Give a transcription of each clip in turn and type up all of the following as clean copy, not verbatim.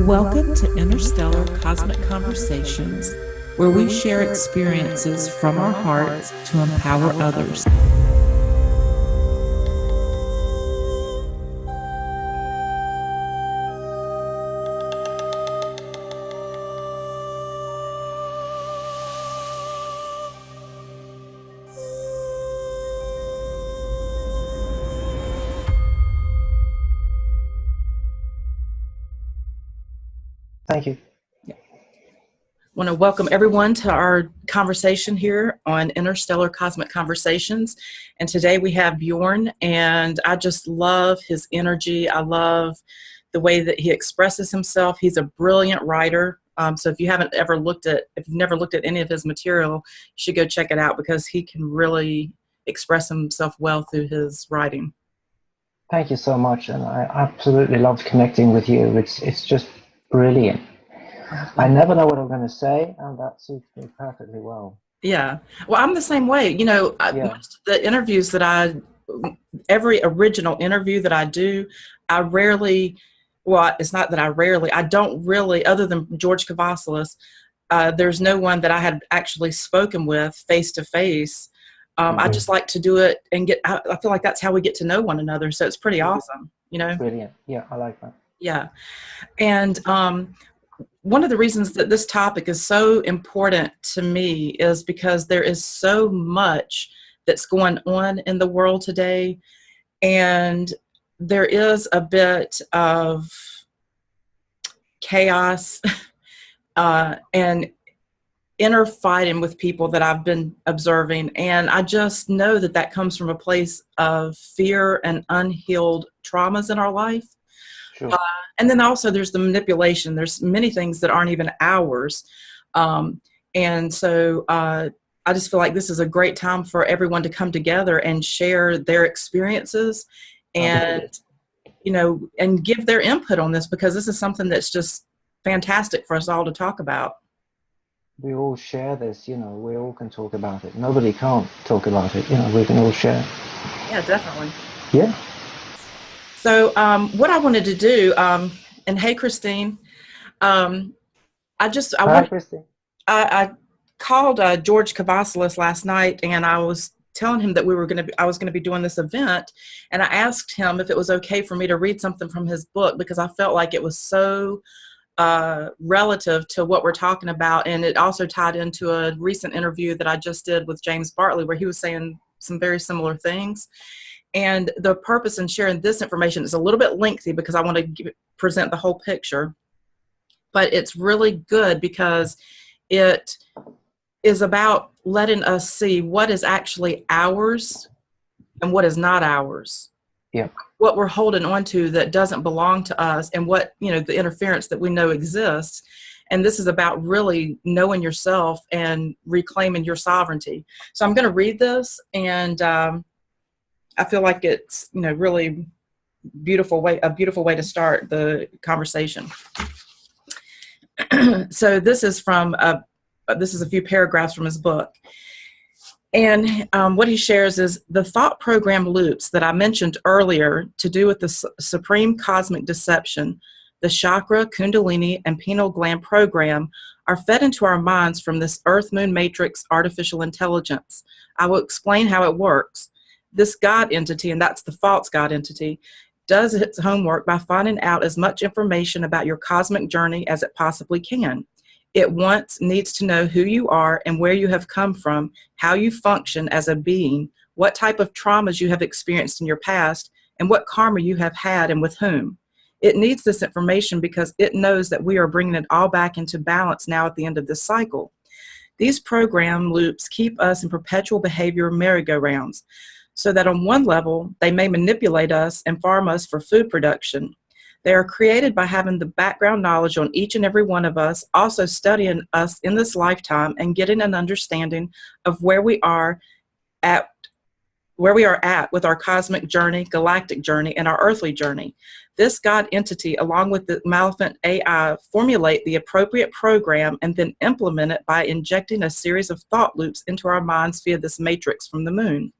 Welcome to Interstellar Cosmic Conversations, where we share experiences from our hearts to empower others. Thank you. I want to welcome everyone to our conversation here on Interstellar Cosmic Conversations. And today we have Bjorn, and I just love his energy. I love the way that he expresses himself. He's a brilliant writer. So if you've never looked at any of his material, you should go check it out because he can really express himself well through his writing. Thank you so much. And I absolutely love connecting with you. It's just brilliant. I never know what I'm going to say, and that suits me perfectly well. Yeah. Well, I'm the same way. You know, most of the interviews that every original interview that I do, I rarely, well, it's not that I don't really, other than George Kavasilis, there's no one that I had actually spoken with face to face. I just like to do it and I feel like that's how we get to know one another. So it's pretty awesome, you know? Brilliant. Yeah, I like that. Yeah. And one of the reasons that this topic is so important to me is because there is so much that's going on in the world today. And there is a bit of chaos and inner fighting with people that I've been observing. And I just know that that comes from a place of fear and unhealed traumas in our life. Sure. And then also there's the manipulation. There's many things that aren't even ours. And so I just feel like this is a great time for everyone to come together and share their experiences and, you know, and give their input on this, because this is something that's just fantastic for us all to talk about. We all share this, you know, we all can talk about it. Nobody can't talk about it, you know, we can all share. Yeah, definitely. Yeah. So what I wanted to do, and hey, Christine, Hi, Christine. I called George Kavasilis last night, and I was telling him that I was going to be doing this event, and I asked him if it was okay for me to read something from his book, because I felt like it was so relative to what we're talking about, and it also tied into a recent interview that I just did with James Bartley, where he was saying some very similar things. And the purpose in sharing this information is a little bit lengthy because I want to present the whole picture, but it's really good because it is about letting us see what is actually ours and what is not ours. Yeah. What we're holding on to that doesn't belong to us, and what, you know, the interference that we know exists. And this is about really knowing yourself and reclaiming your sovereignty. So I'm going to read this, and I feel like it's, you know, really a beautiful way to start the conversation. So this is a few paragraphs from his book. And what he shares is the thought program loops that I mentioned earlier to do with the supreme cosmic deception, the chakra, kundalini, and pineal gland program are fed into our minds from this Earth Moon Matrix artificial intelligence. I will explain how it works. This God entity, and that's the false God entity, does its homework by finding out as much information about your cosmic journey as it possibly can. It needs to know who you are and where you have come from, how you function as a being, what type of traumas you have experienced in your past, and what karma you have had and with whom. It needs this information because it knows that we are bringing it all back into balance now at the end of this cycle. These program loops keep us in perpetual behavior merry-go-rounds, so that on one level, they may manipulate us and farm us for food production. They are created by having the background knowledge on each and every one of us, also studying us in this lifetime and getting an understanding of where we are at with our cosmic journey, galactic journey, and our earthly journey. This God entity, along with the Maleficent AI, formulate the appropriate program and then implement it by injecting a series of thought loops into our minds via this matrix from the moon.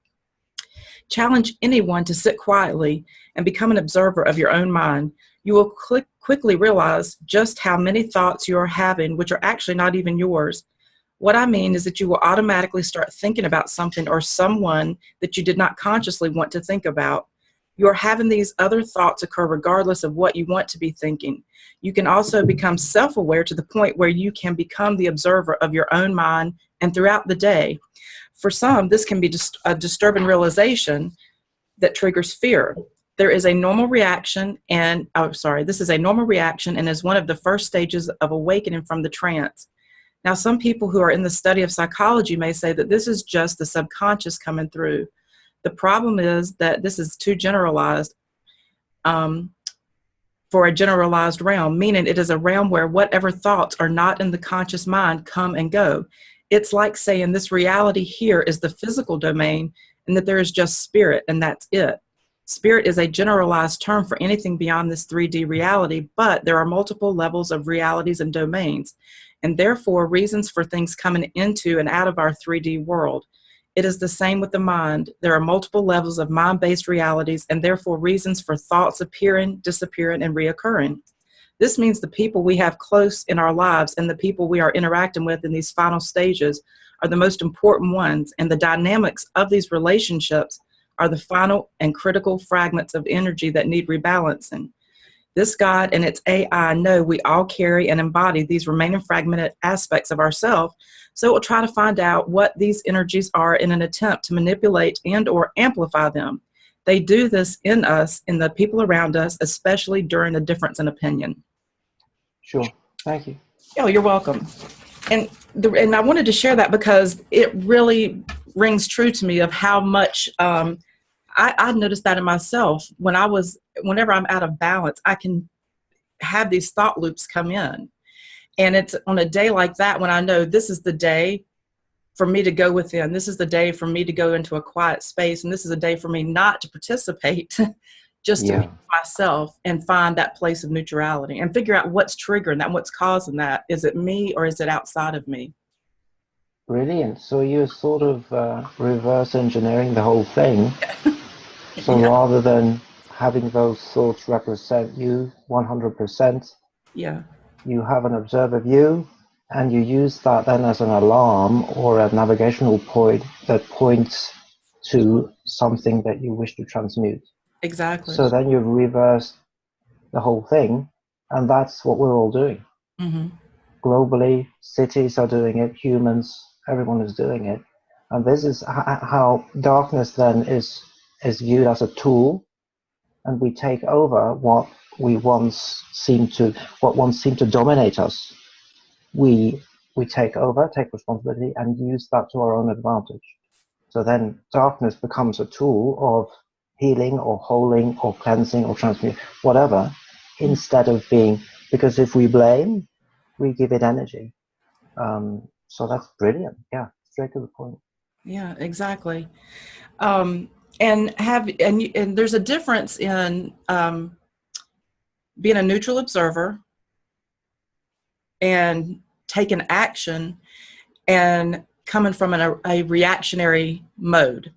Challenge anyone to sit quietly and become an observer of your own mind. You will quickly realize just how many thoughts you are having, which are actually not even yours. What I mean is that you will automatically start thinking about something or someone that you did not consciously want to think about. You are having these other thoughts occur regardless of what you want to be thinking. You can also become self-aware to the point where you can become the observer of your own mind and throughout the day. For some, this can be just a disturbing realization that triggers fear. There is a normal reaction this is a normal reaction and is one of the first stages of awakening from the trance. Now, some people who are in the study of psychology may say that this is just the subconscious coming through. The problem is that this is too generalized for a generalized realm, meaning it is a realm where whatever thoughts are not in the conscious mind come and go. It's like saying this reality here is the physical domain and that there is just spirit and that's it. Spirit is a generalized term for anything beyond this 3D reality, but there are multiple levels of realities and domains, and therefore reasons for things coming into and out of our 3D world. It is the same with the mind. There are multiple levels of mind-based realities and therefore reasons for thoughts appearing, disappearing, and reoccurring. This means the people we have close in our lives and the people we are interacting with in these final stages are the most important ones, and the dynamics of these relationships are the final and critical fragments of energy that need rebalancing. This God and its AI know we all carry and embody these remaining fragmented aspects of ourselves, so it will try to find out what these energies are in an attempt to manipulate and or amplify them. They do this in us, in the people around us, especially during a difference in opinion. Sure. Thank you. Oh, you're welcome. And I wanted to share that because it really rings true to me of how much I noticed that in myself. Whenever I'm out of balance, I can have these thought loops come in. And it's on a day like that when I know this is the day for me to go within. This is the day for me to go into a quiet space. And this is a day for me not to participate, just to be myself and find that place of neutrality and figure out what's triggering that, what's causing that. Is it me or is it outside of me? Brilliant. So you're sort of reverse engineering the whole thing. So rather than having those thoughts represent you 100%, you have an observer view, and you use that then as an alarm or a navigational point that points to something that you wish to transmute. Exactly. So then you've reversed the whole thing, and that's what we're all doing. Mm-hmm. Globally, cities are doing it, humans, everyone is doing it. And this is how darkness then is viewed as a tool, and we take over what once seemed to dominate us. We take over, take responsibility, and use that to our own advantage. So then darkness becomes a tool of healing or holding or cleansing or transmuting, whatever, instead of being, because if we blame, we give it energy. So that's brilliant. Yeah, straight to the point. Yeah, exactly. And there's a difference in being a neutral observer and taking action and coming from a reactionary mode.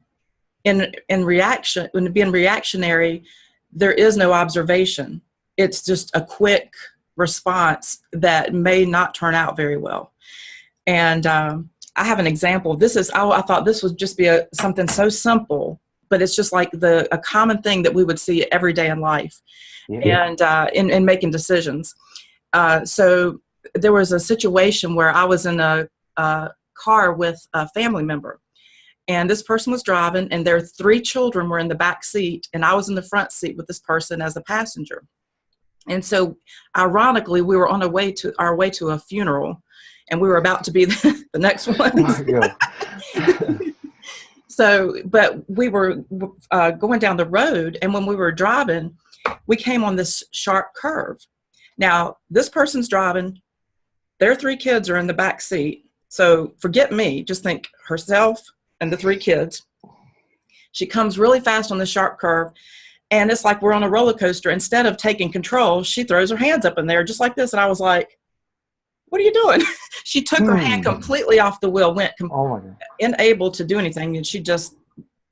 In reaction, when being reactionary, there is no observation. It's just a quick response that may not turn out very well. And I have an example. I thought this would just be something so simple, but it's just like a common thing that we would see every day in life, and in making decisions. So there was a situation where I was in a car with a family member, and this person was driving, and their 3 children were in the back seat, and I was in the front seat with this person as a passenger. And so, ironically, we were on our way to a funeral, and we were about to be the next ones. So, but we were going down the road, and when we were driving, we came on this sharp curve. Now, this person's driving, their 3 kids are in the back seat. So forget me, just think herself and the 3 kids. She comes really fast on the sharp curve, and it's like we're on a roller coaster. Instead of taking control, she throws her hands up in there just like this, and I was like, what are you doing? She took her hand completely off the wheel, unable to do anything, and she just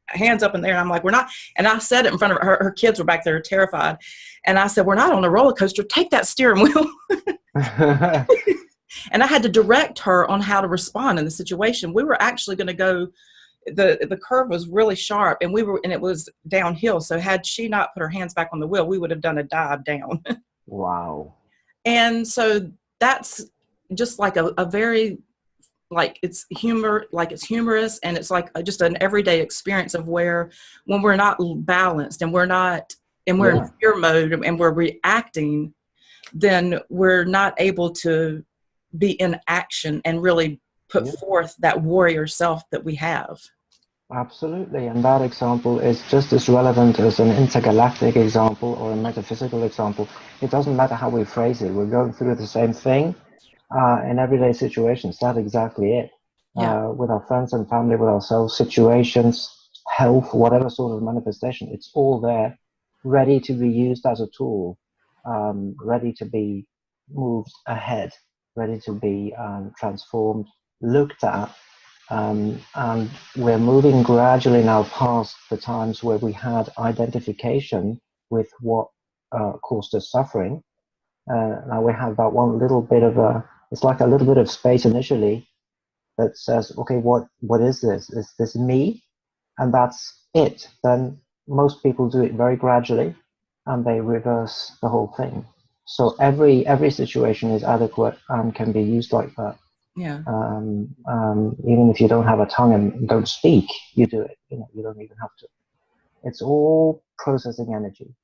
hands up in there. And I'm like, we're not. And I said it in front of her. Her kids were back there terrified. And I said, we're not on a roller coaster. Take that steering wheel. And I had to direct her on how to respond in the situation. We were actually going to go, the curve was really sharp, and it was downhill. So had she not put her hands back on the wheel, we would have done a dive down. Wow. And so that's just like a very, like it's humorous, and it's like just an everyday experience of where when we're not balanced and we're in fear mode and we're reacting, then we're not able to be in action and really put forth that warrior self that we have. Absolutely, and that example is just as relevant as an intergalactic example or a metaphysical example. It doesn't matter how we phrase it. We're going through the same thing in everyday situations. That's exactly it. With our friends and family, with ourselves, situations, health, whatever sort of manifestation, it's all there, ready to be used as a tool, ready to be moved ahead, ready to be transformed, looked at. And we're moving gradually now past the times where we had identification with what caused us suffering. Now we have that one little bit of it's like a little bit of space initially that says, okay, what is this? Is this me? And that's it. Then most people do it very gradually, and they reverse the whole thing. So every situation is adequate and can be used like that. Yeah. Even if you don't have a tongue and don't speak, you do it. You don't even have to. It's all processing energy.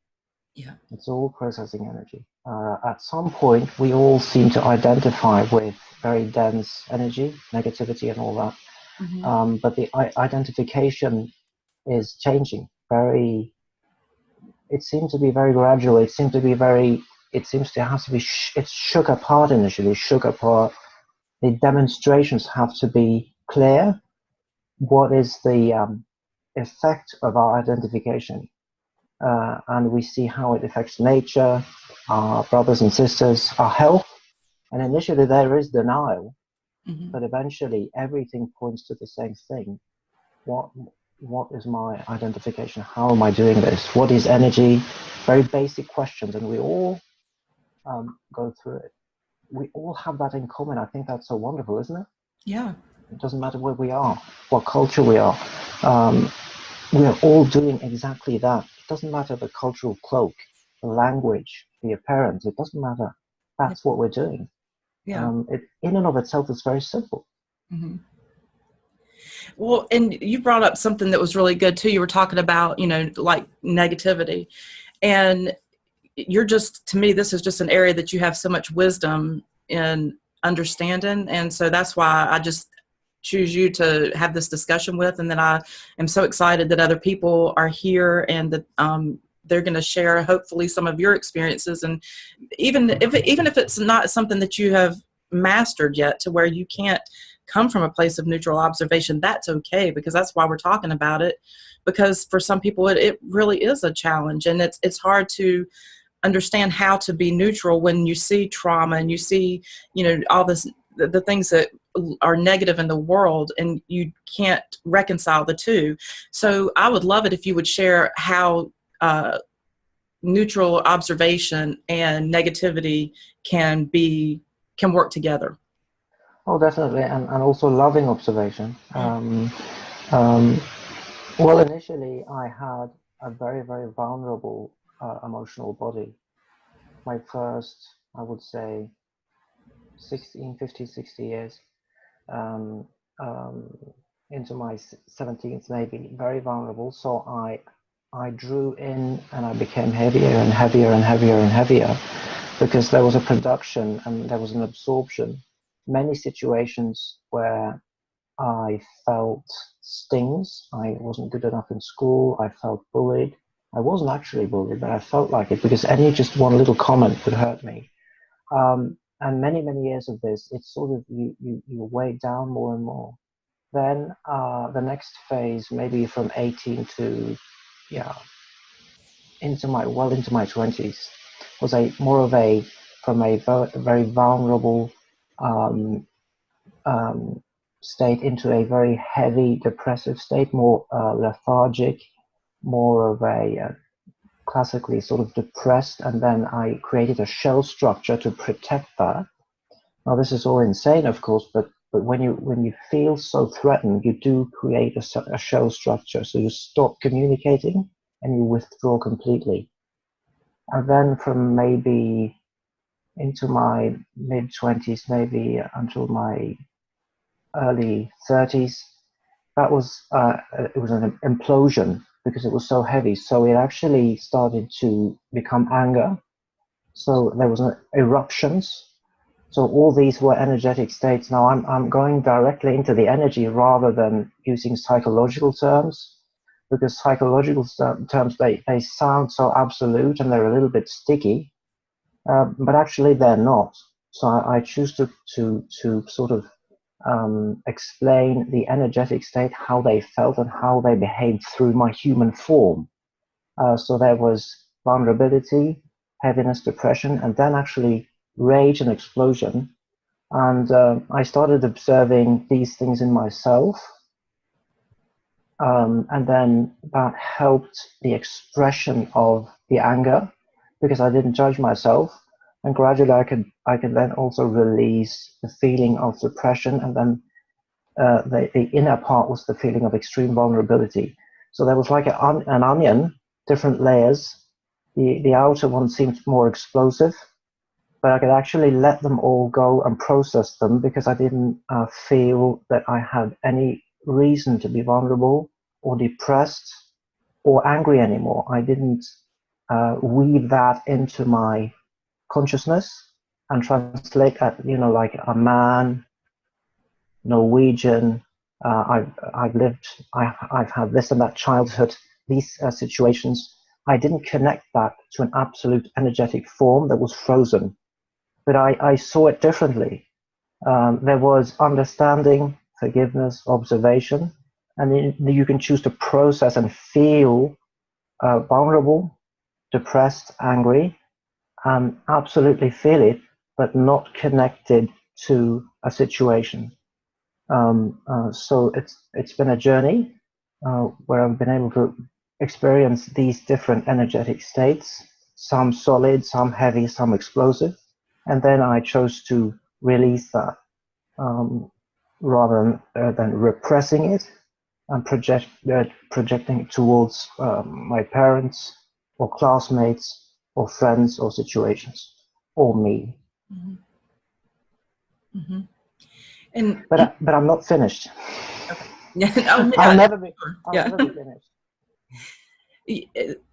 Yeah. It's all processing energy. At some point, we all seem to identify with very dense energy, negativity, and all that. Mm-hmm. But the identification is changing. It seems to be very gradual. It seems to have to be. It's shook apart initially. Shook apart. The demonstrations have to be clear. What is the effect of our identification? And we see how it affects nature, our brothers and sisters, our health. And initially there is denial, but eventually everything points to the same thing. What is my identification? How am I doing this? What is energy? Very basic questions, and we all go through it. We all have that in common. I think that's so wonderful, isn't it? Yeah. It doesn't matter where we are, what culture we are. We are all doing exactly that. It doesn't matter the cultural cloak, the language, the appearance. It doesn't matter. That's what we're doing. Yeah. It, in and of itself, is very simple. Mm-hmm. Well, and you brought up something that was really good too. You were talking about, like negativity, and to me, this is just an area that you have so much wisdom in understanding. And so that's why I just choose you to have this discussion with. And then I am so excited that other people are here and that they're going to share hopefully some of your experiences. And even if it's not something that you have mastered yet to where you can't come from a place of neutral observation, that's okay, because that's why we're talking about it. Because for some people, it really is a challenge, and it's hard to understand how to be neutral when you see trauma and you see, all this, the things that are negative in the world, and you can't reconcile the two. So I would love it if you would share how neutral observation and negativity can work together. Oh, definitely, and also loving observation. Well, initially, I had a very, very vulnerable emotional body. My first, I would say, 50, 60 years um, into my 17th, maybe, very vulnerable. So I drew in, and I became heavier and heavier and heavier and heavier, because there was a production and there was an absorption. Many situations where I felt stings. I wasn't good enough in school. I felt bullied. I wasn't actually bullied, but I felt like it, because just one little comment would hurt me. And many, many years of this, it's sort of, you weigh down more and more. Then the next phase, maybe from 18 to, into my 20s, was from a very, very vulnerable state into a very heavy depressive state, more lethargic, more of a classically sort of depressed, and then I created a shell structure to protect that. Now this is all insane, of course, but when you feel so threatened, you do create a shell structure. So you stop communicating and you withdraw completely. And then from maybe into my mid-20s, maybe until my early 30s, that was it was an implosion because it was so heavy. So it actually started to become anger. So there was eruptions. So all these were energetic states. Now I'm going directly into the energy rather than using psychological terms, because psychological terms, they sound so absolute and they're a little bit sticky, but actually they're not. So I choose to sort of explain the energetic state, how they felt and how they behaved through my human form. So there was vulnerability, heaviness, depression, and then actually rage and explosion. And I started observing these things in myself. And then that helped the expression of the anger because I didn't judge myself. And gradually I could then also release the feeling of depression. And then the inner part was the feeling of extreme vulnerability. So there was like an onion, different layers. The outer one seemed more explosive, but I could actually let them all go and process them because I didn't feel that I had any reason to be vulnerable or depressed or angry anymore. I didn't weave that into my consciousness and translate that, like a man, Norwegian, I've had this and that childhood, these situations. I didn't connect that to an absolute energetic form that was frozen, but I saw it differently. There was understanding, forgiveness, observation, and then you can choose to process and feel vulnerable, depressed, angry, and absolutely feel it, but not connected to a situation. So it's been a journey where I've been able to experience these different energetic states, some solid, some heavy, some explosive, and then I chose to release that rather than repressing it and projecting it towards my parents or classmates or friends or situations or me. Mm-hmm. Mm-hmm. And but I'm not finished. okay. Oh, I'll yeah, never be. sure. I'll Yeah. never be finished.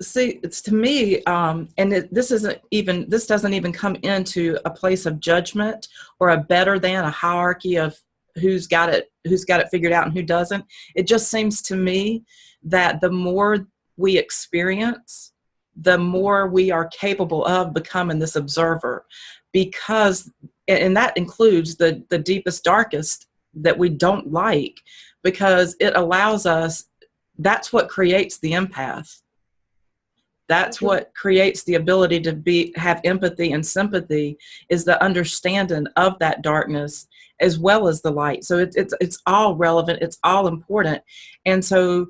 See, it's to me, and this doesn't even come into a place of judgment or a better than, a hierarchy of who's got it figured out and who doesn't. It just seems to me that the more we experience, the more we are capable of becoming this observer, because, and that includes the deepest, darkest that we don't like, because it allows us. That's what creates the empath. That's what creates the ability to have empathy and sympathy, is the understanding of that darkness as well as the light. So it's all relevant. It's all important. And so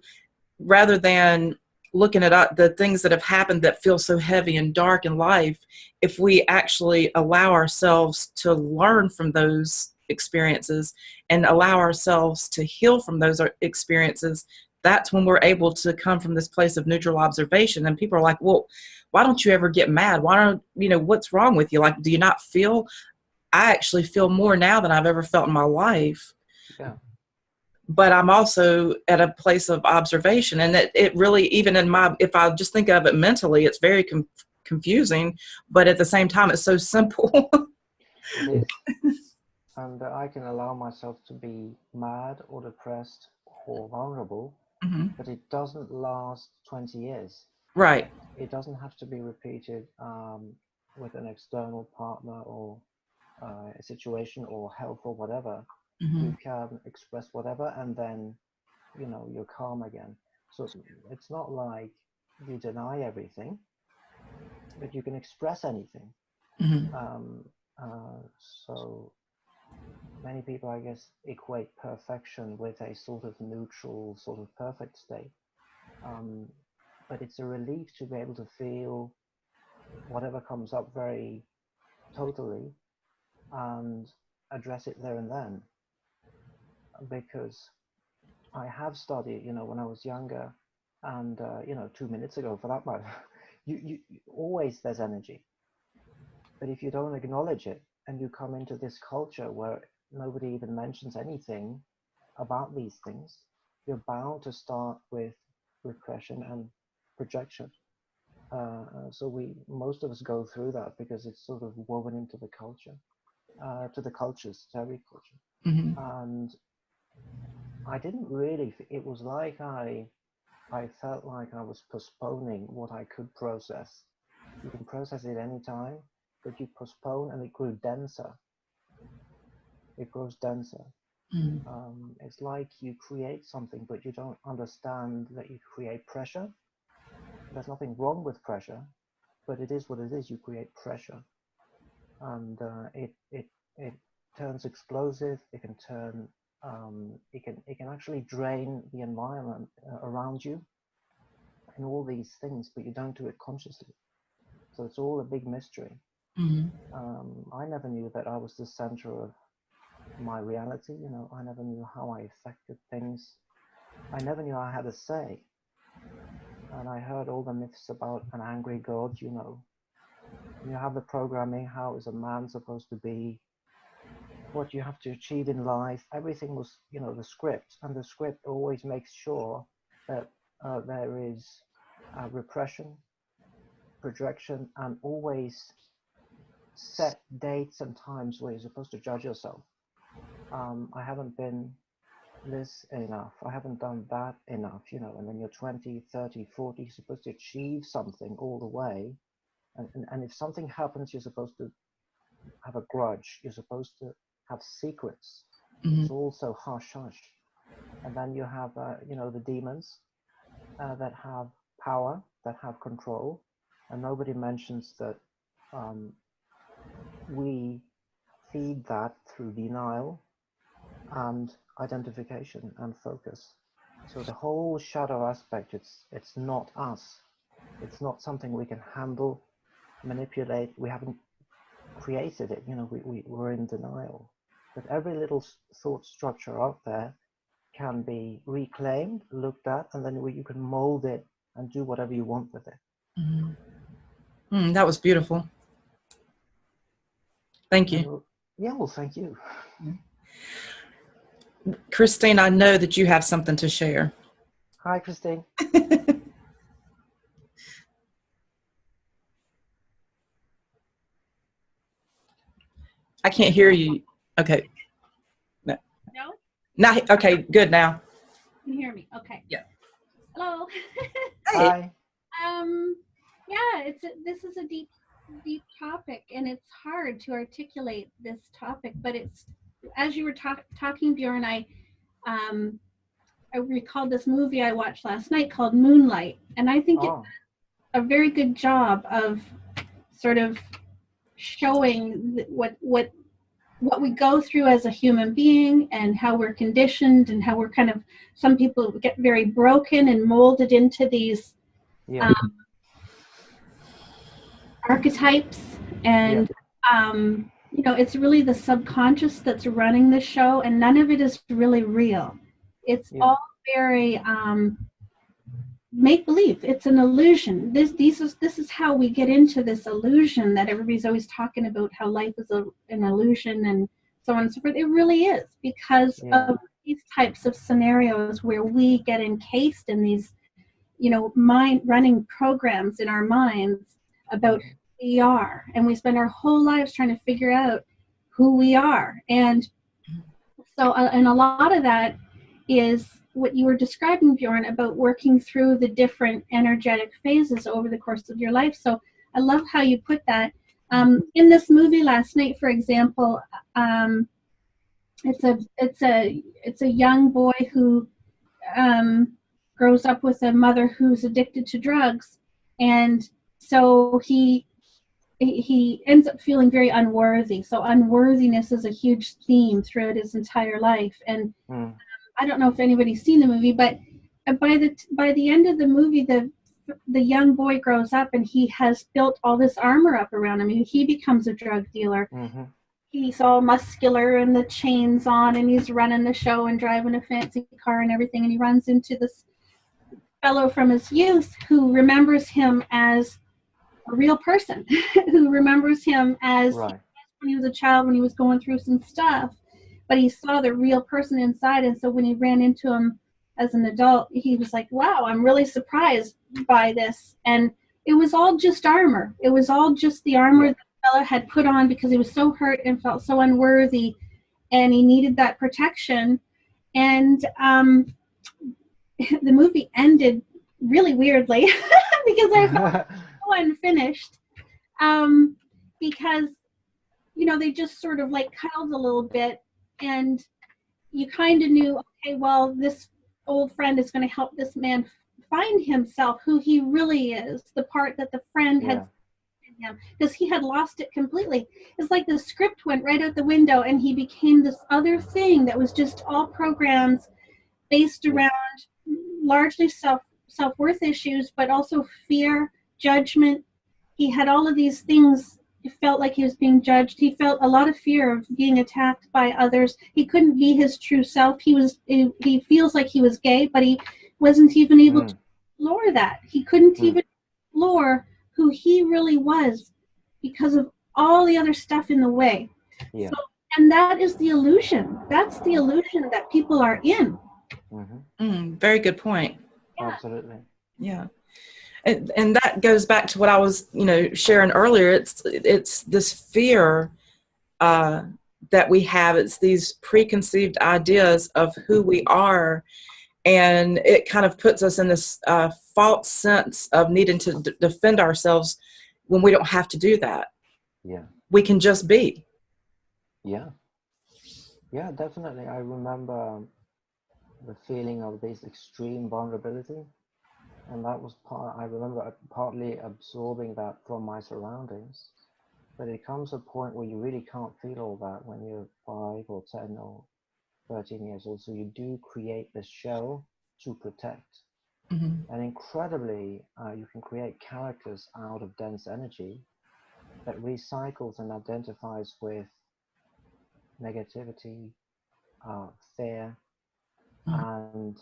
rather than looking at the things that have happened that feel so heavy and dark in life, if we actually allow ourselves to learn from those experiences and allow ourselves to heal from those experiences, that's when we're able to come from this place of neutral observation. And people are like, well, why don't you ever get mad? Why don't, what's wrong with you? Like, do you not feel? I actually feel more now than I've ever felt in my life. Yeah. But I'm also at a place of observation. And it really, even if I just think of it mentally, it's very confusing, but at the same time, it's so simple. It is. And I can allow myself to be mad or depressed or vulnerable, Mm-hmm. but it doesn't last 20 years. Right. It doesn't have to be repeated with an external partner or a situation or health or whatever. Mm-hmm. You can express whatever and then, you're calm again. So it's not like you deny everything, but you can express anything. Mm-hmm. So many people, I guess, equate perfection with a sort of neutral, sort of perfect state. But it's a relief to be able to feel whatever comes up very totally and address it there and then. Because I have studied, when I was younger, and 2 minutes ago, for that matter, you always there's energy. But if you don't acknowledge it, and you come into this culture where nobody even mentions anything about these things, you're bound to start with repression and projection. So most of us go through that because it's sort of woven into the culture, to the cultures, to every culture. Mm-hmm. And I didn't really, it was like I felt like I was postponing what I could process. You can process it anytime, but you postpone and it grew denser. It grows denser. Mm-hmm. It's like you create something, but you don't understand that you create pressure. There's nothing wrong with pressure, but it is what it is. You create pressure, and it turns explosive. It can turn. It can actually drain the environment around you, and all these things, but you don't do it consciously. So it's all a big mystery. Mm-hmm. I never knew that I was the center of my reality. I never knew how I affected things. I never knew I had a say. And I heard all the myths about an angry god. You have the programming. How is a man supposed to be? What you have to achieve in life? Everything was, the script, and the script always makes sure that there is repression, projection, and always set dates and times where you're supposed to judge yourself. I haven't been this enough. I haven't done that enough, and then you're 20, 30, 40, you're supposed to achieve something all the way. And if something happens, you're supposed to have a grudge. You're supposed to have secrets. Mm-hmm. It's all so hush hush. And then you have, the demons that have power, that have control. And nobody mentions that we feed that through denial and identification and focus. So the whole shadow aspect, it's not us. It's not something we can handle, manipulate. We haven't created it. We're in denial. But every little thought structure out there can be reclaimed, looked at, and then you can mold it and do whatever you want with it. Mm-hmm. That was beautiful. Thank you. Yeah, well, thank you. Christine, I know that you have something to share. Hi, Christine. I can't hear you. Okay. No? Now, okay, good now. You can hear me. Okay. Yeah. Hello. Hi. Yeah, this is a deep topic, and it's hard to articulate this topic, but it's, as you were talking, Bjorn, I recalled this movie I watched last night called Moonlight, and I think it's a very good job of sort of showing what we go through as a human being, and how we're conditioned, and how we're kind of, some people get very broken and molded into these archetypes, and it's really the subconscious that's running the show, and none of it is really real. It's all very make believe. It's an illusion. This is how we get into this illusion that everybody's always talking about, how life is an illusion and so on and so forth. It really is, because of these types of scenarios where we get encased in these, mind running programs in our minds about who we are, and we spend our whole lives trying to figure out who we are. And so, and a lot of that is what you were describing, Bjorn, about working through the different energetic phases over the course of your life. So I love how you put that. In this movie last night, for example, it's a young boy who grows up with a mother who's addicted to drugs, and so he he ends up feeling very unworthy. So unworthiness is a huge theme throughout his entire life. And I don't know if anybody's seen the movie, but by the end of the movie, the young boy grows up and he has built all this armor up around him. He becomes a drug dealer. He's all muscular and the chains on, and he's running the show and driving a fancy car and everything. And he runs into this fellow from his youth who remembers him as a real person, who remembers him as Right. when he was a child, when he was going through some stuff, but he saw the real person inside. And so when he ran into him as an adult, he was like, wow, I'm really surprised by this. And it was all just armor. It was all just the armor that the fella had put on because he was so hurt and felt so unworthy, and he needed that protection. And the movie ended really weirdly because I felt so unfinished, because, you know, they just sort of like cuddled a little bit, and you kind of knew, okay, well, this old friend is going to help this man find himself, who he really is, the part that the friend had in him, because he had lost it completely. It's like the script went right out the window, and he became this other thing that was just all programs based around largely self-worth issues, but also fear, judgment. He had all of these things. He felt like he was being judged. He felt a lot of fear of being attacked by others. He couldn't be his true self. He feels like he was gay, but he wasn't even able to explore that. He couldn't even explore who he really was because of all the other stuff in the way. So, and that is the illusion. That's the illusion that people are in. Very good point. Absolutely. Yeah. And that goes back to what I was, sharing earlier. It's this fear that we have. It's these preconceived ideas of who we are, and it kind of puts us in this false sense of needing to defend ourselves when we don't have to do that. Yeah. We can just be. Yeah. Yeah, definitely. I remember the feeling of this extreme vulnerability. And that was I remember partly absorbing that from my surroundings. But it comes a point where you really can't feel all that when you're 5 or 10 or 13 years old. So you do create this shell to protect. And incredibly, you can create characters out of dense energy that recycles and identifies with negativity, fear, and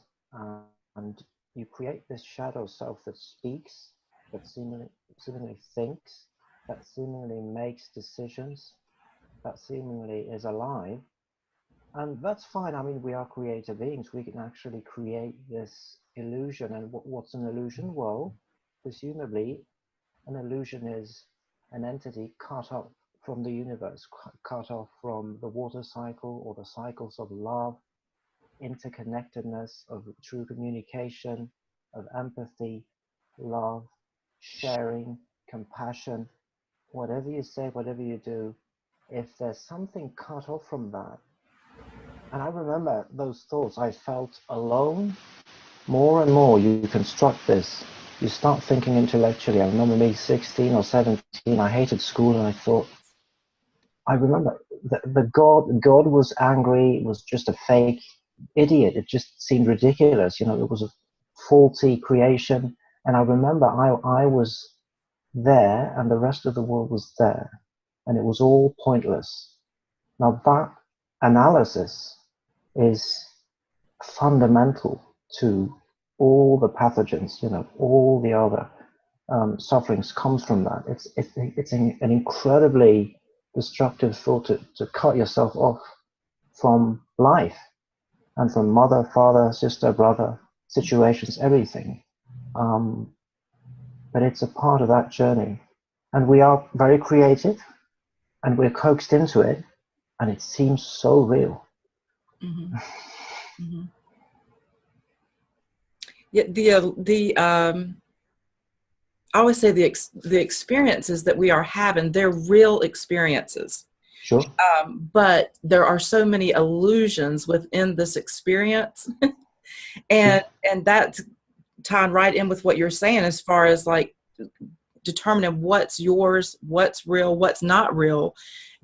you create this shadow self that speaks, that seemingly thinks, that seemingly makes decisions, that seemingly is alive. And that's fine. I mean, we are creative beings. We can actually create this illusion. And what's an illusion? Well, presumably, an illusion is an entity cut off from the universe, cut off from the water cycle or the cycles of love, interconnectedness, of true communication, of empathy, love, sharing, compassion. Whatever you say, whatever you do, if there's something cut off from that, and I remember those thoughts, I felt alone. More and more you construct this. You start thinking intellectually. I remember me 16 or 17, I hated school, and I remember the God was angry, it was just a fake idiot. It just seemed ridiculous. It was a faulty creation. And I remember I was there and the rest of the world was there, and it was all pointless. Now that analysis is fundamental to all the pathogens, all the other sufferings comes from that. It's an incredibly destructive thought to cut yourself off from life and from mother, father, sister, brother, situations, everything. But it's a part of that journey. And we are very creative, and we're coaxed into it, and it seems so real. Yeah, I always say the experiences that we are having, they're real experiences. Sure. But there are so many illusions within this experience. And that's tying right in with what you're saying as far as like determining what's yours, what's real, what's not real.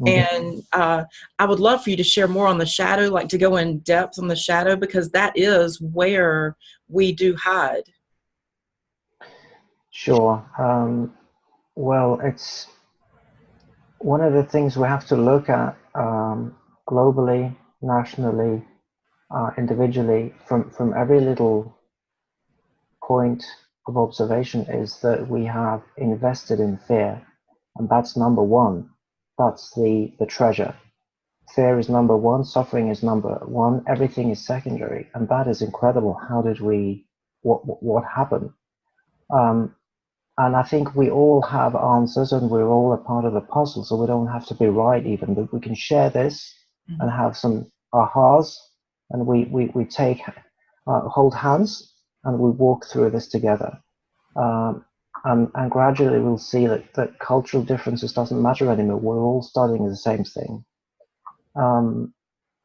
Mhm. And I would love for you to share more on the shadow, like to go in depth on the shadow, because that is where we do hide. Sure. Well, it's one of the things we have to look at globally, nationally, individually, from every little point of observation is that we have invested in fear, and that's number one. That's the treasure. Fear is number one, suffering is number one, everything is secondary, and that is incredible. How did we, what happened? And I think we all have answers, and we're all a part of the puzzle, so we don't have to be right even, but we can share this and have some ahas, and we take, hold hands, and we walk through this together. And gradually we'll see that cultural differences doesn't matter anymore. We're all studying the same thing.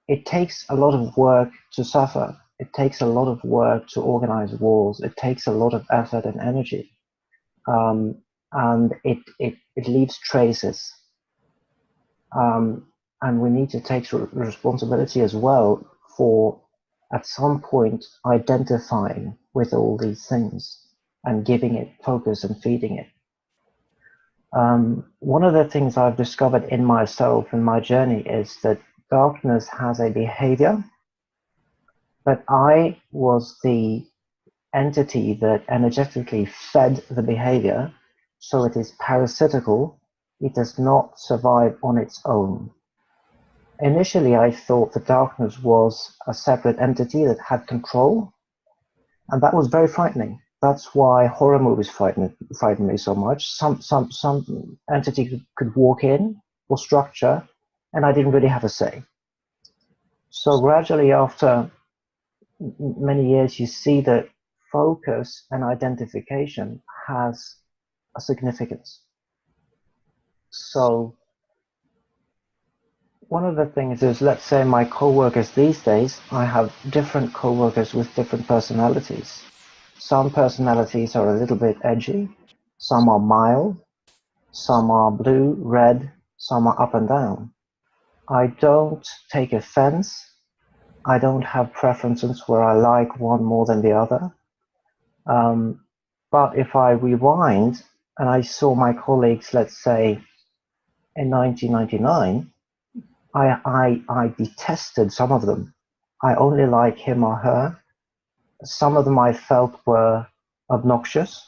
It takes a lot of work to suffer. It takes a lot of work to organize wars. It takes a lot of effort and energy. And it leaves traces. And we need to take responsibility as well for, at some point, identifying with all these things and giving it focus and feeding it. One of the things I've discovered in myself in my journey is that darkness has a behavior, but I was the entity that energetically fed the behavior, so it is parasitical. It does not survive on its own. Initially, I thought the darkness was a separate entity that had control, and that was very frightening. That's why horror movies frighten me so much. Some entity could walk in or structure, and I didn't really have a say. So gradually, after many years, you see that focus and identification has a significance. So one of the things is, let's say my co-workers these days, I have different co-workers with different personalities. Some personalities are a little bit edgy, some are mild, some are blue, red, some are up and down. I don't take offense. I don't have preferences where I like one more than the other. But if I rewind and I saw my colleagues, let's say in 1999, I detested some of them. I only like him or her. Some of them I felt were obnoxious.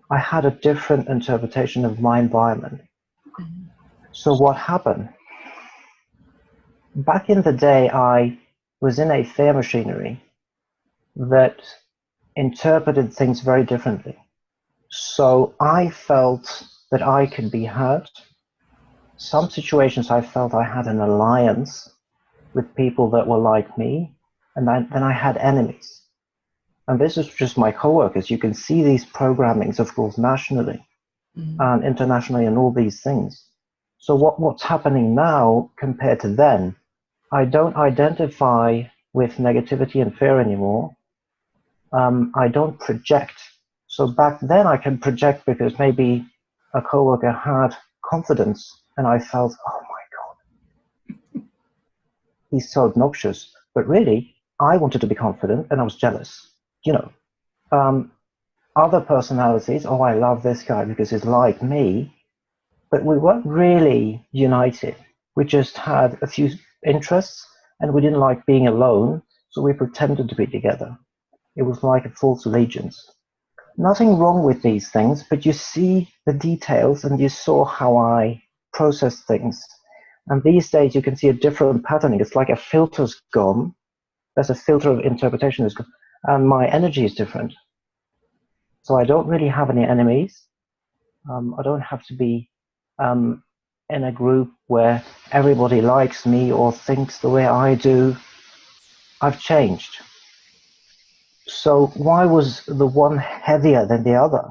I had a different interpretation of my environment. So what happened? Back in the day, I was in a fear machinery that interpreted things very differently. So I felt that I could be hurt. Some situations I felt I had an alliance with people that were like me, and then I had enemies. And this is just my coworkers. You can see these programmings, of course, nationally and internationally and all these things. So what's happening now compared to then, I don't identify with negativity and fear anymore. I don't project. So back then I can project because maybe a coworker had confidence and I felt, oh my God, he's so obnoxious. But really, I wanted to be confident and I was jealous. You know, other personalities, oh, I love this guy because he's like me, but we weren't really united. We just had a few interests and we didn't like being alone, so we pretended to be together. It was like a false allegiance. Nothing wrong with these things, but you see the details and you saw how I process things. And these days you can see a different patterning. It's like a filter's gone. There's a filter of interpretation is gone, and my energy is different. So I don't really have any enemies. I don't have to be in a group where everybody likes me or thinks the way I do. I've changed. So why was the one heavier than the other?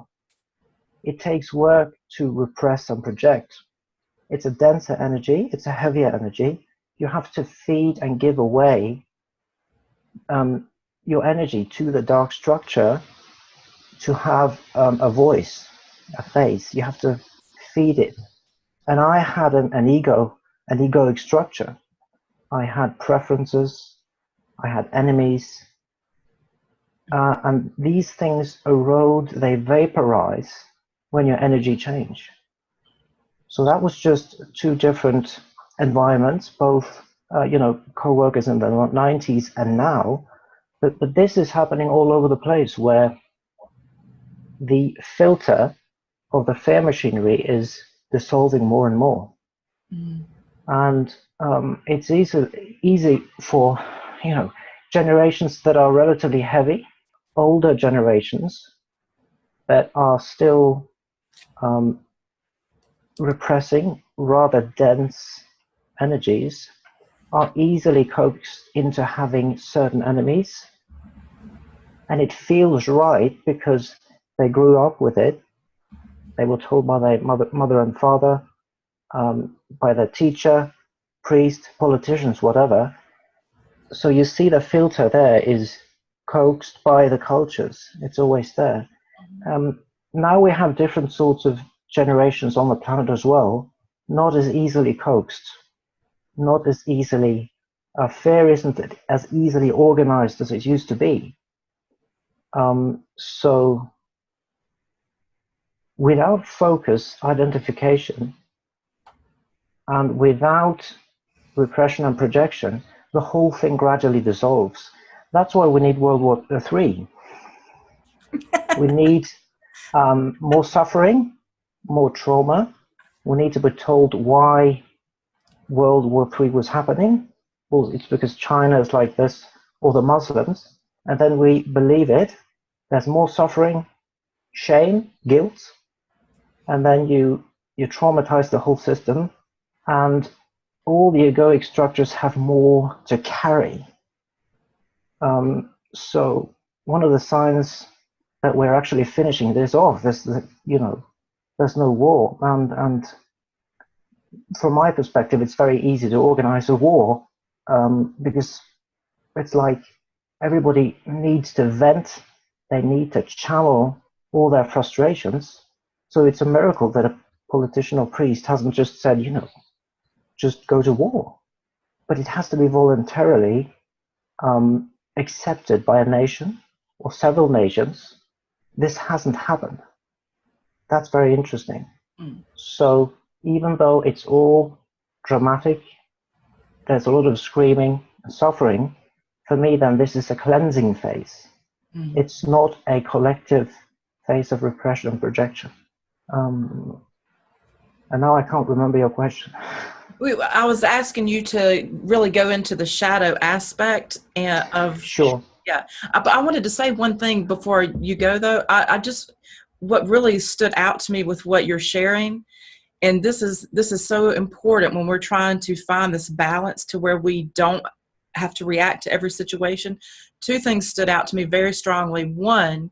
It takes work to repress and project. It's a denser energy. It's a heavier energy. You have to feed and give away your energy to the dark structure to have a voice. a phase. You have to feed it. And I had an egoic structure. I had preferences, I had enemies, and these things erode, they vaporize when your energy change. So that was just two different environments, both co-workers in the 90s and now. But this is happening all over the place, where the filter of the fair machinery is dissolving more and more. Mm. And it's easy for generations that are relatively heavy, older generations that are still repressing rather dense energies, are easily coaxed into having certain enemies. And it feels right because they grew up with it. They were told by their mother and father, by their teacher, priest, politicians, whatever. So you see the filter there is coaxed by the cultures. It's always there. Now we have different sorts of generations on the planet as well, not as easily coaxed, not as easily, fair isn't as easily organized as it used to be. So without focus, identification, and without repression and projection, the whole thing gradually dissolves. That's why we need World War III. We need more suffering, more trauma. We need to be told why World War III was happening. Well, it's because China is like this, or the Muslims, and then we believe it. There's more suffering, shame, guilt, and then you traumatize the whole system, and all the egoic structures have more to carry. So one of the signs that we're actually finishing this off, there's no war, and from my perspective, it's very easy to organize a war, because it's like everybody needs to vent, they need to channel all their frustrations. So it's a miracle that a politician or priest hasn't just said, just go to war. But it has to be voluntarily accepted by a nation or several nations. This hasn't happened. That's very interesting. So even though it's all dramatic, there's a lot of screaming and suffering, for me then this is a cleansing phase. It's not a collective phase of repression and projection. And now I can't remember your question. I was asking you to really go into the shadow aspect of. Sure. Yeah, but I wanted to say one thing before you go, though. What really stood out to me with what you're sharing, and this is so important when we're trying to find this balance to where we don't have to react to every situation. Two things stood out to me very strongly. One,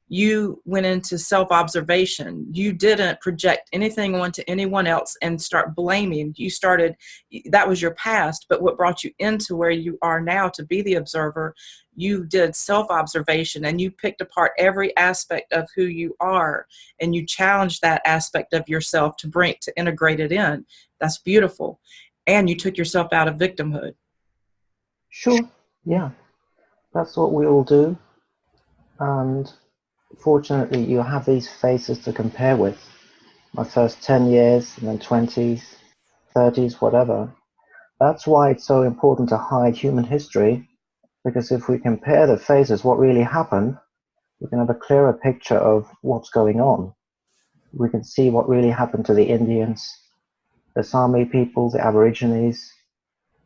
you went into self-observation. You didn't project anything onto anyone else and start blaming. That was your past, but what brought you into where you are now to be the observer, you did self-observation and you picked apart every aspect of who you are and you challenged that aspect of yourself to integrate it in. That's beautiful. And you took yourself out of victimhood. Sure, yeah. That's what we all do. And fortunately, you have these phases to compare with. My first 10 years, and then 20s, 30s, whatever. That's why it's so important to hide human history, because if we compare the phases, what really happened, we can have a clearer picture of what's going on. We can see what really happened to the Indians, the Sami people, the Aborigines,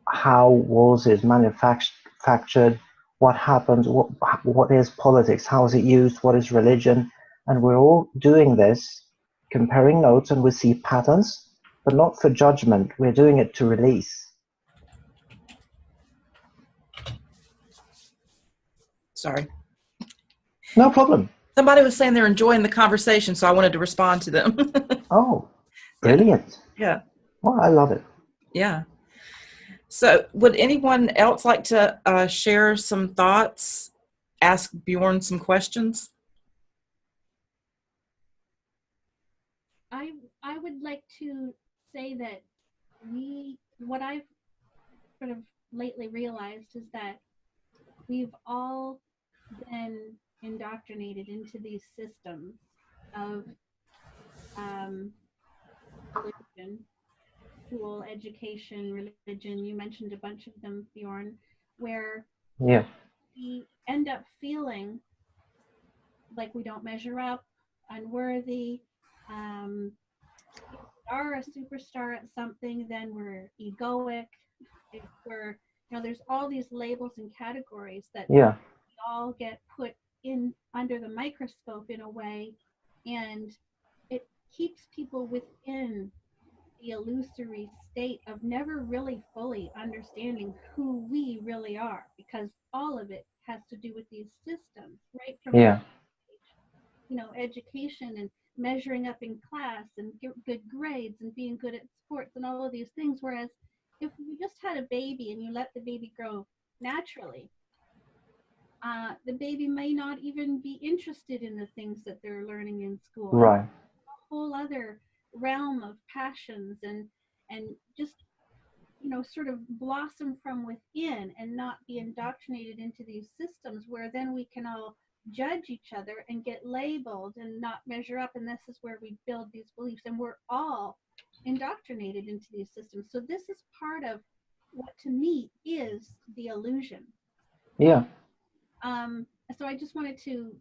how wars is manufactured, what happened, what is politics, how is it used, what is religion, and we're all doing this, comparing notes, and we see patterns, but not for judgment. We're doing it to release. Sorry. No problem. Somebody was saying they're enjoying the conversation, so I wanted to respond to them. Oh, brilliant. Yeah. Well, I love it. Yeah. So would anyone else like to share some thoughts, ask Bjorn some questions? I would like to say that what I've sort of lately realized is that we've all been indoctrinated into these systems of religion, school, education, religion. You mentioned a bunch of them, Bjorn, where Yeah. we end up feeling like we don't measure up, unworthy. If we are a superstar at something, then we're egoic. If we're, there's all these labels and categories that Yeah. all get put in under the microscope in a way, and it keeps people within the illusory state of never really fully understanding who we really are, because all of it has to do with these systems, right from Yeah. education and measuring up in class and good grades and being good at sports and all of these things. Whereas if you just had a baby and you let the baby grow naturally, the baby may not even be interested in the things that they're learning in school. Right. A whole other realm of passions and just sort of blossom from within and not be indoctrinated into these systems where then we can all judge each other and get labeled and not measure up, and this is where we build these beliefs, and we're all indoctrinated into these systems. So this is part of what to me is the illusion. Yeah. So I just wanted to,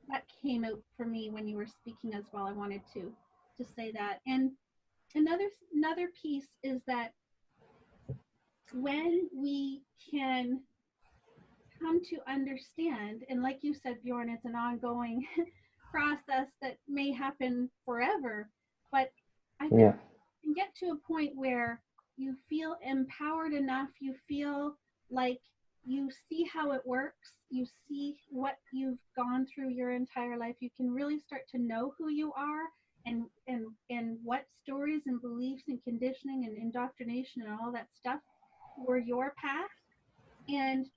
that came out for me when you were speaking as well. I wanted to say that. And another piece is that when we can come to understand, and like you said, Bjorn, it's an ongoing process that may happen forever, but I think Yeah. you can get to a point where you feel empowered enough, you feel like you see how it works, you see what you've gone through your entire life, you can really start to know who you are and what stories and beliefs and conditioning and indoctrination and all that stuff were your path. And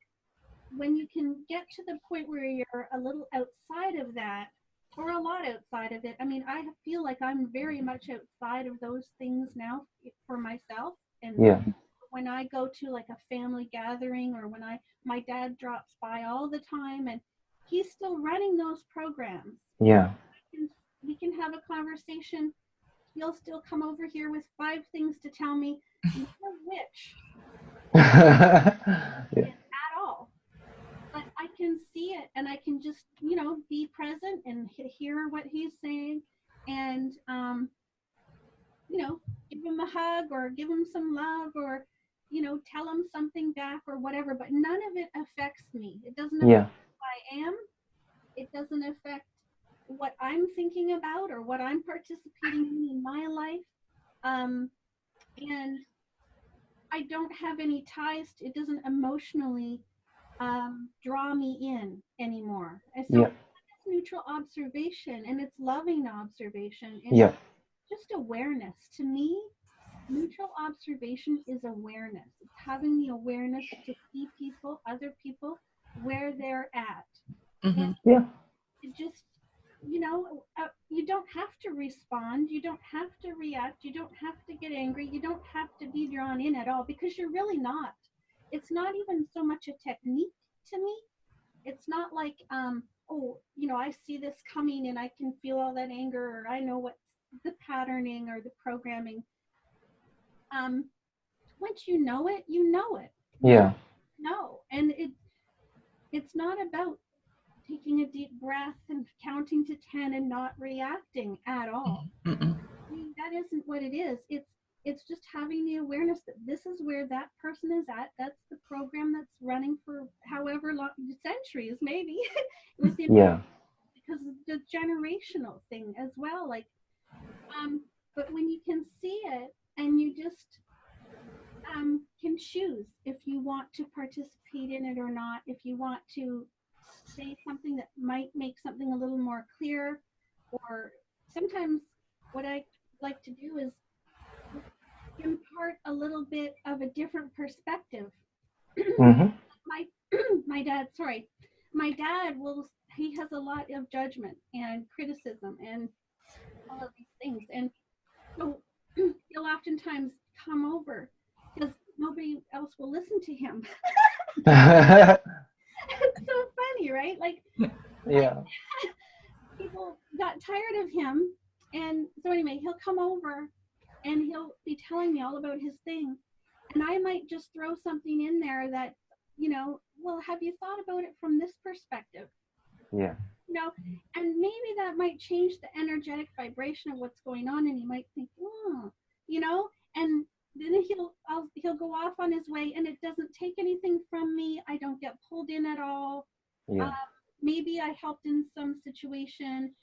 when you can get to the point where you're a little outside of that, or a lot outside of it, I mean, I feel like I'm very much outside of those things now for myself. And Yeah. when I go to like a family gathering, or when my dad drops by all the time and he's still running those programs. Yeah. We can have a conversation. He'll still come over here with 5 things to tell me, none of which Yeah. at all. But I can see it, and I can just, be present and hear what he's saying, and give him a hug or give him some love, or tell him something back or whatever. But none of it affects me. It doesn't affect Yeah. who I am. It doesn't affect what I'm thinking about or what I'm participating in my life. And I don't have any ties to, it doesn't emotionally draw me in anymore. And so Yeah. it's neutral observation, and it's loving observation, and Yeah. just awareness. To me, neutral observation is awareness. It's having the awareness to see people, other people, where they're at. Mm-hmm. And Yeah. it just, you don't have to respond. You don't have to react. You don't have to get angry. You don't have to be drawn in at all, because you're really not. It's not even so much a technique to me. It's not like, I see this coming and I can feel all that anger, or I know what's the patterning or the programming. Once you know it, you know it. Yeah. No, and it's not about taking a deep breath and counting to 10 and not reacting at all. Mm-mm. I mean, that isn't what it is. It's just having the awareness that this is where that person is at. That's the program that's running for however long, centuries maybe, within, Yeah. because of the generational thing as well. Like, but when you can see it and you just can choose if you want to participate in it or not, if you want to say something that might make something a little more clear, or sometimes what I like to do is impart a little bit of a different perspective. Mm-hmm. My dad he has a lot of judgment and criticism, and all of these things. And so he'll oftentimes come over because nobody else will listen to him. It's so funny, right? Like, Yeah. people got tired of him. And so anyway, he'll come over and he'll be telling me all about his thing. And I might just throw something in there that, well, have you thought about it from this perspective? Yeah. And maybe that might change the energetic vibration of what's going on. And he might think, oh, and then he'll go off on his way, and it doesn't take anything from me. I don't get pulled in at all. Yeah. Maybe I helped in some situation.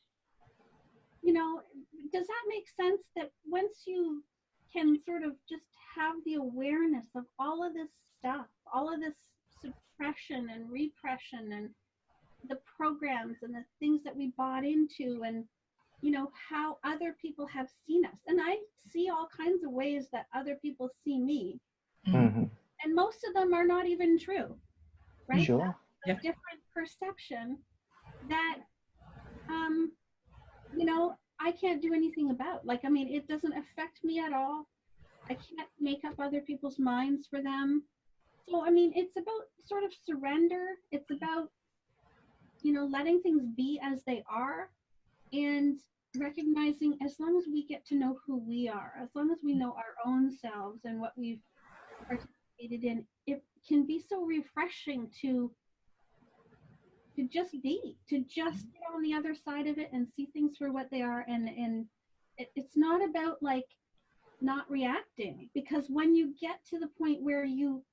Does that make sense, that once you can sort of just have the awareness of all of this stuff, all of this suppression and repression and the programs and the things that we bought into, and how other people have seen us, and I see all kinds of ways that other people see me, Mm-hmm. and most of them are not even true, right? Sure. That's a different perception that I can't do anything about. Like, I mean, it doesn't affect me at all. I can't make up other people's minds for them. So I mean, it's about sort of surrender. It's about letting things be as they are, and recognizing, as long as we get to know who we are, as long as we know our own selves and what we've participated in, it can be so refreshing to just be, to just get on the other side of it and see things for what they are. And it's not about like not reacting, because when you get to the point where you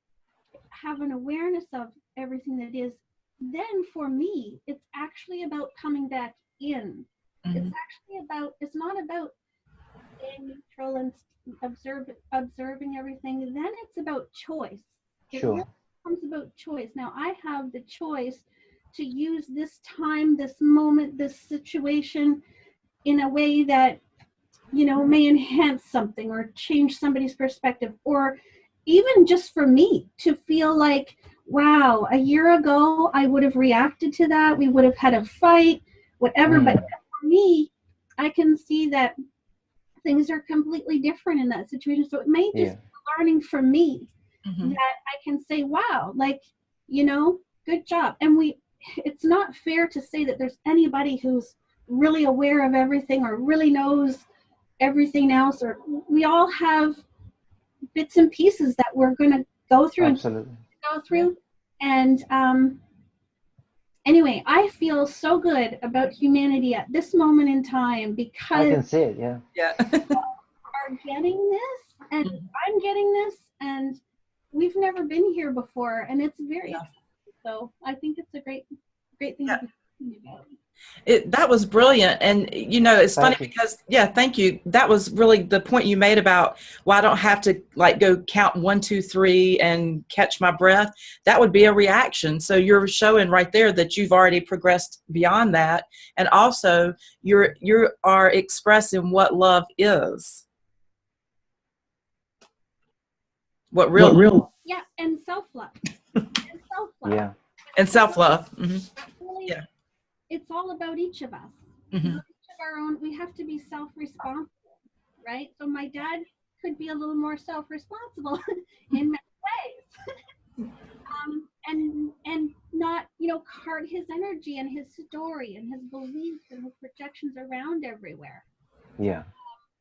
have an awareness of everything that is, then for me, it's actually about coming back in. It's actually about, it's not about staying neutral and observing everything. Then it's about choice. It Sure. really becomes about choice. Now I have the choice to use this time, this moment, this situation in a way that, may enhance something or change somebody's perspective, or even just for me to feel like, wow, a year ago I would have reacted to that. We would have had a fight, whatever. But for me, I can see that things are completely different in that situation. So it may just be learning for me that I can say, wow, like, good job. And it's not fair to say that there's anybody who's really aware of everything or really knows everything else, or we all have bits and pieces that we're going to go through. Absolutely. And anyway, I feel so good about humanity at this moment in time, because I can see it. Yeah. are getting this, and I'm getting this, and we've never been here before, and it's very exciting. So I think it's a great thing to be thinking about. That was brilliant. And it's funny because thank you. That was really the point you made about, well, I don't have to like go count 1, 2, 3 and catch my breath. That would be a reaction. So you're showing right there that you've already progressed beyond that, and also you are expressing what love is, what real and self-love. Yeah. And self-love. Really, it's all about each of us. Each of our own. We have to be self-responsible, right? So my dad could be a little more self-responsible in many ways, and not cart his energy and his story and his beliefs and his projections around everywhere. Yeah.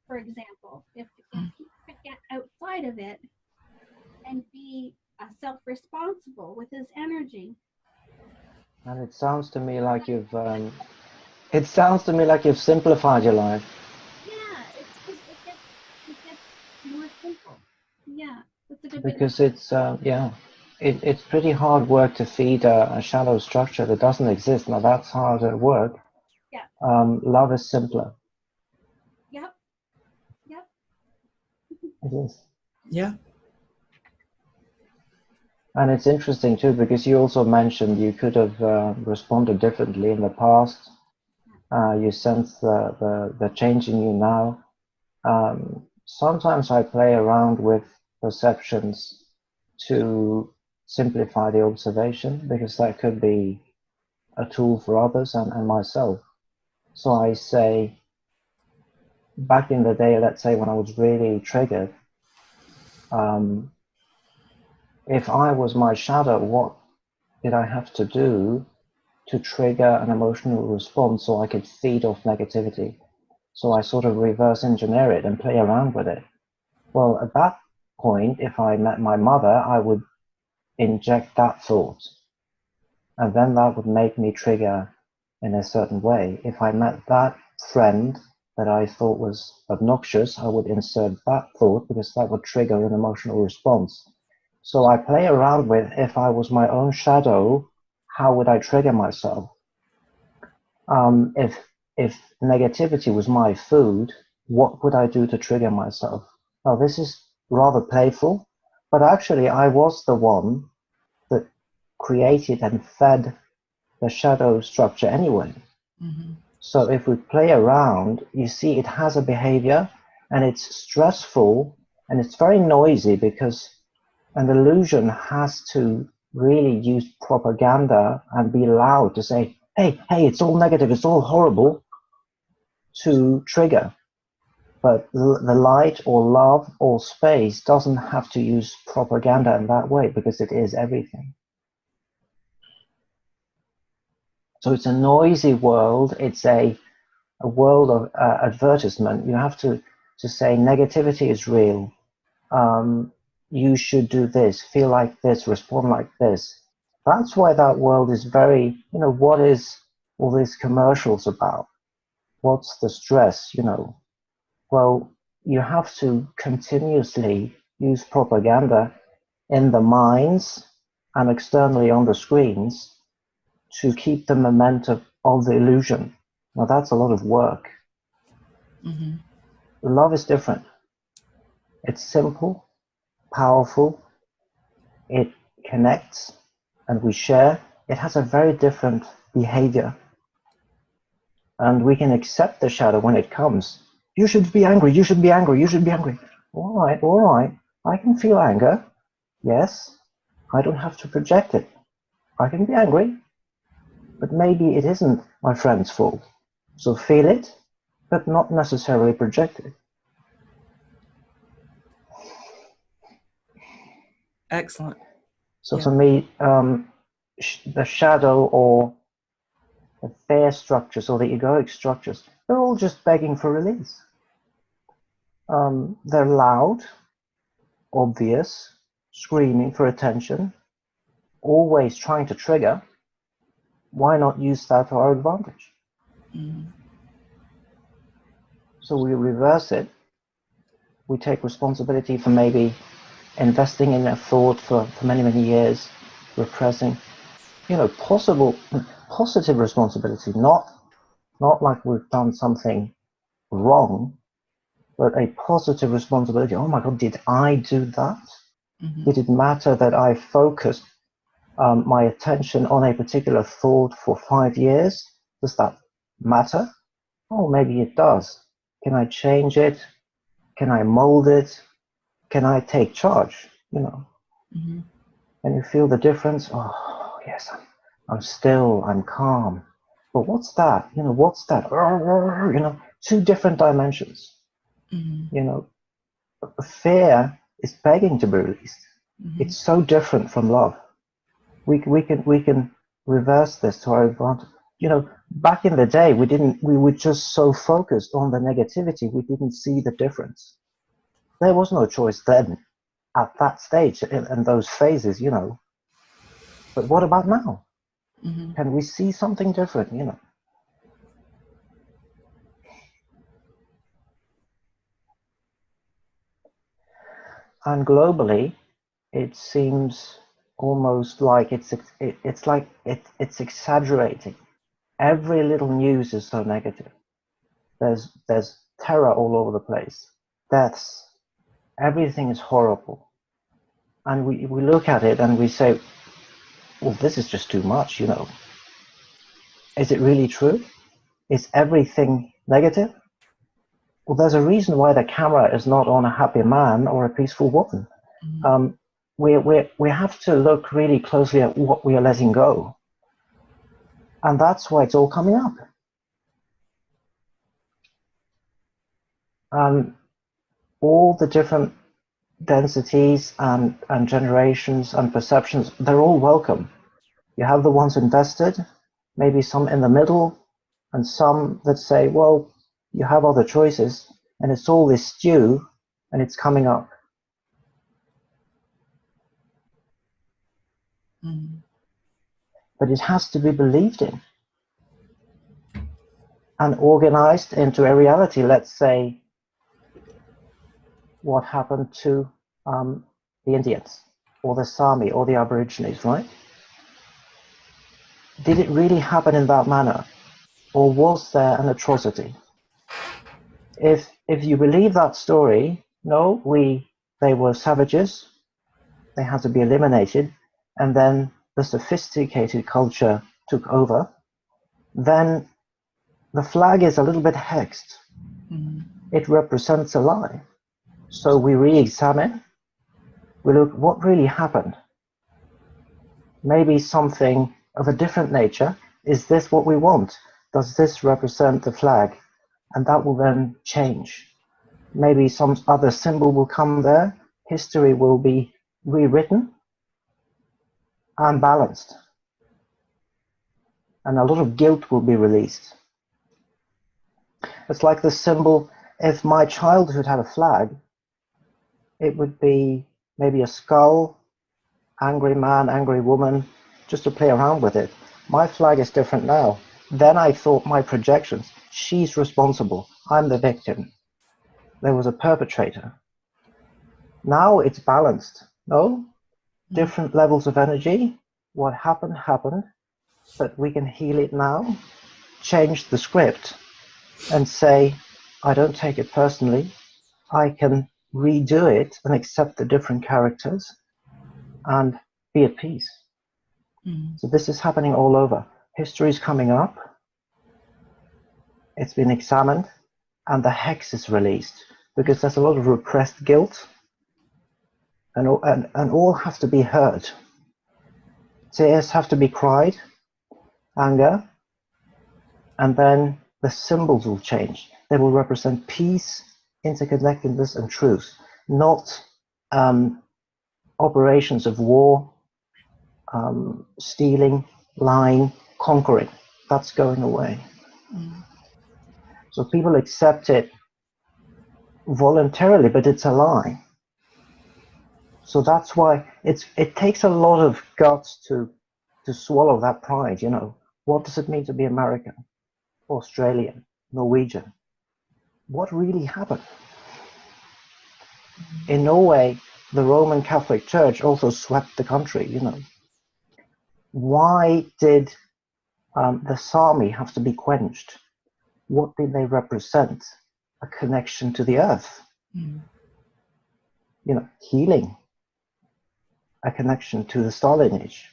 For example, if he could get outside of it and be self-responsible with his energy. And it sounds to me like you've simplified your life. Yeah, it gets more simple. Yeah, that's a good Because way to it's pretty hard work to feed a shallow structure that doesn't exist. Now that's harder work. Yeah. Love is simpler. Yep. It is. Yeah. And it's interesting too, because you also mentioned you could have responded differently in the past. You sense the change in you now. Sometimes I play around with perceptions to simplify the observation, because that could be a tool for others and myself. So I say, back in the day, let's say when I was really triggered, if I was my shadow, what did I have to do to trigger an emotional response so I could feed off negativity? So I sort of reverse engineer it and play around with it. Well, at that point, if I met my mother, I would inject that thought. And then that would make me trigger in a certain way. If I met that friend that I thought was obnoxious, I would insert that thought because that would trigger an emotional response. So I play around with, if I was my own shadow, how would I trigger myself? If negativity was my food, what would I do to trigger myself? Now, this is rather playful, but actually I was the one that created and fed the shadow structure anyway. Mm-hmm. So if we play around, you see it has a behavior, and it's stressful, and it's very noisy because an illusion has to really use propaganda and be loud to say, hey, it's all negative, it's all horrible, to trigger. But the light or love or space doesn't have to use propaganda in that way because it is everything. So it's a noisy world. It's a world of advertisement. You have to say negativity is real. You should do this, feel like this, respond like this. That's why that world is very, what is all these commercials about? What's the stress, Well, you have to continuously use propaganda in the minds and externally on the screens to keep the momentum of the illusion. Now, that's a lot of work. Mm-hmm. Love is different. It's simple, powerful, it connects, and we share. It has a very different behavior. And we can accept the shadow when it comes. You should be angry, you should be angry, you should be angry. All right, I can feel anger. Yes, I don't have to project it. I can be angry, but maybe it isn't my friend's fault. So feel it, but not necessarily project it. Excellent. So Yeah. for me, the shadow or the fear structures or the egoic structures, they're all just begging for release. They're loud, obvious, screaming for attention, always trying to trigger. Why not use that to our advantage? Mm-hmm. So we reverse it. We take responsibility for maybe investing in a thought for many, many years, repressing, positive responsibility, not like we've done something wrong, but a positive responsibility. Oh my God, did I do that? Mm-hmm. Did it matter that I focused my attention on a particular thought for 5 years? Does that matter? Oh, maybe it does. Can I change it? Can I mold it? Can I take charge? Mm-hmm. And you feel the difference. Oh, yes, I'm still, I'm calm. But what's that? What's that? Two different dimensions. Mm-hmm. Fear is begging to be released. Mm-hmm. It's so different from love. We can reverse this to our advantage. Back in the day, we were just so focused on the negativity, we didn't see the difference. There was no choice then at that stage in those phases, But what about now? Mm-hmm. Can we see something different, And globally, it seems almost like it's exaggerating. Every little news is so negative. There's terror all over the place. Deaths. Everything is horrible. And we look at it and we say, well, this is just too much, Is it really true? Is everything negative? Well, there's a reason why the camera is not on a happy man or a peaceful woman. Mm-hmm. We have to look really closely at what we are letting go. And that's why it's all coming up. All the different densities and generations and perceptions, they're all welcome. You have the ones invested, maybe some in the middle, and some that say, well, you have other choices, and it's all this stew, and it's coming up. But it has to be believed in and organized into a reality. Let's say what happened to the Indians or the Sami or the Aborigines, right? Did it really happen in that manner, or was there an atrocity? If you believe that story, no, they were savages, they had to be eliminated, and then the sophisticated culture took over, then the flag is a little bit hexed. It represents a lie. So we re-examine, we look what really happened. Maybe something of a different nature. Is this what we want? Does this represent the flag? And that will then change. Maybe some other symbol will come there. History will be rewritten and balanced. And a lot of guilt will be released. It's like the symbol, if my childhood had a flag, it would be maybe a skull, angry man, angry woman, just to play around with it. My flag is different now. Then I thought my projections, she's responsible, I'm the victim. There was a perpetrator. Now it's balanced. No? Different levels of energy. What happened, happened. But we can heal it now, change the script, and say, I don't take it personally. I can redo it and accept the different characters and be at peace. So this is happening all over. History is coming up. It's been examined, and the hex is released because there's a lot of repressed guilt, and all have to be heard. Tears have to be cried, anger, and then the symbols will change. They will represent peace, interconnectedness, and truth, not operations of war, stealing, lying, conquering. That's going away. So people accept it voluntarily, but it's a lie. So that's why it takes a lot of guts to swallow that pride, you know. What does it mean to be American, Australian, Norwegian? What really happened? In Norway, the Roman Catholic Church also swept the country, you know. Why did the Sami have to be quenched? What did they represent? A connection to the earth. You know, healing. A connection to the star lineage.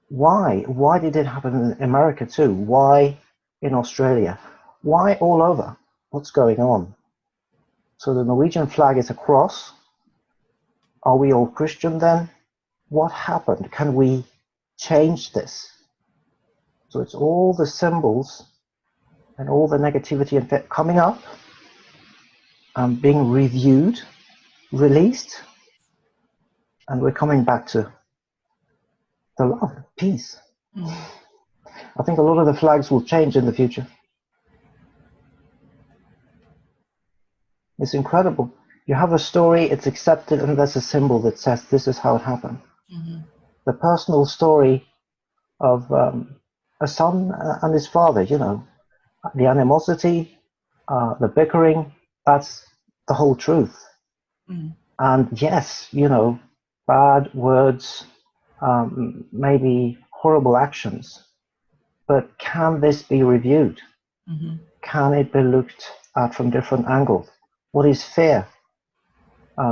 Why? Why did it happen in America too? Why in Australia? Why all over? What's going on? So the Norwegian flag is a cross. Are we all Christian then? What happened? Can we change this? So it's all the symbols and all the negativity coming up, being reviewed, released, and we're coming back to the love, peace. I think a lot of the flags will change in the future. It's incredible. You have a story, it's accepted, and there's a symbol that says this is how it happened. The personal story of a son and his father, you know, the animosity, the bickering, that's the whole truth. And yes, you know, bad words, maybe horrible actions, but can this be reviewed? Can it be looked at from different angles? What is fear?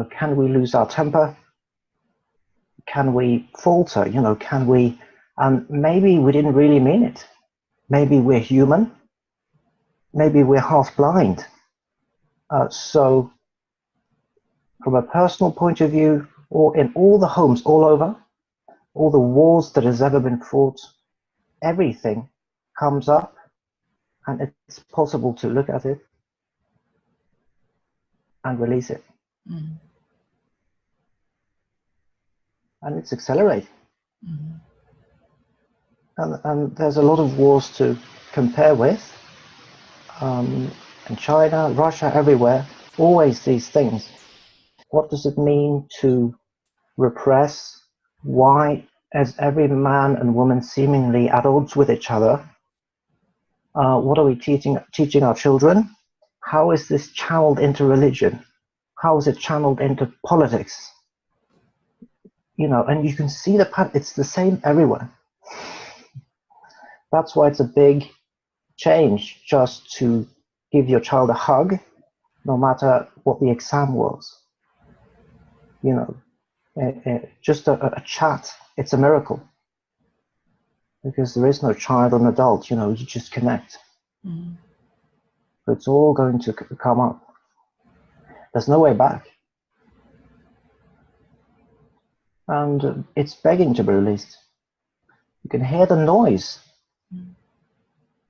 Can we lose our temper? Can we falter? You know, can we, and maybe we didn't really mean it. Maybe we're human. Maybe we're half blind. So from a personal point of view, or in all the homes all over, all the wars that has ever been fought, everything comes up, and it's possible to look at it and release it. Mm-hmm. And it's accelerating. Mm-hmm. And there's a lot of wars to compare with. In China, Russia, everywhere, always these things. What does it mean to repress? Why is every man and woman seemingly at odds with each other? What are we teaching our children? How is this channeled into religion? How is it channeled into politics? And you can see the pattern. It's the same everywhere. That's why it's a big change just to give your child a hug, no matter what the exam was. Just a chat. It's a miracle. Because there is no child and adult, you just connect. Mm-hmm. It's all going to come up. There's no way back. And it's begging to be released. You can hear the noise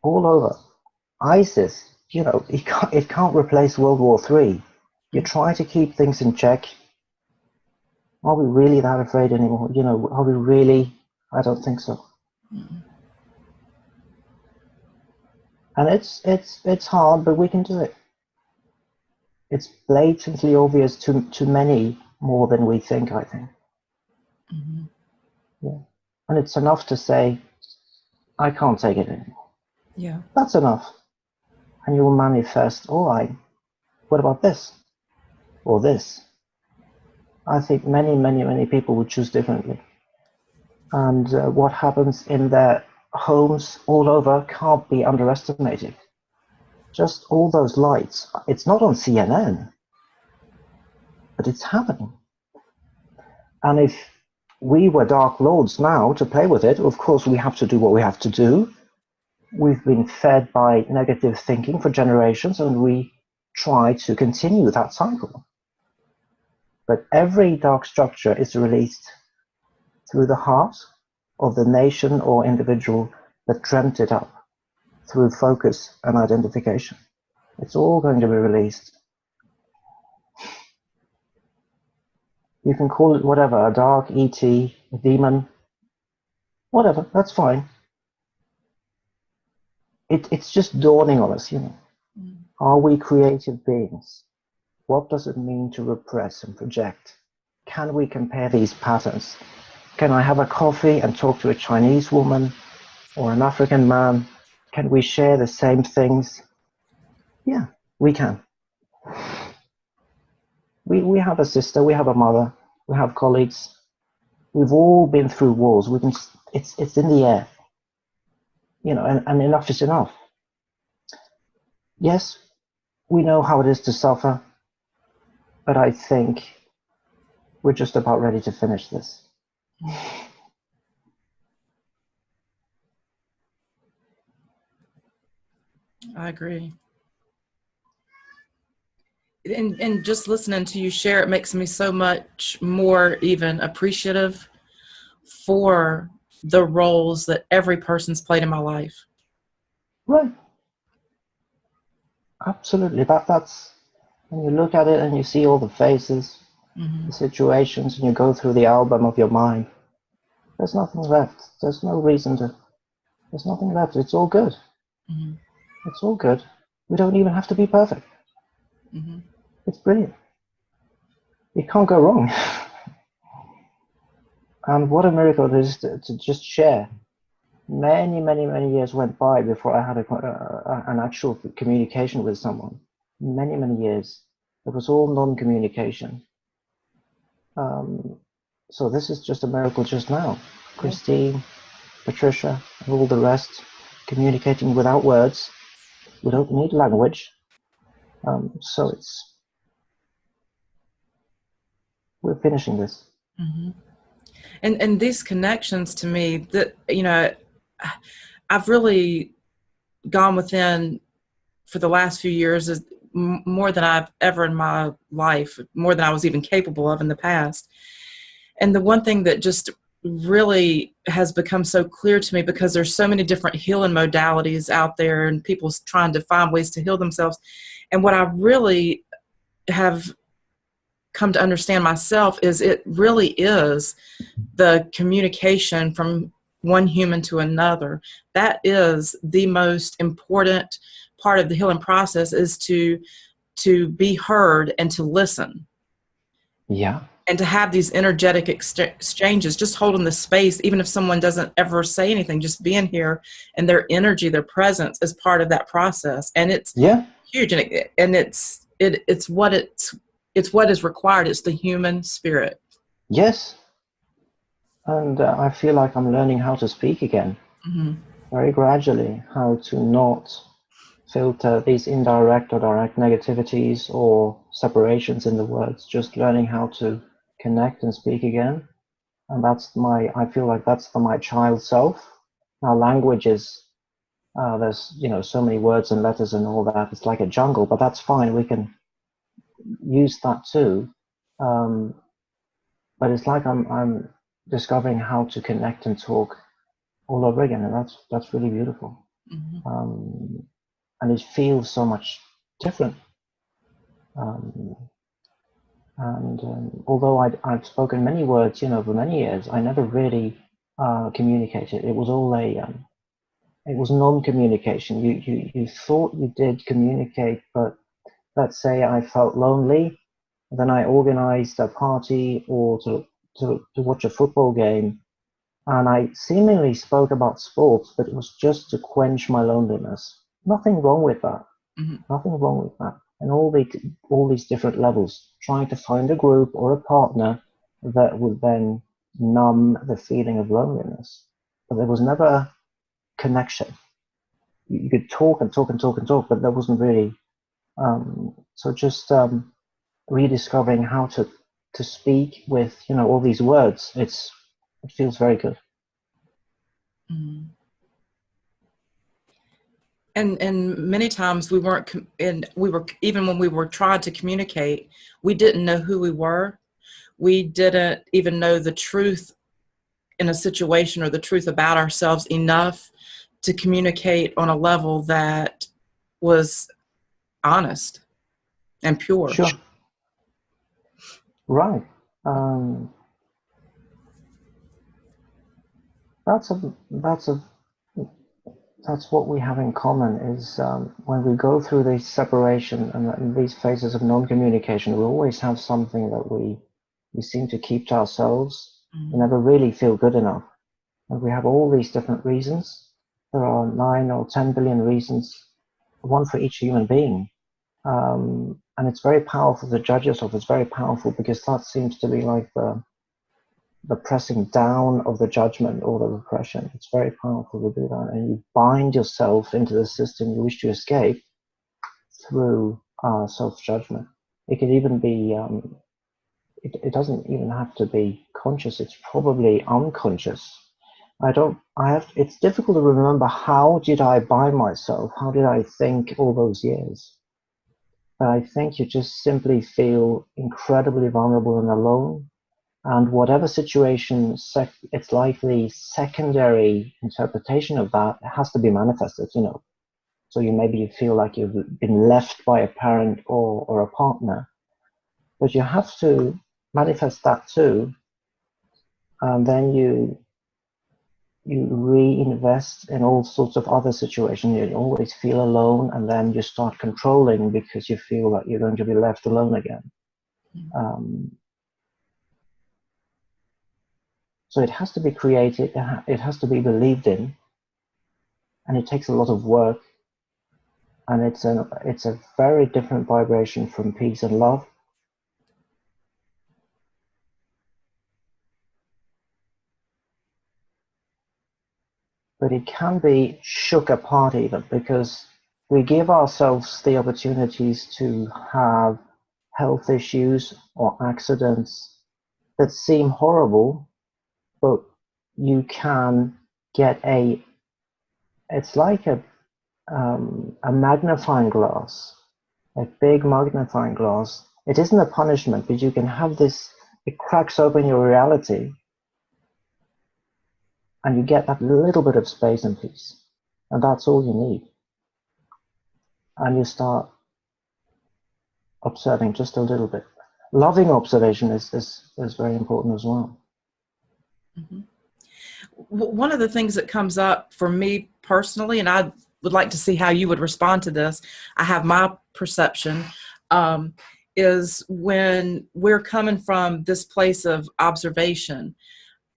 all over. ISIS, it can't replace World War III. You try to keep things in check. Are we really that afraid anymore? Are we really? I don't think so. Mm-hmm. And it's hard, but we can do it. It's blatantly obvious to many more than we think, I think. Mm-hmm. Yeah. And it's enough to say, I can't take it anymore. Yeah. That's enough. And you will manifest, all right, what about this? Or this? I think many, many, many people would choose differently. And what happens in their homes all over can't be underestimated. Just all those lights. It's not on CNN, but it's happening. And if we were Dark Lords now to play with it, of course we have to do what we have to do. We've been fed by negative thinking for generations, and we try to continue that cycle. But every dark structure is released through the heart of the nation or individual that dreamt it up, through focus and identification. It's all going to be released. You can call it whatever, a dark, ET, a demon, whatever, that's fine. It's just dawning on us, Are we creative beings? What does it mean to repress and project? Can we compare these patterns? Can I have a coffee and talk to a Chinese woman or an African man? Can we share the same things? Yeah, we can. We have a sister, we have a mother, we have colleagues. We've all been through wars. It's in the air. And enough is enough. Yes, we know how it is to suffer, but I think we're just about ready to finish this. I agree. And just listening to you share, it makes me so much more even appreciative for the roles that every person's played in my life. Right. Absolutely. That's when you look at it and you see all the faces, the situations, and you go through the album of your mind, there's nothing left. There's no reason to. There's nothing left. It's all good. Mm-hmm. It's all good. We don't even have to be perfect. Mm-hmm. It's brilliant. It can't go wrong. And what a miracle it is to just share. Many, many, many years went by before I had an actual communication with someone. Many, many years. It was all non-communication. So this is just a miracle just now. Christine, Patricia, and all the rest, communicating without words. We don't need language. So we're finishing this. Mm-hmm. And these connections to me, that I've really gone within for the last few years is more than I've ever in my life, more than I was even capable of in the past. And the one thing that just really has become so clear to me, because there's so many different healing modalities out there and people trying to find ways to heal themselves. And what I really have come to understand myself is it really is the communication from one human to another. That is the most important part of the healing process, is to be heard and to listen. Yeah. And to have these energetic exchanges, just holding the space, even if someone doesn't ever say anything, just being here, and their energy, their presence is part of that process. And it's huge. And it's what is required. It's the human spirit. Yes. And I feel like I'm learning how to speak again, very gradually, how to not filter these indirect or direct negativities or separations in the words, just learning how to connect and speak again. And I feel like that's my child self. Now language is, there's, so many words and letters and all that. It's like a jungle, but that's fine. We can use that too. But it's like I'm discovering how to connect and talk all over again, and that's really beautiful. And it feels so much different. Although I've spoken many words, for many years, I never really communicated. It was all it was non-communication. You thought you did communicate, but let's say I felt lonely, then I organized a party or to watch a football game, and I seemingly spoke about sports, but it was just to quench my loneliness. Nothing wrong with that. Nothing wrong with that. And all these different levels, trying to find a group or a partner that would then numb the feeling of loneliness. But there was never connection. You could talk and talk and talk and talk, but there wasn't really. So just rediscovering how to speak with all these words. It feels very good. And many times we weren't, even when we were trying to communicate, we didn't know who we were. We didn't even know the truth in a situation, or the truth about ourselves enough to communicate on a level that was honest and pure. Sure. Right. That's what we have in common, is when we go through this separation and these phases of non-communication, we always have something that we seem to keep to ourselves. We never really feel good enough. And we have all these different reasons. There are 9 or 10 billion reasons, one for each human being. And it's very powerful to judge yourself. It's very powerful because that seems to be like the pressing down of the judgment or the repression. It's very powerful to do that. And you bind yourself into the system you wish to escape through self-judgment. It could even be, it doesn't even have to be conscious. It's probably unconscious. It's difficult to remember how did I bind myself? How did I think all those years? But I think you just simply feel incredibly vulnerable and alone. And whatever situation, it's like the secondary interpretation of that has to be manifested, So maybe you feel like you've been left by a parent or a partner, but you have to manifest that too. And then you reinvest in all sorts of other situations. You always feel alone, and then you start controlling because you feel that you're going to be left alone again. So it has to be created, it has to be believed in, and it takes a lot of work, and it's a very different vibration from peace and love. But it can be shook apart even, because we give ourselves the opportunities to have health issues or accidents that seem horrible, but you can get it's like a magnifying glass, a big magnifying glass. It isn't a punishment, but you can have this, it cracks open your reality, and you get that little bit of space and peace. And that's all you need. And you start observing just a little bit. Loving observation is very important as well. Mm-hmm. One of the things that comes up for me personally, and I would like to see how you would respond to this, I have my perception, is when we're coming from this place of observation,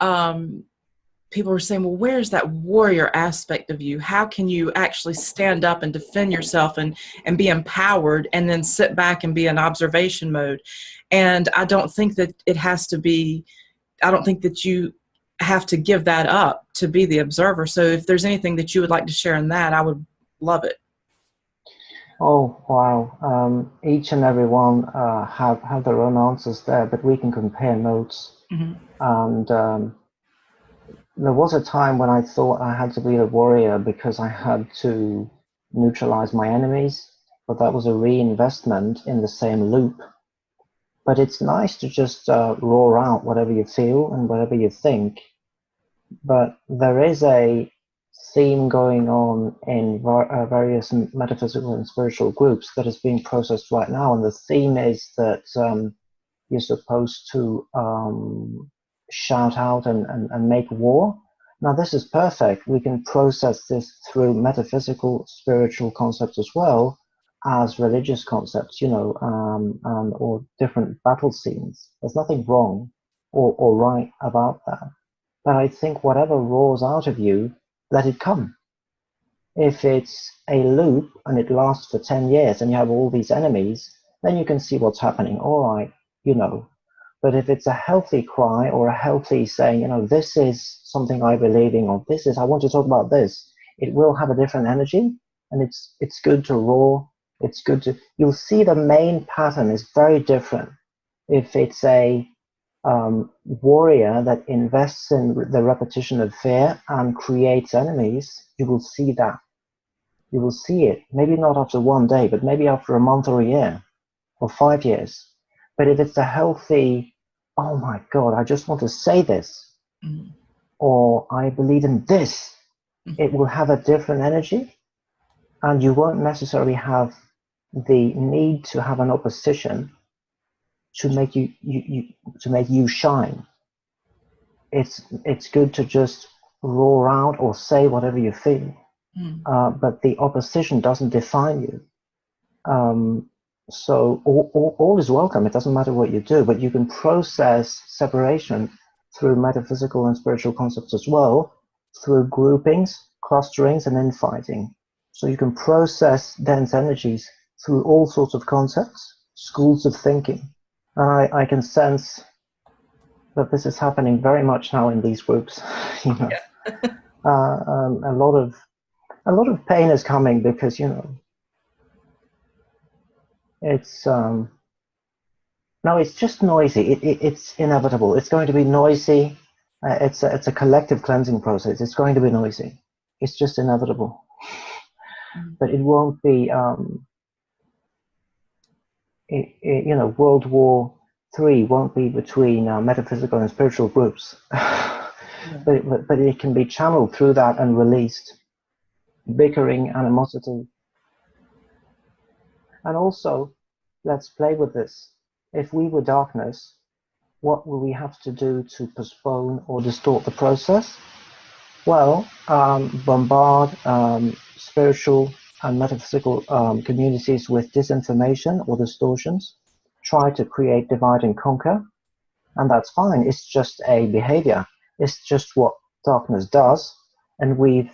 people are saying, well, where's that warrior aspect of you? How can you actually stand up and defend yourself and be empowered and then sit back and be in observation mode? And I don't think that it has to be, I don't think that you have to give that up to be the observer. So if there's anything that you would like to share in that, I would love it. Oh, wow. Each and every one have their own answers there, but we can compare notes. Mm-hmm. And there was a time when I thought I had to be a warrior because I had to neutralize my enemies, but that was a reinvestment in the same loop. But it's nice to just roar out whatever you feel and whatever you think. But there is a theme going on in various metaphysical and spiritual groups that is being processed right now, and the theme is that you're supposed to shout out and make war. Now, this is perfect. We can process this through metaphysical, spiritual concepts as well as religious concepts, you know, or different battle scenes. There's nothing wrong or right about that. But I think whatever roars out of you, let it come. If it's a loop and it lasts for 10 years and you have all these enemies, then you can see what's happening. All right, you know. But if it's a healthy cry or a healthy saying, you know, this is something I believe in, or this is, I want to talk about this, it will have a different energy, and it's good to roar. It's good to, you'll see the main pattern is very different. If it's a warrior that invests in the repetition of fear and creates enemies, you will see that. You will see it, maybe not after one day, but maybe after a month or a year or 5 years. But if it's a healthy, oh my God, I just want to say this, Mm-hmm. or I believe in this, Mm-hmm. it will have a different energy, and you won't necessarily have the need to have an opposition to make you shine. It's good to just roar out or say whatever you feel, but the opposition doesn't define you. So all is welcome. It doesn't matter what you do, but you can process separation through metaphysical and spiritual concepts as well, through groupings, clusterings, and infighting. So you can process dense energies through all sorts of concepts, schools of thinking. And I can sense that this is happening very much now in these groups. You know, yeah. A lot of pain is coming because, you know, it's no, it's just noisy. It's inevitable. It's going to be noisy. It's a collective cleansing process. It's going to be noisy. It's just inevitable. But it won't be. You know, World War III won't be between metaphysical and spiritual groups. Yeah. But it can be channeled through that and released. Bickering, animosity. And also, let's play with this. If we were darkness, what will we have to do to postpone or distort the process? Well, bombard spiritual and metaphysical communities with disinformation or distortions, try to create divide and conquer, and that's fine. It's just a behavior. It's just what darkness does, and we've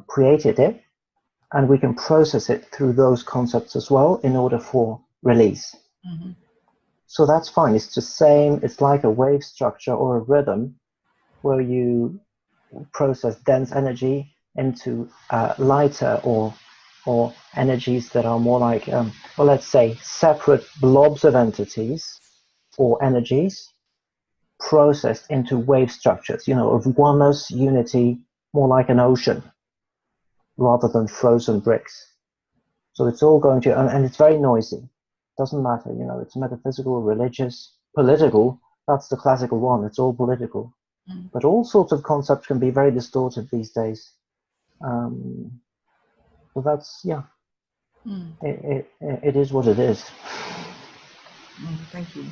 created it, and we can process it through those concepts as well in order for release. Mm-hmm. So that's fine. It's the same. It's like a wave structure or a rhythm where you process dense energy into lighter or energies that are more like, well, let's say separate blobs of entities or energies processed into wave structures, you know, of oneness, unity, more like an ocean rather than frozen bricks. So it's all going to, and it's very noisy. Doesn't matter, you know, it's metaphysical, religious, political. That's the classical one. It's all political. But all sorts of concepts can be very distorted these days. So that's, yeah, it is what it is. Thank you.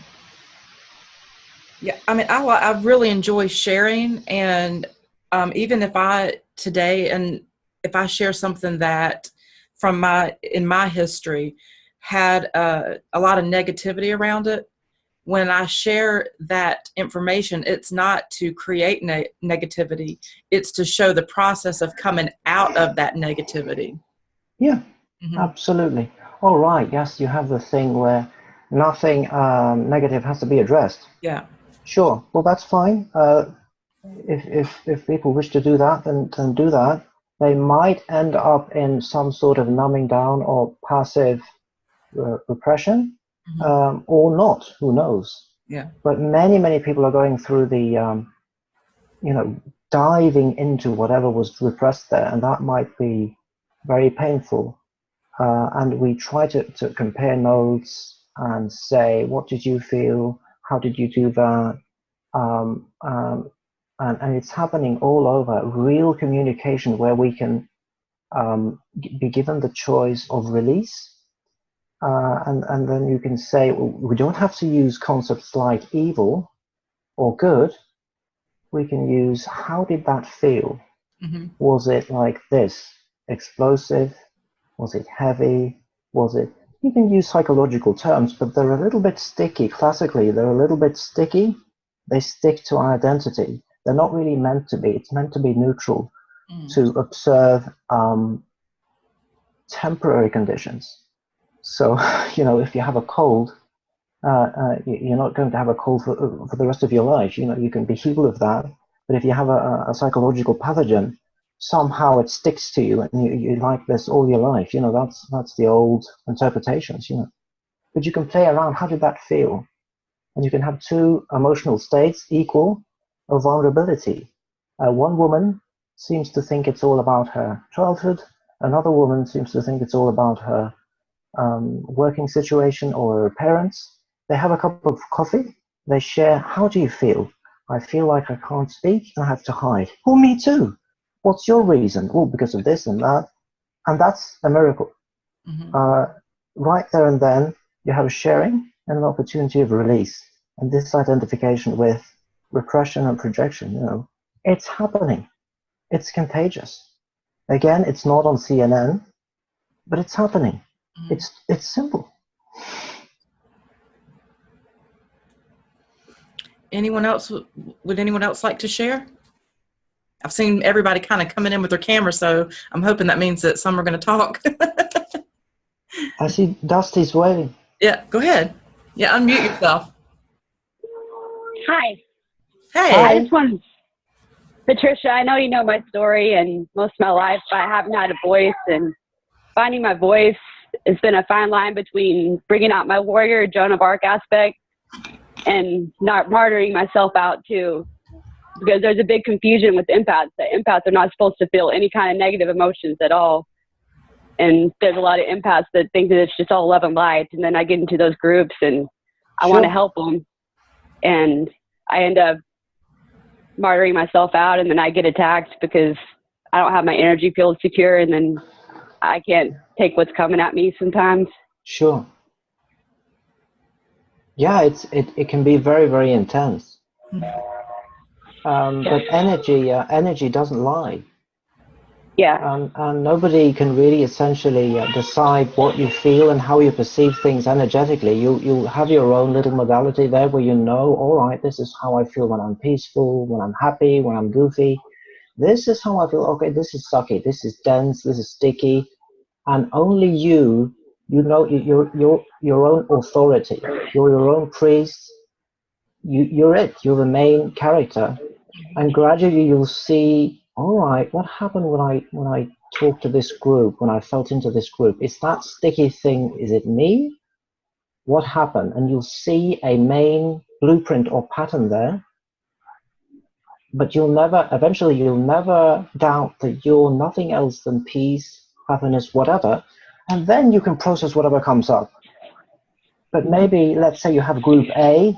Yeah, I mean, I really enjoy sharing, and even if I today, and if I share something that from in my history had a lot of negativity around it, when I share that information, it's not to create negativity, it's to show the process of coming out of that negativity. Yeah, Mm-hmm. absolutely. All right. Yes, you have the thing where nothing negative has to be addressed. Yeah. Sure. Well, that's fine. If people wish to do that, then do that. They might end up in some sort of numbing down or passive repression, or not. Who knows? Yeah. But many people are going through the diving into whatever was repressed there, and that might be very painful. And we try to compare notes and say, what did you feel? How did you do that? And it's happening all over. Real communication where we can be given the choice of release. And then you can say, we don't have to use concepts like evil or good. We can use, how did that feel? Was it like this? Explosive? Was it heavy? Was it? You can use psychological terms, but they're a little bit sticky. Classically, they're a little bit sticky. They stick to our identity. They're not really meant to be. It's meant to be neutral, to observe temporary conditions. So, if you have a cold, you're not going to have a cold for the rest of your life. You can be healed of that. But if you have a psychological pathogen, somehow it sticks to you, and you like this all your life. That's the old interpretations. But you can play around. How did that feel? And you can have two emotional states equal of vulnerability. One woman seems to think it's all about her childhood. Another woman seems to think it's all about her working situation or her parents. They have a cup of coffee. They share, how do you feel? I feel like I can't speak and I have to hide. Oh, me too. What's your reason? Oh, because of this and that. And that's a miracle. Right there and then, you have a sharing and an opportunity of release. And this identification with repression and projection, it's happening. It's contagious. Again, it's not on CNN, but it's happening. It's simple. Anyone else? Would anyone else like to share? I've seen everybody kind of coming in with their camera, so I'm hoping that means that some are going to talk. I see Dusty's waving. Yeah, go ahead. Yeah, unmute yourself. Hi. Hey. I just want, Patricia, I know you know my story and most of my life, but I haven't had a voice, and finding my voice has been a fine line between bringing out my warrior Joan of Arc aspect and not martyring myself out too, because there's a big confusion with empaths. The empaths are not supposed to feel any kind of negative emotions at all. And there's a lot of empaths that think that it's just all love and light. And then I get into those groups and I want to help them. And I end up martyring myself out, and then I get attacked because I don't have my energy field secure, and then I can't take what's coming at me sometimes. Sure. Yeah, it can be very, very intense. But energy doesn't lie. Yeah. And nobody can really essentially decide what you feel and how you perceive things energetically. You have your own little modality there where all right, this is how I feel when I'm peaceful, when I'm happy, when I'm goofy. This is how I feel. Okay, this is sucky, this is dense, this is sticky. And only you know your own authority. You're your own priest. You're the main character. And gradually you'll see, all right, what happened when I talked to this group, when I felt into this group? Is that sticky thing, is it me? What happened? And you'll see a main blueprint or pattern there. But eventually you'll never doubt that you're nothing else than peace, happiness, whatever. And then you can process whatever comes up. But maybe, let's say you have group A.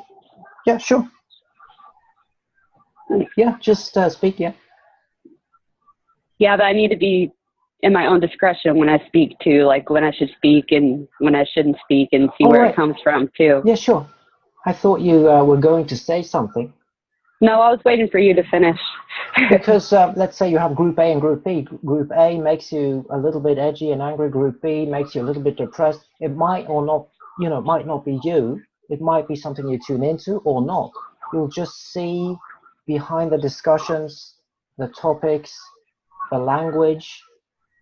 Yeah, sure. Yeah, just speak, yeah. Yeah, but I need to be in my own discretion when I speak too, like when I should speak and when I shouldn't speak, and see Oh, where right. it comes from too. Yeah, sure. I thought you were going to say something. No, I was waiting for you to finish. Because let's say you have Group A and Group B. Group A makes you a little bit edgy and angry. Group B makes you a little bit depressed. It might or not, it might not be you. It might be something you tune into or not. You'll just see behind the discussions, the topics, the language.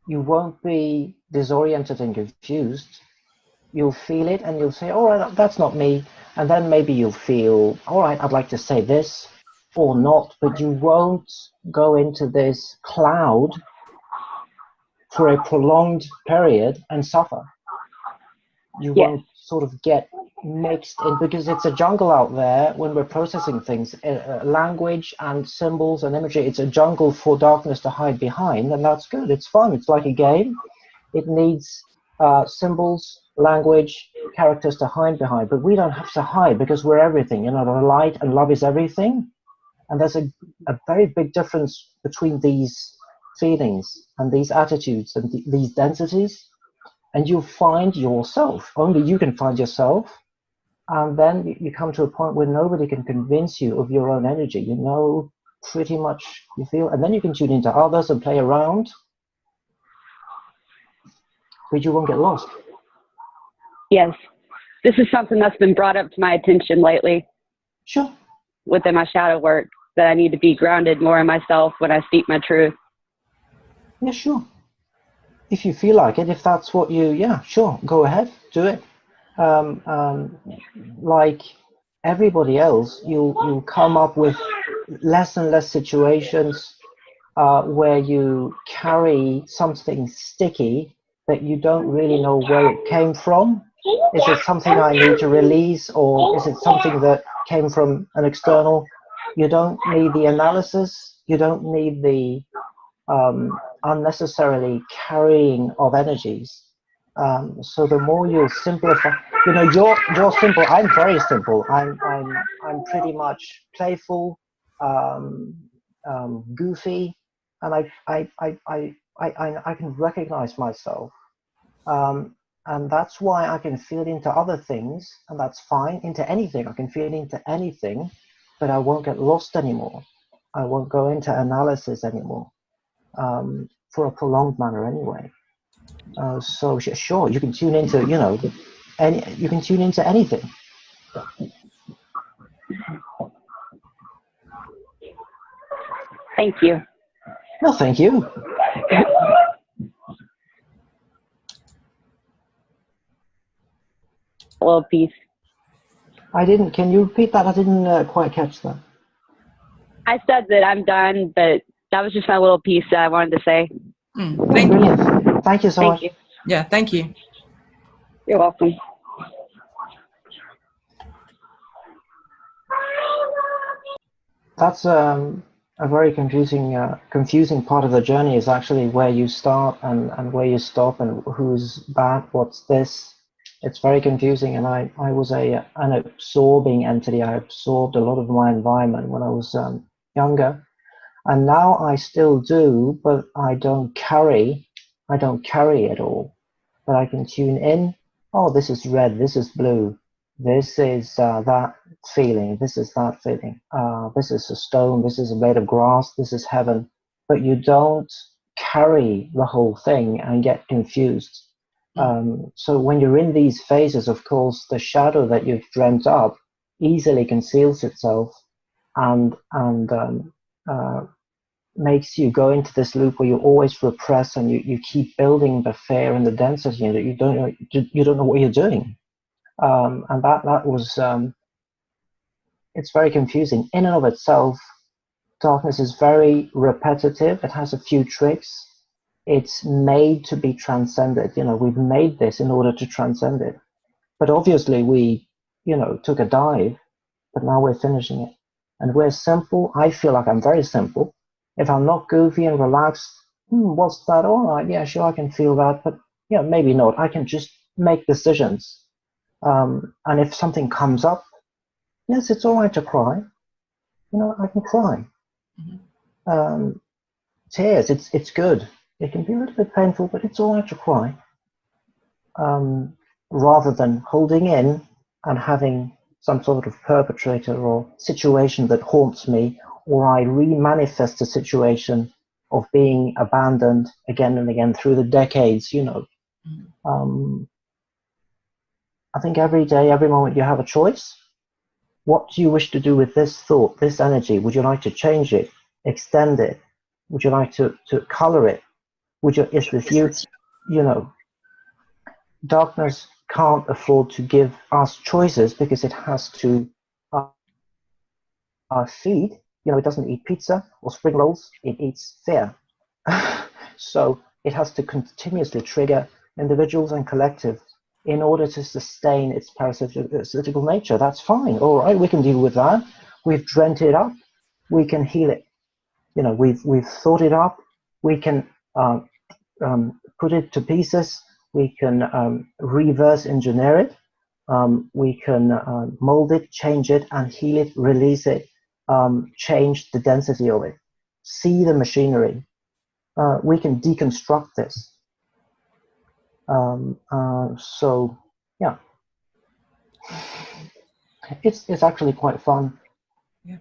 You won't be disoriented and confused. You'll feel it and you'll say, all right, that's not me. And then maybe you'll feel, all right, I'd like to say this or not, but you won't go into this cloud for a prolonged period and suffer. You Yes. won't sort of get mixed in, because it's a jungle out there when we're processing things. Language and symbols and imagery, it's a jungle for darkness to hide behind, and that's good. It's fun. It's like a game. It needs symbols, language, characters to hide behind, but we don't have to hide because we're everything. The light and love is everything. And there's a very big difference between these feelings and these attitudes and these densities. And you'll find yourself. Only you can find yourself. And then you come to a point where nobody can convince you of your own energy. You know pretty much you feel. And then you can tune into others and play around. But you won't get lost. Yes. This is something that's been brought up to my attention lately. Sure. Within my shadow work, that I need to be grounded more in myself when I speak my truth. Yeah, sure. If you feel like it, if that's what you, yeah, sure, go ahead, do it. Like everybody else, you'll come up with less and less situations where you carry something sticky that you don't really know where it came from. Is it something I need to release, or is it something that came from an external? You don't need the analysis. You don't need the unnecessarily carrying of energies. So the more you simplify, you're simple. I'm very simple. I'm pretty much playful, goofy, and I can recognize myself. And that's why I can feel into other things, and that's fine, into anything. I can feel into anything, but I won't get lost anymore. I won't go into analysis anymore, for a prolonged manner anyway. So sure, you can tune into, you can tune into anything. Thank you. No, thank you. A little piece. Can you repeat that? I didn't quite catch that. I said that I'm done, but that was just my little piece that I wanted to say. Thank Brilliant. you. Thank you so much. You. Yeah, thank you. You're welcome. That's a very confusing part of the journey, is actually where you start and where you stop, and who's that, what's this. It's very confusing, and I was an absorbing entity. I absorbed a lot of my environment when I was younger, and now I still do, but I don't carry it all. But I can tune in. Oh, this is red, this is blue, this is that feeling, this is that feeling, this is a stone, this is a blade of grass, this is heaven. But you don't carry the whole thing and get confused. So when you're in these phases, of course, the shadow that you've dreamt up easily conceals itself and makes you go into this loop where you always repress, and you keep building the fear and the density, and you don't know what you're doing. And that was it's very confusing in and of itself. Darkness is very repetitive. It has a few tricks. It's made to be transcended. We've made this in order to transcend it. But obviously we, took a dive, but now we're finishing it. And we're simple. I feel like I'm very simple. If I'm not goofy and relaxed, what's that? All right, yeah, sure, I can feel that, but maybe not. I can just make decisions. And if something comes up, yes, it's all right to cry. I can cry. Mm-hmm. Tears, it's good. It can be a little bit painful, but it's all right to cry. Rather than holding in and having some sort of perpetrator or situation that haunts me, or I re-manifest the situation of being abandoned again and again through the decades, you know. I think every day, every moment you have a choice. What do you wish to do with this thought, this energy? Would you like to change it, extend it? Would you like to color it? Is this you know, darkness can't afford to give us choices because it has to feed. You know, it doesn't eat pizza or spring rolls, it eats fear. So it has to continuously trigger individuals and collectives in order to sustain its parasitical nature. That's fine. All right, we can deal with that. We've dreamt it up. We can heal it. You know, we've thought it up. We can put it to pieces. We can reverse engineer it. We can mold it, change it, and heal it, release it, change the density of it. See the machinery. We can deconstruct this. So yeah, it's actually quite fun. Yeah.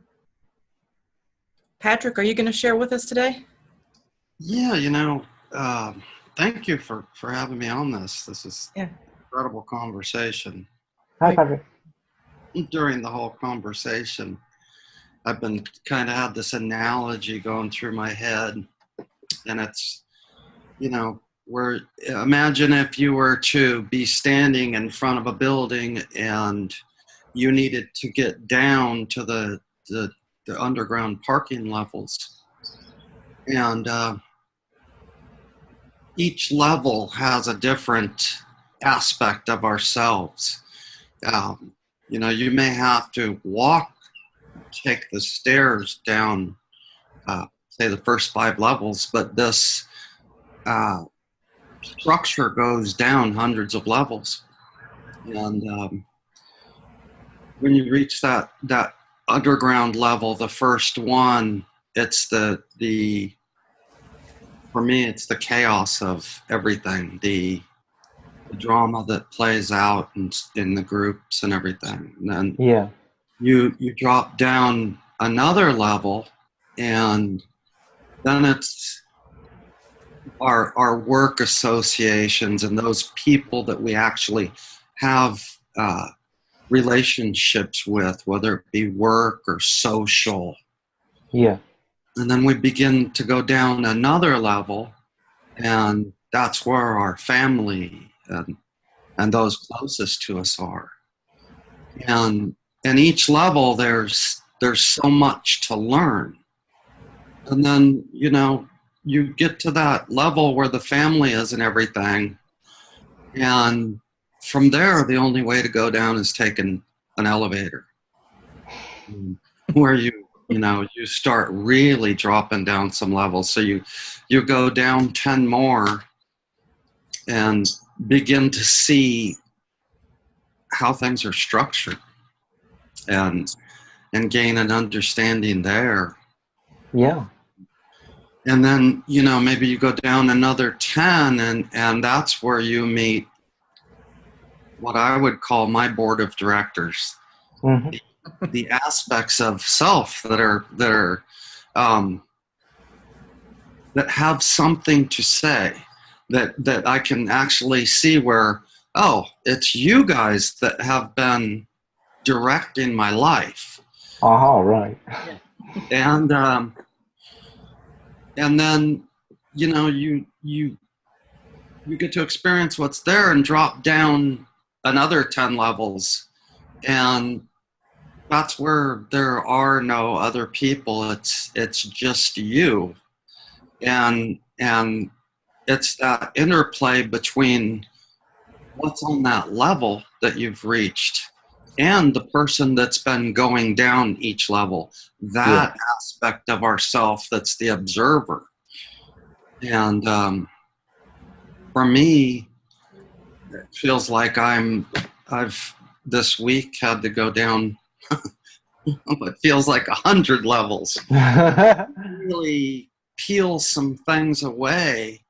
Patrick, are you going to share with us today? Yeah, you know, thank you for having me on this. This is incredible conversation. Hi, Patrick. During the whole conversation, I've been kind of had this analogy going through my head, and it's, you know, where imagine if you were to be standing in front of a building and you needed to get down to the underground parking levels, and each level has a different aspect of ourselves. You know, you may have to take the stairs down, say the first 5 levels, but this structure goes down hundreds of levels. And when you reach that underground level, the first one, it's for me, it's the chaos of everything, the drama that plays out in the groups and everything. And then you drop down another level, and then it's our work associations and those people that we actually have relationships with, whether it be work or social. Yeah. And then we begin to go down another level, and that's where our family and those closest to us are. And each level, there's so much to learn. And then, you know, you get to that level where the family is and everything, and from there, the only way to go down is taking an elevator, where you start really dropping down some levels. So you go down 10 more and begin to see how things are structured and gain an understanding there. Yeah. And then, you know, maybe you go down another 10 and that's where you meet what I would call my board of directors. Mm-hmm. The aspects of self that have something to say, that I can actually see where, oh, it's you guys that have been directing my life. Oh, right. And then, you know, you get to experience what's there and drop down another 10 levels, and that's where there are no other people. It's just you, and it's that interplay between what's on that level that you've reached and the person that's been going down each level. That aspect of ourself that's the observer. And for me, it feels like I've this week had to go down it feels like 100 levels. Really peel some things away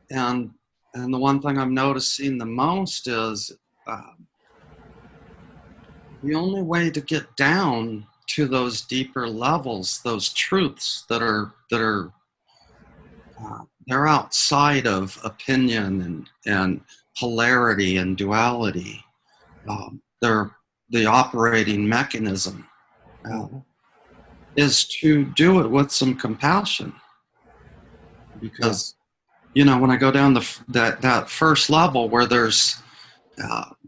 and the one thing I'm noticing the most is the only way to get down to those deeper levels, those truths that are they're outside of opinion and polarity and duality. They're the operating mechanism is to do it with some compassion, because when I go down that first level where there's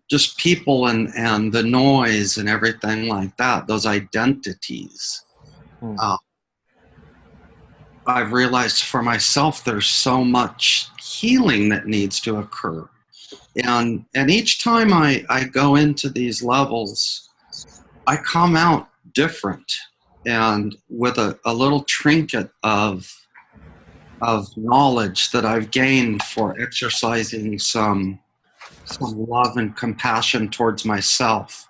just people and the noise and everything like that, those identities. I've realized for myself there's so much healing that needs to occur. And each time I go into these levels, I come out different and with a little trinket of knowledge that I've gained for exercising some love and compassion towards myself,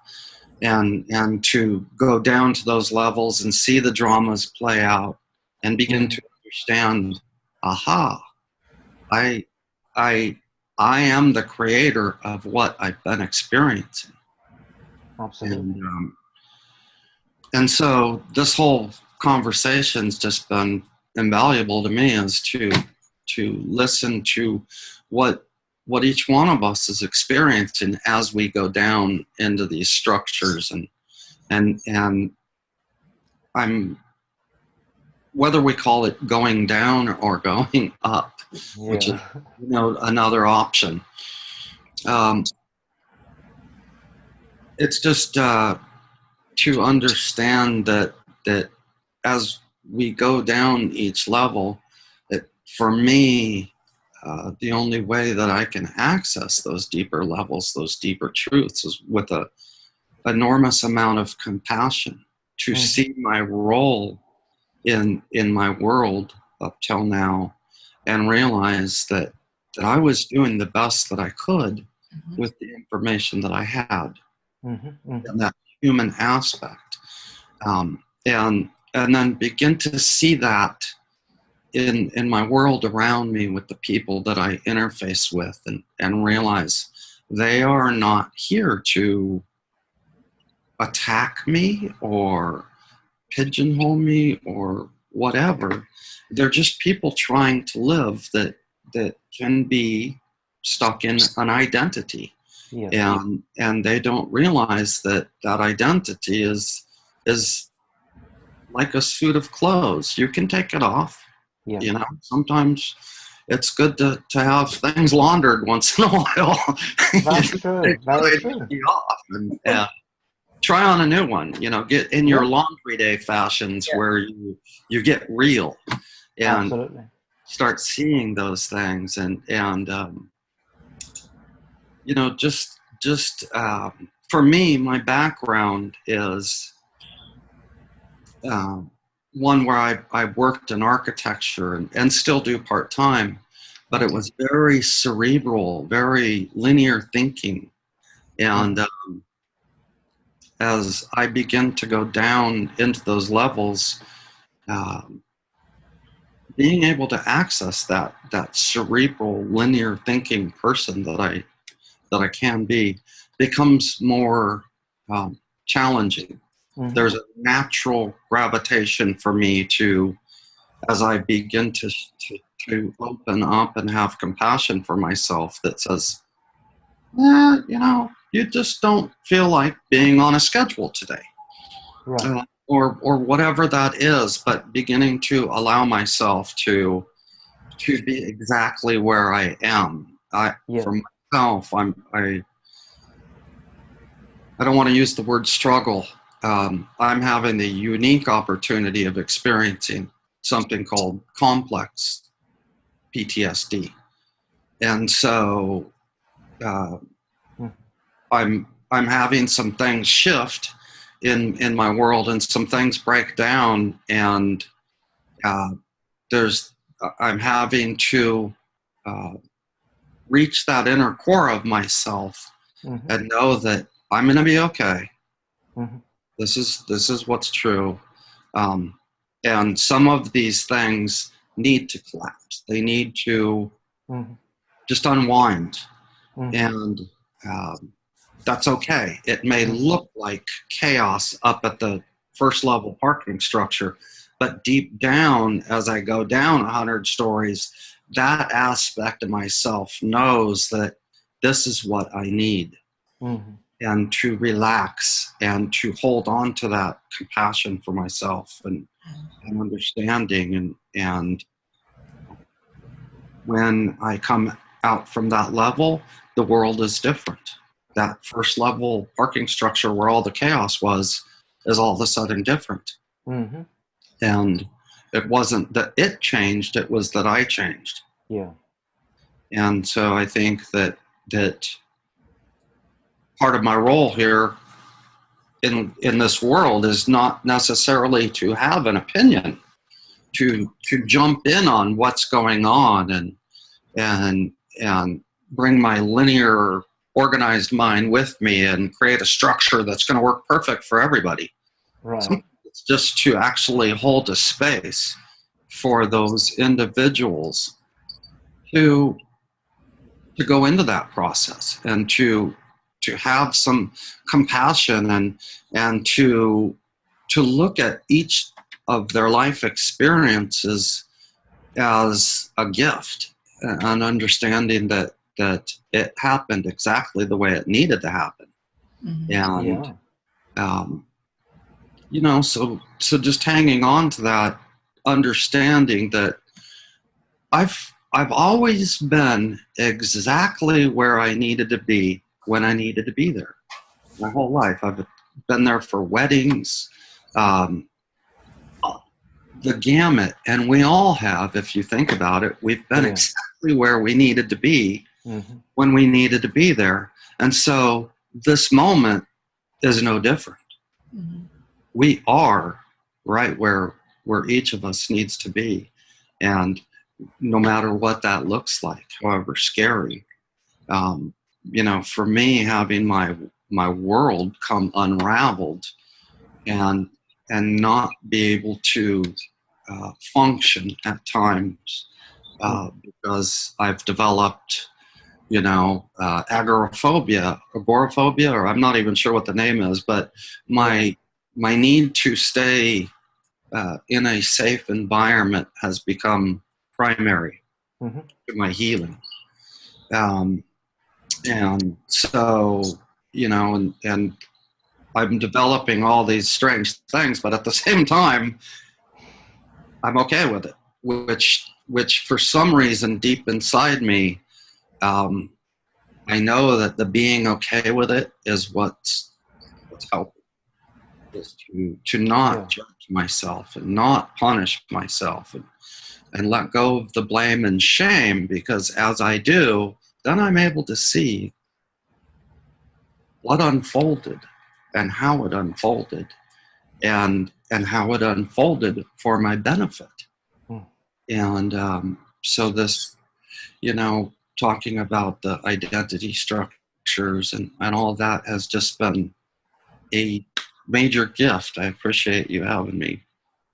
and to go down to those levels and see the dramas play out and begin to understand, aha, I am the creator of what I've been experiencing. Absolutely. And so this whole conversation's just been invaluable to me, is to listen to what each one of us is experiencing as we go down into these structures, and I'm, whether we call it going down or going up, which is another option. It's just to understand that as we go down each level, for me, the only way that I can access those deeper levels, those deeper truths, is with an enormous amount of compassion, to see my role in my world up till now, and realize that I was doing the best that I could with the information that I had, and that human aspect, and then begin to see that in my world around me, with the people that I interface with, and realize they are not here to attack me or pigeonhole me or whatever. They're just people trying to live that can be stuck in an identity. And they don't realize that identity is like a suit of clothes. You can take it off. Sometimes it's good to have things laundered once in a while. That's true. Very true. Off and try on a new one. Get in your laundry day fashions where you get real and Absolutely. start seeing those things, and just for me, my background is one where I worked in architecture and still do part-time, but it was very cerebral, very linear thinking. And as I begin to go down into those levels, being able to access that cerebral, linear thinking person that I can be becomes more challenging. There's a natural gravitation for me to, as I begin to open up and have compassion for myself, that says, you just don't feel like being on a schedule today. Right. Or whatever that is, but beginning to allow myself to be exactly where I am. For myself, I don't want to use the word struggle. I'm having the unique opportunity of experiencing something called complex PTSD. And so I'm having some things shift in my world, and some things break down, and I'm having to reach that inner core of myself and know that I'm going to be okay. This is what's true. And some of these things need to collapse. They need to Just unwind. Mm. And that's okay. It may look like chaos up at the first level parking structure, but deep down, as I go down 100 stories, that aspect of myself knows that this is what I need. And to relax and to hold on to that compassion for myself and understanding. And when I come out from that level, the world is different. That first level parking structure where all the chaos was is all of a sudden different. And it wasn't that it changed, it was that I changed. Yeah. And so I think that part of my role here in this world is not necessarily to have an opinion, to jump in on what's going on and bring my linear organized mind with me and create a structure that's going to work perfect for everybody. Right. Sometimes it's just to actually hold a space for those individuals to go into that process and to have some compassion and to look at each of their life experiences as a gift, an understanding that it happened exactly the way it needed to happen. And you know, so just hanging on to that understanding that I've always been exactly where I needed to be when I needed to be there. My whole life, I've been there for weddings, the gamut, and we all have, if you think about it, we've been exactly where we needed to be when we needed to be there. And so this moment is no different. We are right where each of us needs to be. And no matter what that looks like, however scary, you know, for me, having my world come unraveled and not be able to function at times because I've developed, you know, agoraphobia, or I'm not even sure what the name is, but my need to stay in a safe environment has become primary to my healing. And so, you know, and I'm developing all these strange things, but at the same time, I'm okay with it, which for some reason deep inside me, I know that the being okay with it is what's helping, is to not judge myself and not punish myself and let go of the blame and shame, because as I do, then I'm able to see what unfolded and how it unfolded and how it unfolded for my benefit. And so this, you know, talking about the identity structures and all that has just been a major gift. I appreciate you having me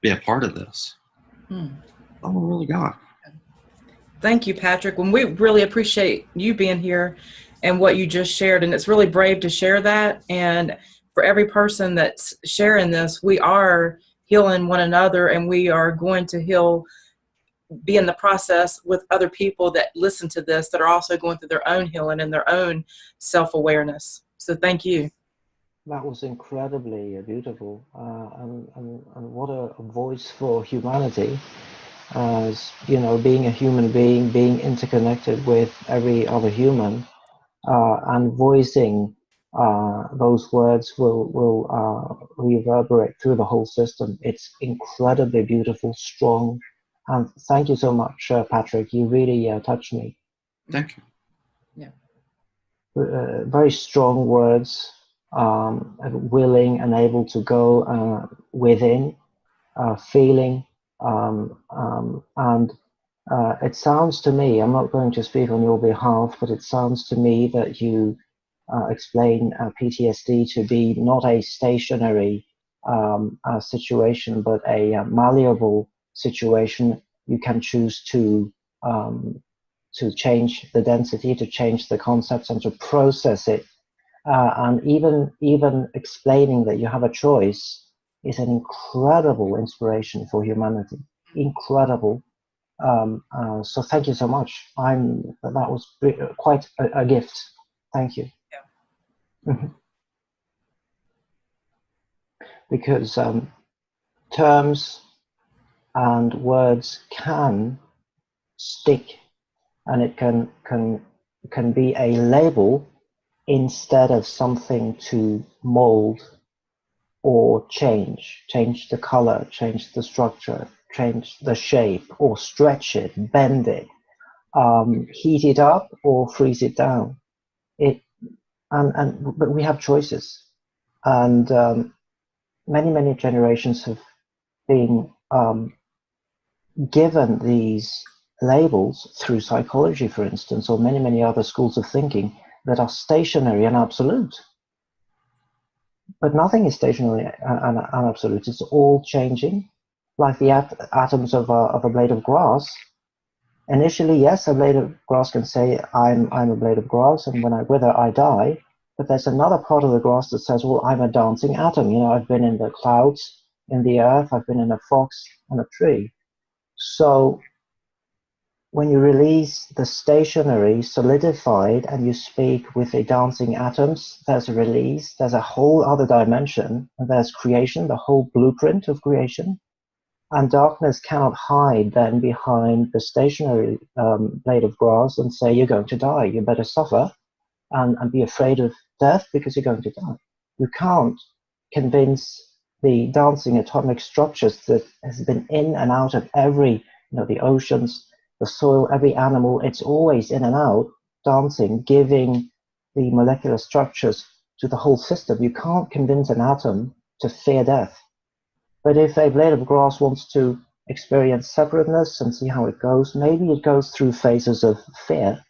be a part of this. Oh, really, God. Thank you, Patrick. And we really appreciate you being here and what you just shared. And it's really brave to share that. And for every person that's sharing this, we are healing one another, and we are going to be in the process with other people that listen to this that are also going through their own healing and their own self-awareness. So thank you. That was incredibly beautiful, and what a voice for humanity. As you know, being a human being, being interconnected with every other human, and voicing those words will reverberate through the whole system. It's incredibly beautiful, strong, and thank you so much, Patrick. You really touched me. Thank you. Yeah. Very strong words, willing and able to go within, feeling. And it sounds to me, I'm not going to speak on your behalf, but it sounds to me that you explain PTSD to be not a stationary situation, but a malleable situation. You can choose to to change the density, to change the concepts, and to process it. And even explaining that you have a choice is an incredible inspiration for humanity. Incredible. So thank you so much. That was quite a gift. Thank you. Yeah. Because terms and words can stick, and it can be a label instead of something to mold or change the color, change the structure, change the shape, or stretch it, bend it, heat it up or freeze it down. But we have choices, and many generations have been given these labels through psychology, for instance, or many other schools of thinking that are stationary and absolute. But nothing is stationary and absolute. It's all changing, like the atoms of a blade of grass. Initially, yes, a blade of grass can say, I'm a blade of grass, and when I wither, I die. But there's another part of the grass that says, well, I'm a dancing atom. You know, I've been in the clouds, in the earth, I've been in a fox and a tree. So when you release the stationary, solidified, and you speak with the dancing atoms, there's a release, there's a whole other dimension, and there's creation, the whole blueprint of creation. And darkness cannot hide then behind the stationary blade of grass and say, you're going to die, you better suffer and be afraid of death because you're going to die. You can't convince the dancing atomic structures that has been in and out of every, the oceans, the soil, every animal, it's always in and out, dancing, giving the molecular structures to the whole system. You can't convince an atom to fear death. But if a blade of grass wants to experience separateness and see how it goes, maybe it goes through phases of fear.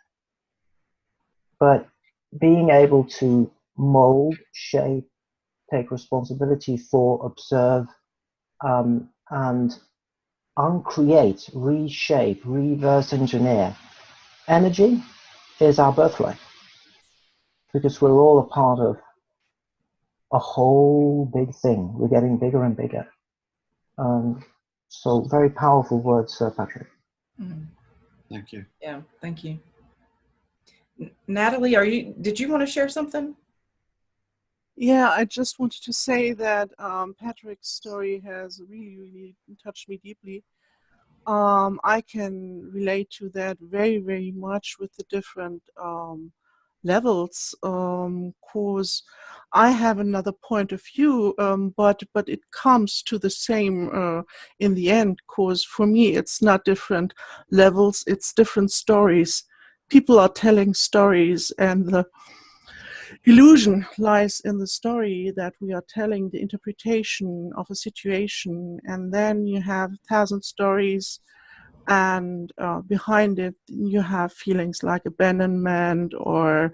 But being able to mold, shape, take responsibility for, observe, and uncreate, reshape, reverse engineer energy is our birthright, because we're all a part of a whole big thing. We're getting bigger and bigger. So very powerful words, Patrick. Thank you. Yeah, thank you. Natalie, did you want to share something? Yeah, I just wanted to say that Patrick's story has really touched me deeply. I can relate to that very much with the different levels, cause I have another point of view, but it comes to the same in the end, cause for me it's not different levels, it's different stories. People are telling stories, and the illusion lies in the story that we are telling, the interpretation of a situation, and then you have 1,000 stories, and behind it you have feelings like abandonment or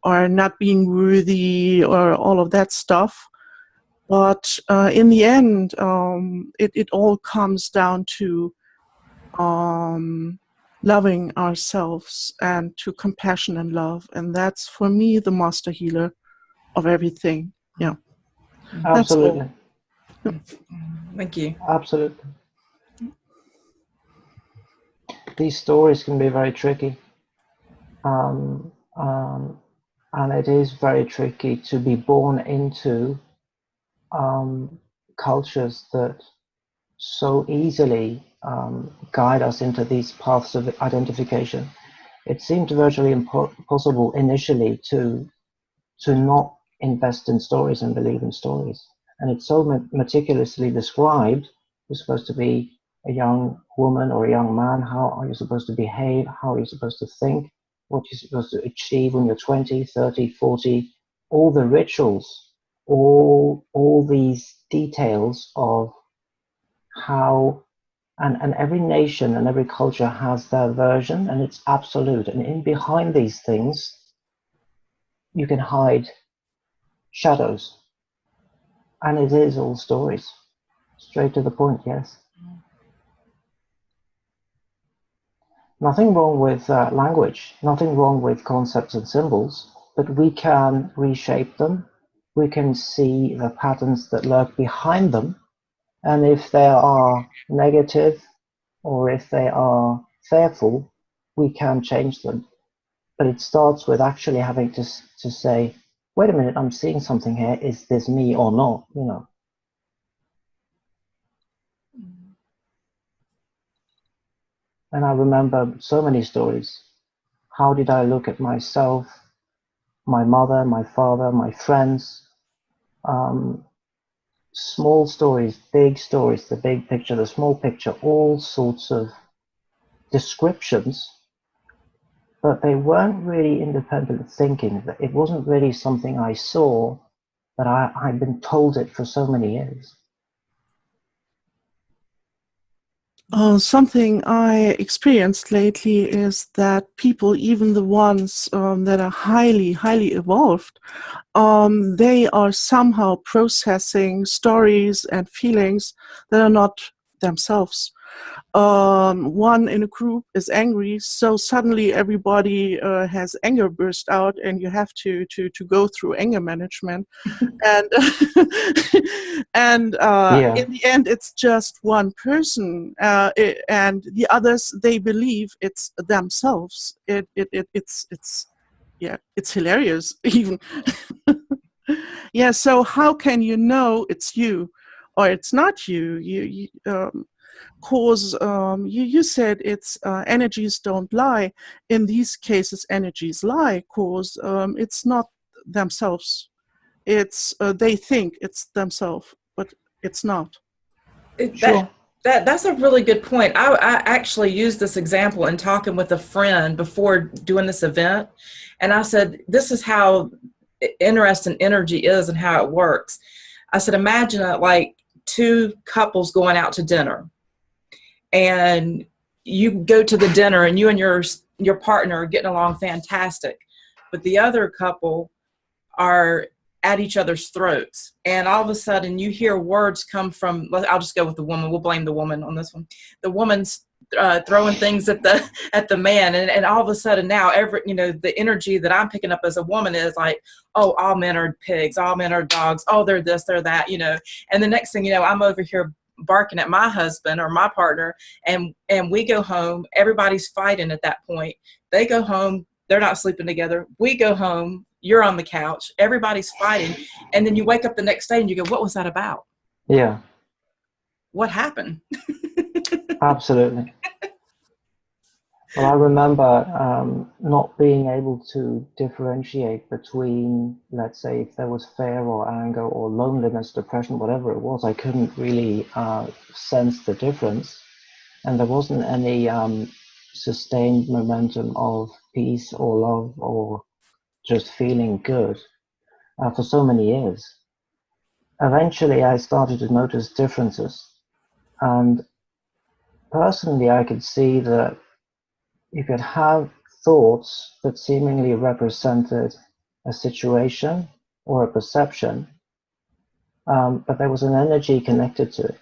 not being worthy or all of that stuff. But in the end, it all comes down to loving ourselves and to compassion and love, and that's for me the master healer of everything. Yeah, Absolutely. Thank you. Absolutely. These stories can be very tricky, and it is very tricky to be born into cultures that so easily guide us into these paths of identification. It seemed virtually impossible initially to not invest in stories and believe in stories. And it's so meticulously described. You're supposed to be a young woman or a young man. How are you supposed to behave? How are you supposed to think? What you're supposed to achieve when you're 20, 30, 40. All the rituals, all these details of how, and every nation and every culture has their version, and it's absolute. And in behind these things, you can hide shadows, and it is all stories. Straight to the point, yes. Nothing wrong with language, nothing wrong with concepts and symbols, but we can reshape them. We can see the patterns that lurk behind them. And if they are negative or if they are fearful, we can change them. But it starts with actually having to say, wait a minute, I'm seeing something here. Is this me or not? You know. And I remember so many stories. How did I look at myself, my mother, my father, my friends? Small stories, the big picture, the small picture, all sorts of descriptions, but they weren't really independent thinking. It wasn't really something I saw, but I'd been told it for so many years. Something I experienced lately is that people, even the ones that are highly, highly evolved, they are somehow processing stories and feelings that are not themselves. One in a group is angry, so suddenly everybody has anger burst out, and you have to go through anger management. And and in the end, it's just one person, and the others, they believe it's themselves. It's yeah, it's hilarious even. Yeah, so how can you know it's you or it's not you? Cause you said it's energies don't lie. In these cases, energies lie, cause it's not themselves. It's they think it's themselves, but it's not. Sure. That's a really good point. I actually used this example in talking with a friend before doing this event, and I said, this is how interesting energy is and how it works. I said, imagine like two couples going out to dinner, and you go to the dinner and you and your partner are getting along fantastic, but the other couple are at each other's throats, and all of a sudden you hear words come from, I'll just go with the woman, we'll blame the woman on this one. The woman's throwing things at the man, and all of a sudden now the energy that I'm picking up as a woman is like, oh, all men are pigs, all men are dogs, oh, they're this, they're that, and the next thing you know, I'm over here barking at my husband or my partner, and we go home, everybody's fighting at that point. They go home, they're not sleeping together, we go home, you're on the couch, everybody's fighting, and then you wake up the next day and you go, what was that about? Yeah. What happened? Absolutely. Well, I remember not being able to differentiate between, let's say, if there was fear or anger or loneliness, depression, whatever it was. I couldn't really sense the difference, and there wasn't any sustained momentum of peace or love or just feeling good for so many years. Eventually, I started to notice differences, and personally, I could see that you could have thoughts that seemingly represented a situation or a perception, but there was an energy connected to it.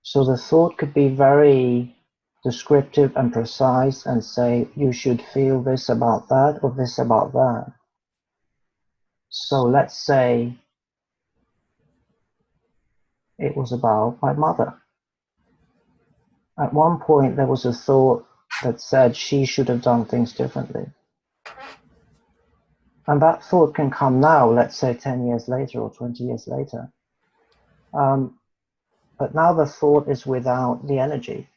So the thought could be very descriptive and precise and say, you should feel this about that or this about that. So let's say it was about my mother. At one point, there was a thought that said she should have done things differently. And that thought can come now, let's say 10 years later or 20 years later. But now the thought is without the energy.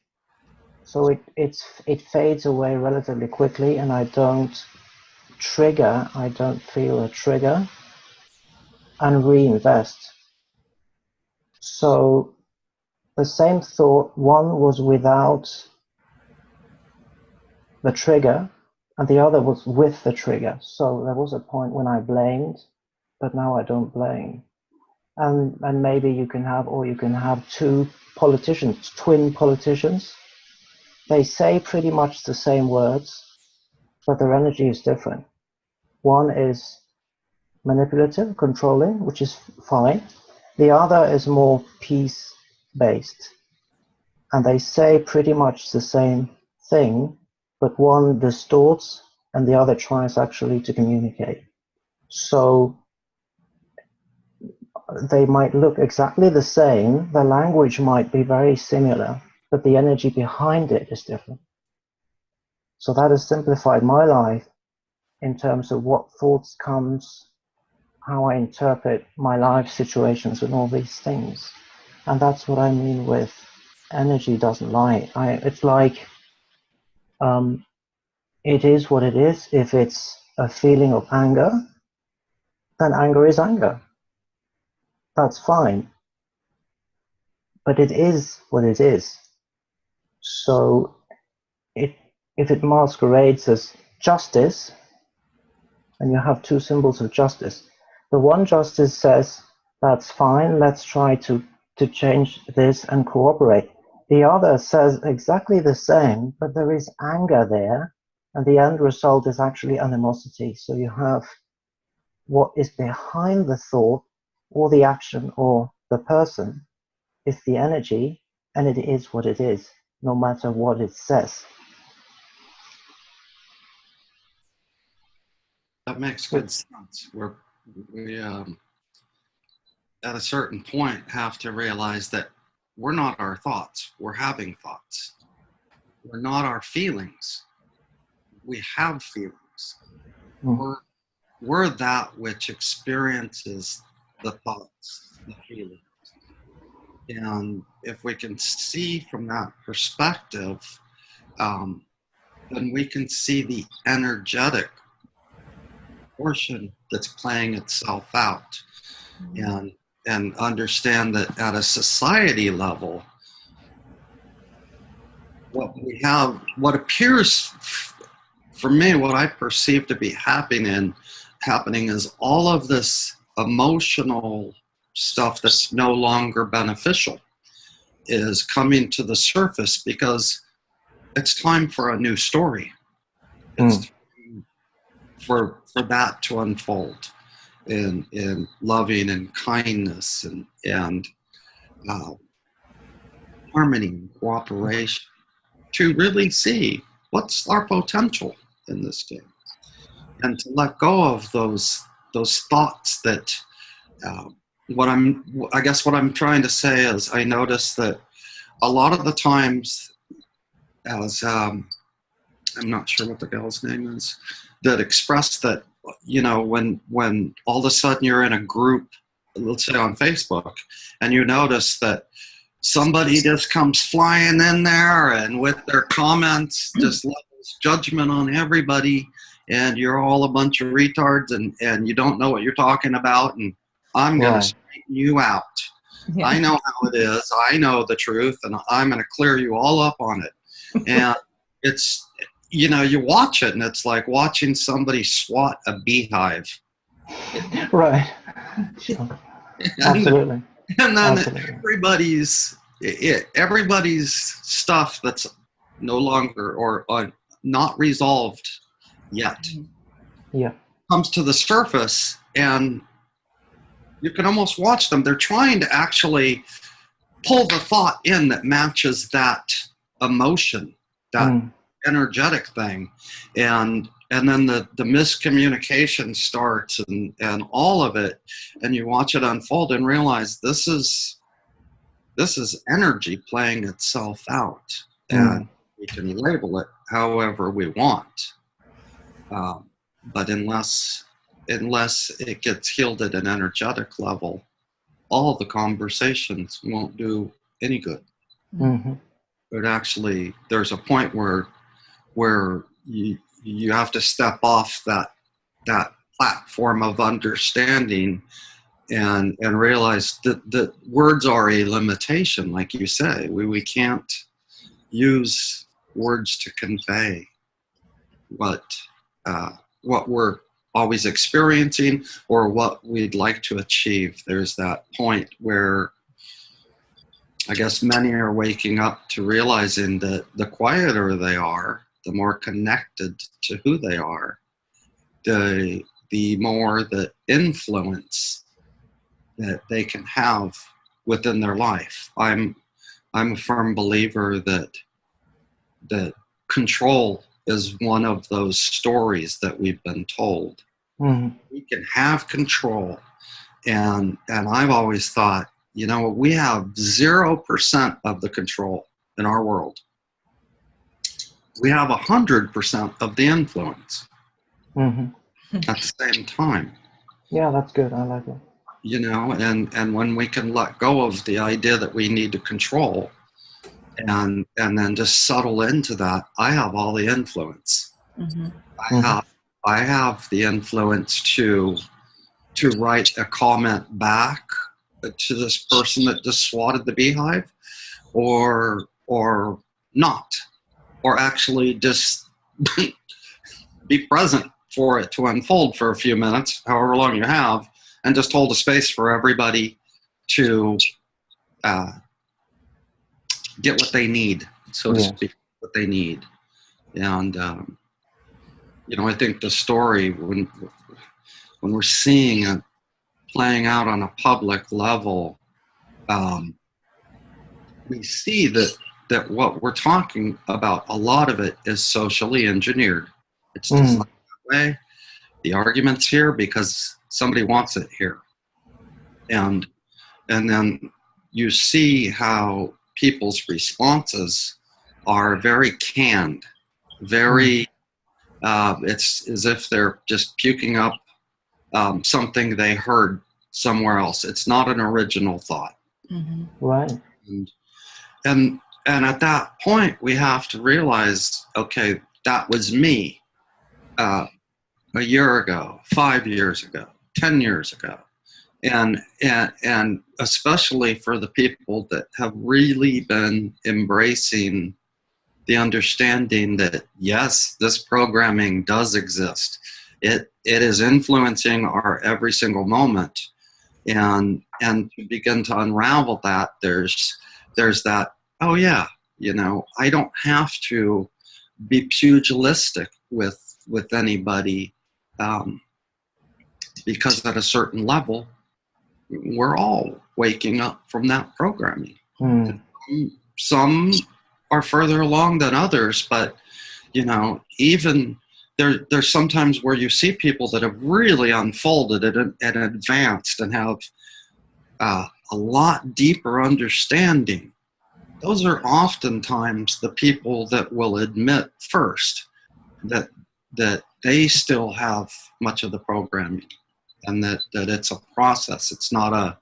So it fades away relatively quickly, and I don't feel a trigger and reinvest. So the same thought, one was without the trigger, and the other was with the trigger. So there was a point when I blamed, but now I don't blame. And maybe you can have two politicians, twin politicians. They say pretty much the same words, but their energy is different. One is manipulative, controlling, which is fine. The other is more peace-based. And they say pretty much the same thing, but one distorts and the other tries actually to communicate. So they might look exactly the same, the language might be very similar, but the energy behind it is different. So that has simplified my life in terms of what thoughts comes, how I interpret my life situations and all these things. And that's what I mean with energy doesn't lie. It's like, it is what it is. If it's a feeling of anger, then anger is anger. That's fine. But it is what it is. So if it masquerades as justice, and you have two symbols of justice, the one justice says, that's fine, let's try to change this and cooperate. The other says exactly the same, but there is anger there, and the end result is actually animosity. So you have what is behind the thought or the action or the person is the energy, and it is what it is, no matter what it says. That makes good sense. We at a certain point have to realize that we're not our thoughts. We're having thoughts. We're not our feelings. We have feelings. We're that which experiences the thoughts, the feelings. And if we can see from that perspective, then we can see the energetic portion that's playing itself out, and understand that at a society level, what appears for me, what I perceive to be happening is all of this emotional stuff that's no longer beneficial is coming to the surface because it's time for a new story. It's time for that to unfold in loving and kindness and harmony and cooperation, to really see what's our potential in this game, and to let go of those thoughts that what I'm trying to say is, I notice that a lot of the times, as I'm not sure what the gal's name is, that express that, when all of a sudden you're in a group, let's say on Facebook, and you notice that somebody just comes flying in there and with their comments just levels judgment on everybody, and you're all a bunch of retards and you don't know what you're talking about, and I'm going to straighten you out. Yeah. I know how it is. I know the truth, and I'm going to clear you all up on it. And it's, you watch it, and it's like watching somebody swat a beehive. Right. Absolutely. And then Absolutely. everybody's stuff that's no longer or not resolved yet comes to the surface, and you can almost watch them. They're trying to actually pull the thought in that matches that emotion, that energetic thing, and then the miscommunication starts and all of it, and you watch it unfold and realize this is energy playing itself out, and we can label it however we want, but unless it gets healed at an energetic level, all the conversations won't do any good. But actually, there's a point where you have to step off that platform of understanding and realize that words are a limitation, like you say. We can't use words to convey what we're always experiencing or what we'd like to achieve. There's that point where I guess many are waking up to realizing that the quieter they are, the more connected to who they are, the more the influence that they can have within their life. I'm a firm believer that control is one of those stories that we've been told. Mm-hmm. We can have control. And I've always thought, you know, we have 0% of the control in our world. We have 100% of the influence Mm-hmm. at the same time. Yeah, that's good. I like it. You know, and when we can let go of the idea that we need to control and then just settle into that, I have all the influence. Mm-hmm. I have the influence to write a comment back to this person that just swatted the beehive, or not, or actually just be present for it to unfold for a few minutes, however long you have, and just hold a space for everybody to get what they need, so to speak, what they need. And you know, I think the story, when we're seeing it playing out on a public level, we see that what we're talking about, a lot of it is socially engineered. It's designed that way. The argument's here because somebody wants it here. And then you see how people's responses are very canned, very, it's as if they're just puking up something they heard somewhere else. It's not an original thought. Mm-hmm. Right. And at that point, we have to realize, okay, that was me a year ago, 5 years ago, 10 years ago. And especially for the people that have really been embracing the understanding that, yes, this programming does exist. It is influencing our every single moment. And to begin to unravel that, there's that, oh yeah, you know, I don't have to be pugilistic with anybody, because at a certain level, we're all waking up from that programming. Some are further along than others, but you know, even there's sometimes where you see people that have really unfolded and advanced and have a lot deeper understanding. Those are oftentimes the people that will admit first that they still have much of the programming, and that it's a process. It's not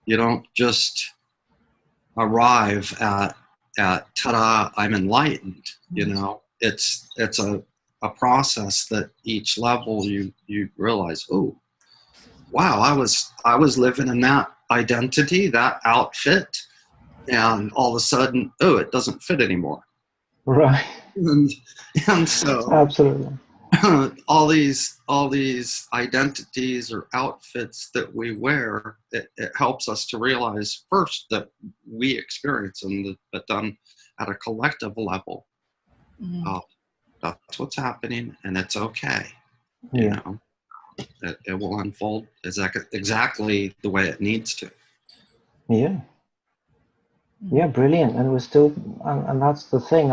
you don't just arrive at ta-da, I'm enlightened. You know, it's a process that each level you realize, oh, wow, I was living in that identity, that outfit, and all of a sudden, oh, it doesn't fit anymore. Right. And so Absolutely. all these identities or outfits that we wear, it helps us to realize first that we experience them, but done at a collective level. That's what's happening, and it's okay. You know, it will unfold exactly the way it needs to. Yeah. Yeah, brilliant. And we're still, and that's the thing.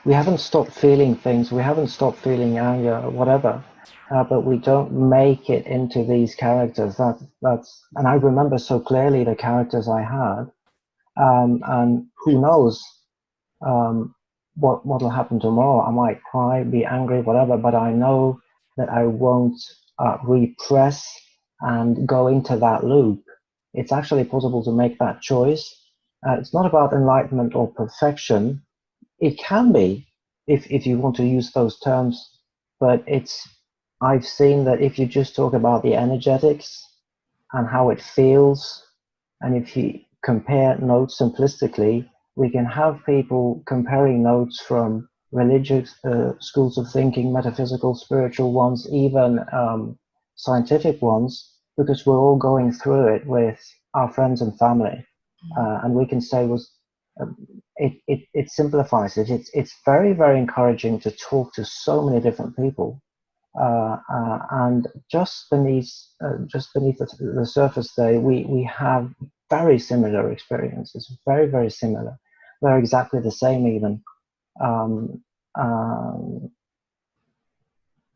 We haven't stopped feeling things. We haven't stopped feeling anger or whatever, but we don't make it into these characters. And I remember so clearly the characters I had, and who knows what'll happen tomorrow. I might cry, be angry, whatever, but I know that I won't repress and go into that loop. It's actually possible to make that choice. It's not about enlightenment or perfection. It can be, if you want to use those terms, but I've seen that if you just talk about the energetics and how it feels, and if you compare notes simplistically, we can have people comparing notes from religious schools of thinking, metaphysical, spiritual ones, even scientific ones, because we're all going through it with our friends and family. And we can say it simplifies it. It's very, very encouraging to talk to so many different people, and just beneath the surface there, we have very similar experiences, very, very similar. They're exactly the same even. Um, um,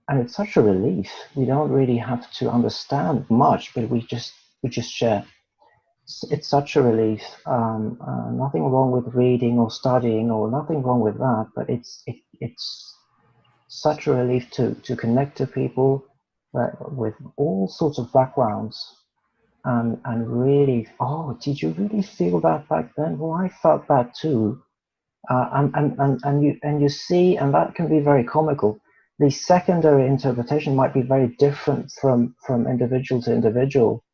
and it's such a relief. We don't really have to understand much, but we just share. It's such a relief. Nothing wrong with reading or studying, or nothing wrong with that. But it's such a relief to connect to people with all sorts of backgrounds, and really, oh, did you really feel that back then? Well, I felt that too. And you see, and that can be very comical. The secondary interpretation might be very different from individual to individual.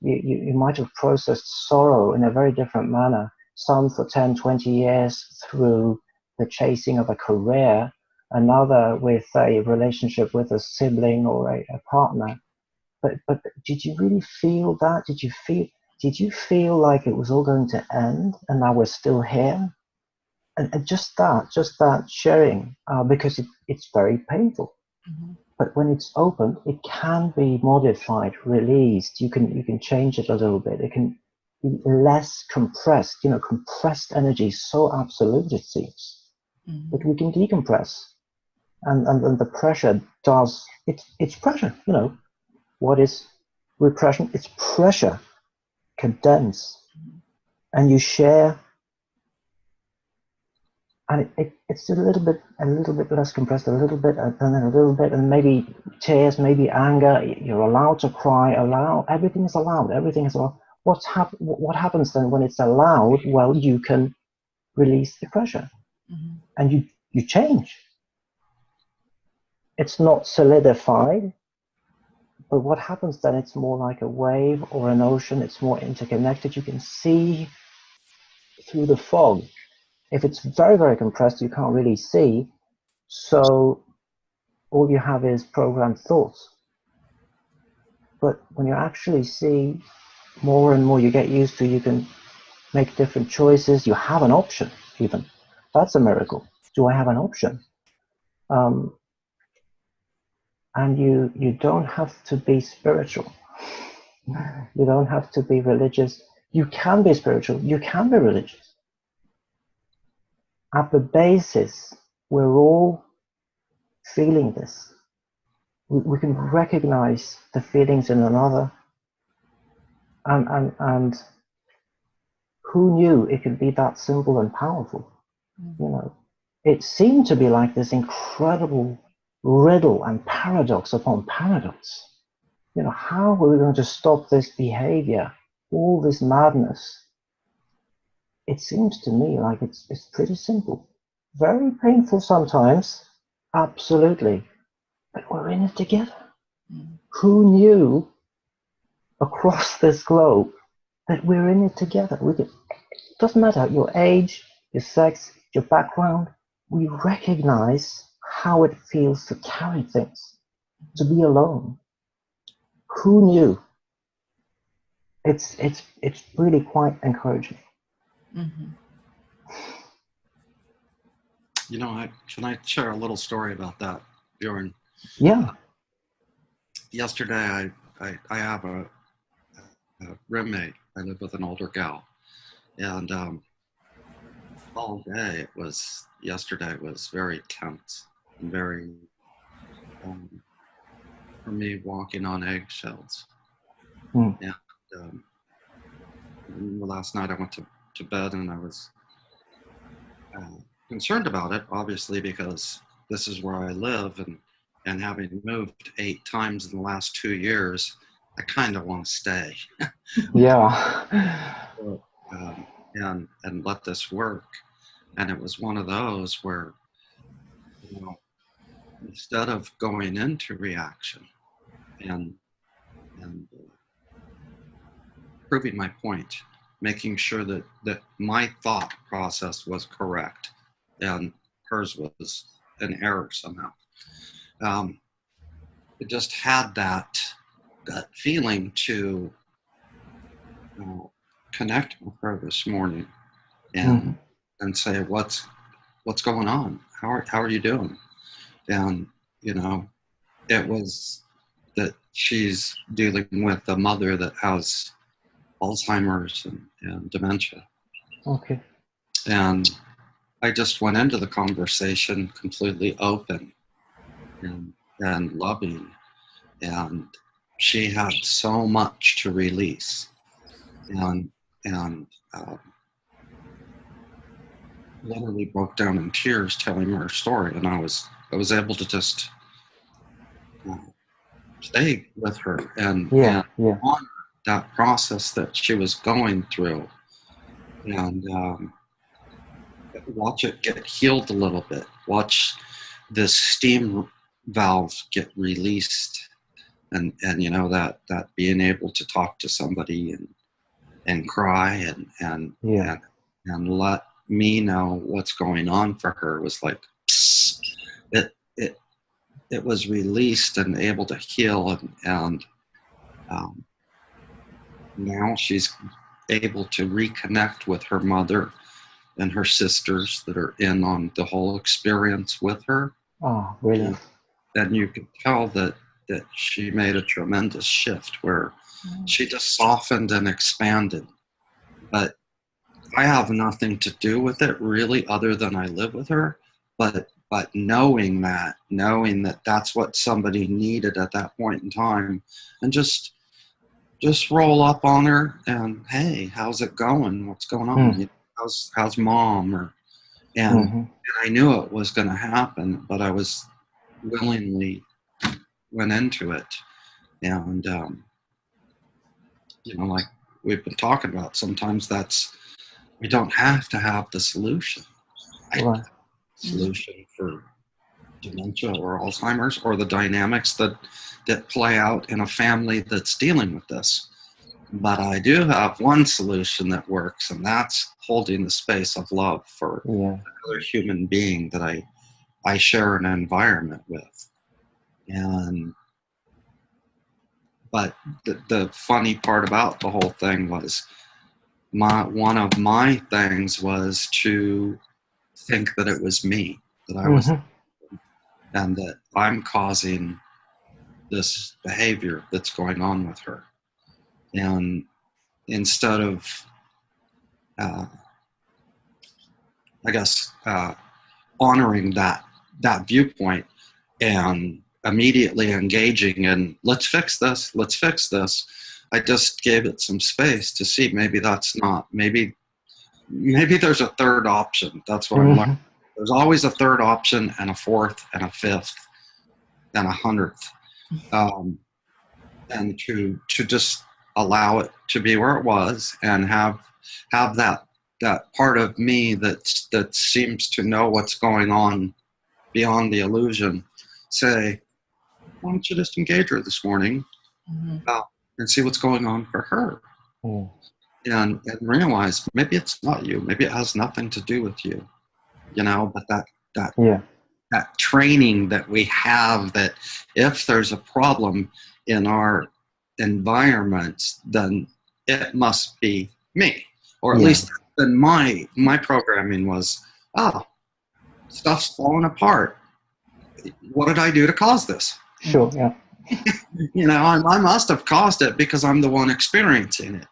You might have processed sorrow in a very different manner, some for 10, 20 years through the chasing of a career, another with a relationship with a sibling or a partner. But did you really feel that? Did you feel like it was all going to end and now we're still here? And just that sharing, because it's very painful. Mm-hmm. But when it's open, it can be modified, released. You can change it a little bit. It can be less compressed. Compressed energy is so absolute, it seems. Mm-hmm. But we can decompress, and the pressure does. It's pressure. What is repression? It's pressure, condensed, and you share. And it's a little bit less compressed, a little bit, and then a little bit, and maybe tears, maybe anger. You're allowed to cry. Everything is allowed. Everything is allowed. What happens then when it's allowed? Well, you can release the pressure, and you change. It's not solidified, but what happens then? It's more like a wave or an ocean. It's more interconnected. You can see through the fog. If it's very, very compressed, you can't really see. So all you have is programmed thoughts. But when you actually see more and more, you get used to, you can make different choices. You have an option, even. That's a miracle. Do I have an option? And you don't have to be spiritual. You don't have to be religious. You can be spiritual. You can be religious. At the basis, we're all feeling this. We can recognize the feelings in another, and who knew it could be that simple and powerful? It seemed to be like this incredible riddle and paradox upon paradox. How are we going to stop this behavior, all this madness? It seems to me like it's pretty simple, very painful sometimes, absolutely. But we're in it together. Who knew across this globe that we're in it together? It doesn't matter your age, your sex, your background. We recognize how it feels to carry things, to be alone. Who knew? It's really quite encouraging. Mm-hmm. Can I share a little story about that, Bjorn? Yeah. Yesterday, I have a roommate. I live with an older gal, and all day yesterday was very tense and very, for me, walking on eggshells. And last night I went to bed and I was concerned about it, obviously, because this is where I live, and having moved 8 times in the last 2 years, I kind of want to stay. Yeah. And let this work. And it was one of those where, instead of going into reaction and proving my point, making sure that my thought process was correct and hers was an error somehow. It just had that feeling to connect with her this morning and say, what's going on? How are you doing? And it was that she's dealing with a mother that has Alzheimer's and dementia. Okay. And I just went into the conversation completely open and loving, and she had so much to release, and literally broke down in tears telling her story, and I was able to just stay with her and honor that process that she was going through, and watch it get healed a little bit, watch this steam valve get released, and you know, that being able to talk to somebody and cry and let me know what's going on for her was like, psst, it was released and able to heal, and now she's able to reconnect with her mother and her sisters that are in on the whole experience with her. Oh, really? And you could tell that she made a tremendous shift where she just softened and expanded. But I have nothing to do with it really, other than I live with her. But knowing that that's what somebody needed at that point in time, and just roll up on her and, hey, how's it going? What's going on? You know, how's mom? And I knew it was going to happen, but I was willingly went into it. And you know, like we've been talking about, sometimes we don't have to have the solution. Right. Solution for dementia or Alzheimer's, or the dynamics that play out in a family that's dealing with this. But I do have one solution that works, and that's holding the space of love for another human being that I share an environment with. But the funny part about the whole thing was one of my things was to think that it was me, that I was, and that I'm causing this behavior that's going on with her. And instead of, I guess, honoring that viewpoint and immediately engaging in, let's fix this, I just gave it some space to see maybe that's not, maybe there's a third option. That's what I'm learning. There's always a third option, and a fourth, and a fifth, and 100th. And to just allow it to be where it was, and have that part of me that seems to know what's going on beyond the illusion say, why don't you just engage her this morning and see what's going on for her? And realize maybe it's not you, maybe it has nothing to do with you, you know, but that training that we have, that if there's a problem in our environment, then it must be me, or at least then my programming was, stuff's falling apart. What did I do to cause this? Sure, yeah. You know, I must have caused it because I'm the one experiencing it.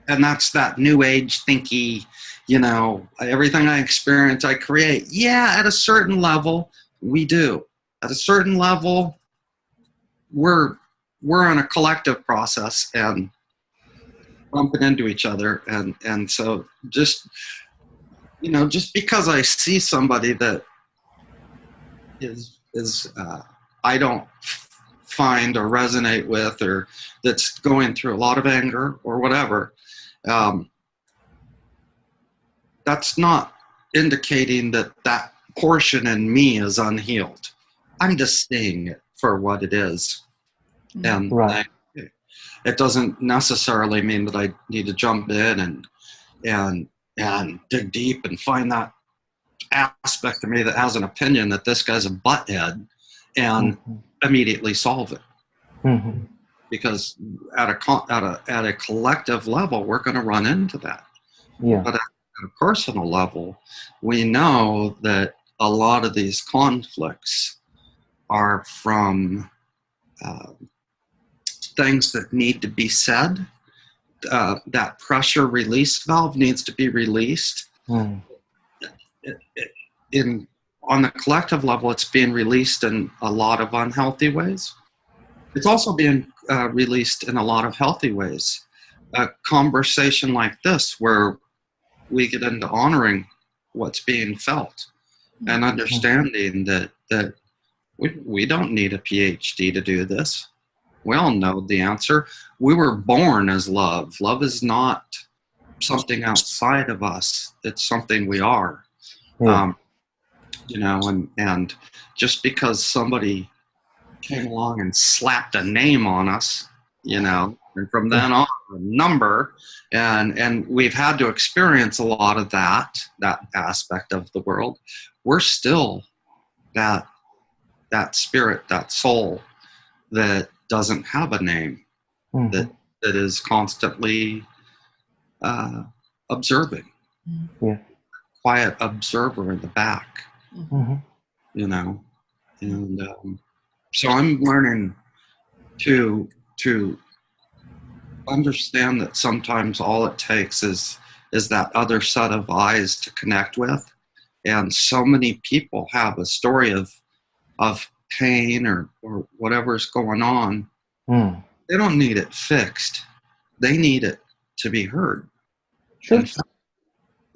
And that's that new age thinky, you know, everything I experience, I create. Yeah, at a certain level, we do. At a certain level, we're on a collective process and bumping into each other. And so just, you know, just because I see somebody that is I don't find or resonate with, or that's going through a lot of anger or whatever, that's not indicating that portion in me is unhealed. I'm just seeing it for what it is. And it doesn't necessarily mean that I need to jump in and dig deep and find that aspect of me that has an opinion that this guy's a butthead and immediately solve it. Because at a collective level, we're going to run into that. But at a personal level, we know that a lot of these conflicts are from things that need to be said. That pressure release valve needs to be released. on the collective level, it's being released in a lot of unhealthy ways. It's also being released in a lot of healthy ways. A conversation like this, where we get into honoring what's being felt and understanding that we don't need a PhD to do this. We all know the answer. We were born as love. Love is not something outside of us. It's something we are. Yeah. You know, and just because somebody came along and slapped a name on us, you know, and from then on, a number, and we've had to experience a lot of that aspect of the world. We're still that spirit, that soul that doesn't have a name, that is constantly observing. Yeah. Quiet observer in the back, you know, and so I'm learning to understand that sometimes all it takes is that other set of eyes to connect with, and so many people have a story of pain or whatever's going on. They don't need it fixed. They need it to be heard. Sure.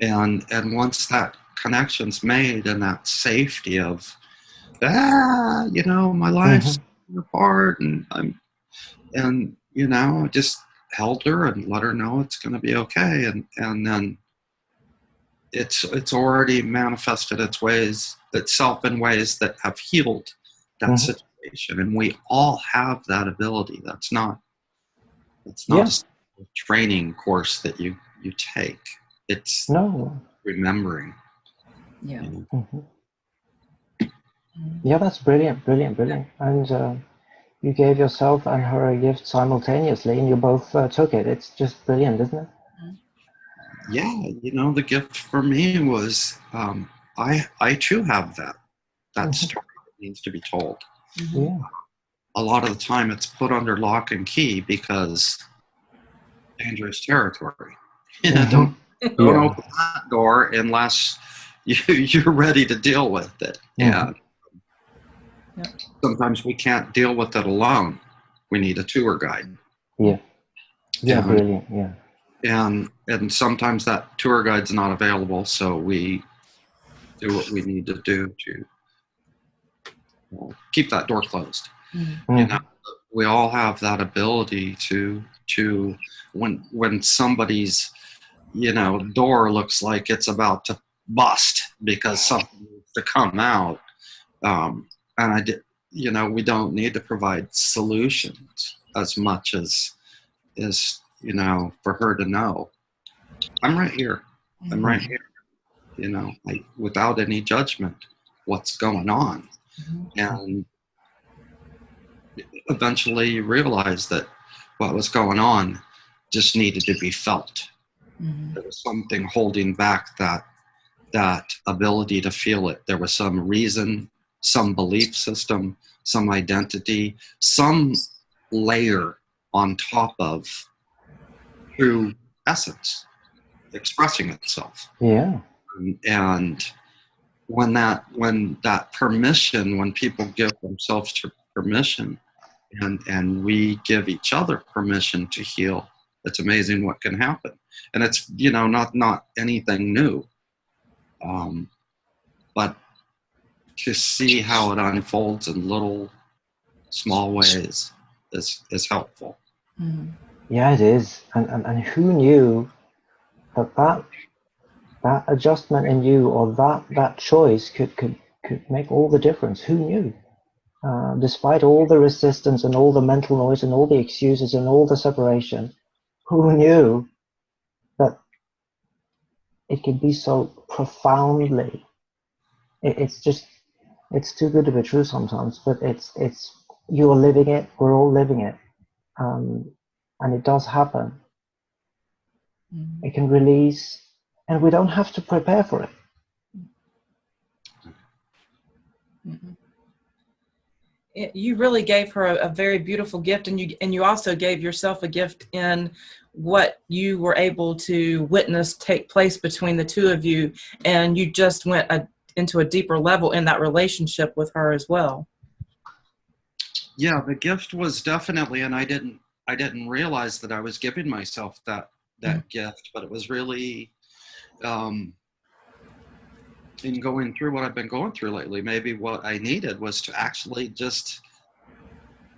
And once that connection's made and that safety of, you know, my life's apart, and you know, I just held her and let her know it's going to be okay, and then it's already manifested itself in ways that have healed that situation, and we all have that ability. That's not a training course that you take. It's remembering. Yeah. You know? Yeah, that's brilliant. And you gave yourself and her a gift simultaneously, and you both took it. It's just brilliant, isn't it? Yeah, you know, the gift for me was I too have that story that needs to be told. Yeah. A lot of the time it's put under lock and key because dangerous territory. Don't open that door unless you're ready to deal with it. And sometimes we can't deal with it alone. We need a tour guide. Yeah. Yeah, And, brilliant. Yeah. And sometimes that tour guide's not available, so we do what we need to do to keep that door closed. You know, we all have that ability to when somebody's, you know, door looks like it's about to bust because something needs to come out. And you know, we don't need to provide solutions as much as you know, for her to know, I'm right here. I'm right here. You know, without any judgment, what's going on. And eventually you realize that what was going on just needed to be felt. There was something holding back that ability to feel it. There was some reason, some belief system, some identity, some layer on top of true essence expressing itself. Yeah. And when that permission, when people give themselves to permission, and we give each other permission to heal, it's amazing what can happen. And it's, you know, not anything new, but to see how it unfolds in little small ways is helpful. Yeah, it is. And who knew that adjustment in you, or that choice could make all the difference? Who knew? Despite all the resistance and all the mental noise and all the excuses and all the separation, who knew that it could be so profoundly? It's too good to be true sometimes, but it's you're living it, we're all living it, and it does happen. It can release, and we don't have to prepare for it. You really gave her a very beautiful gift, and you also gave yourself a gift in what you were able to witness take place between the two of you, and you just went into a deeper level in that relationship with her as well. Yeah, the gift was definitely, and I didn't realize that I was giving myself that gift, but it was really in going through what I've been going through lately, maybe what I needed was to actually just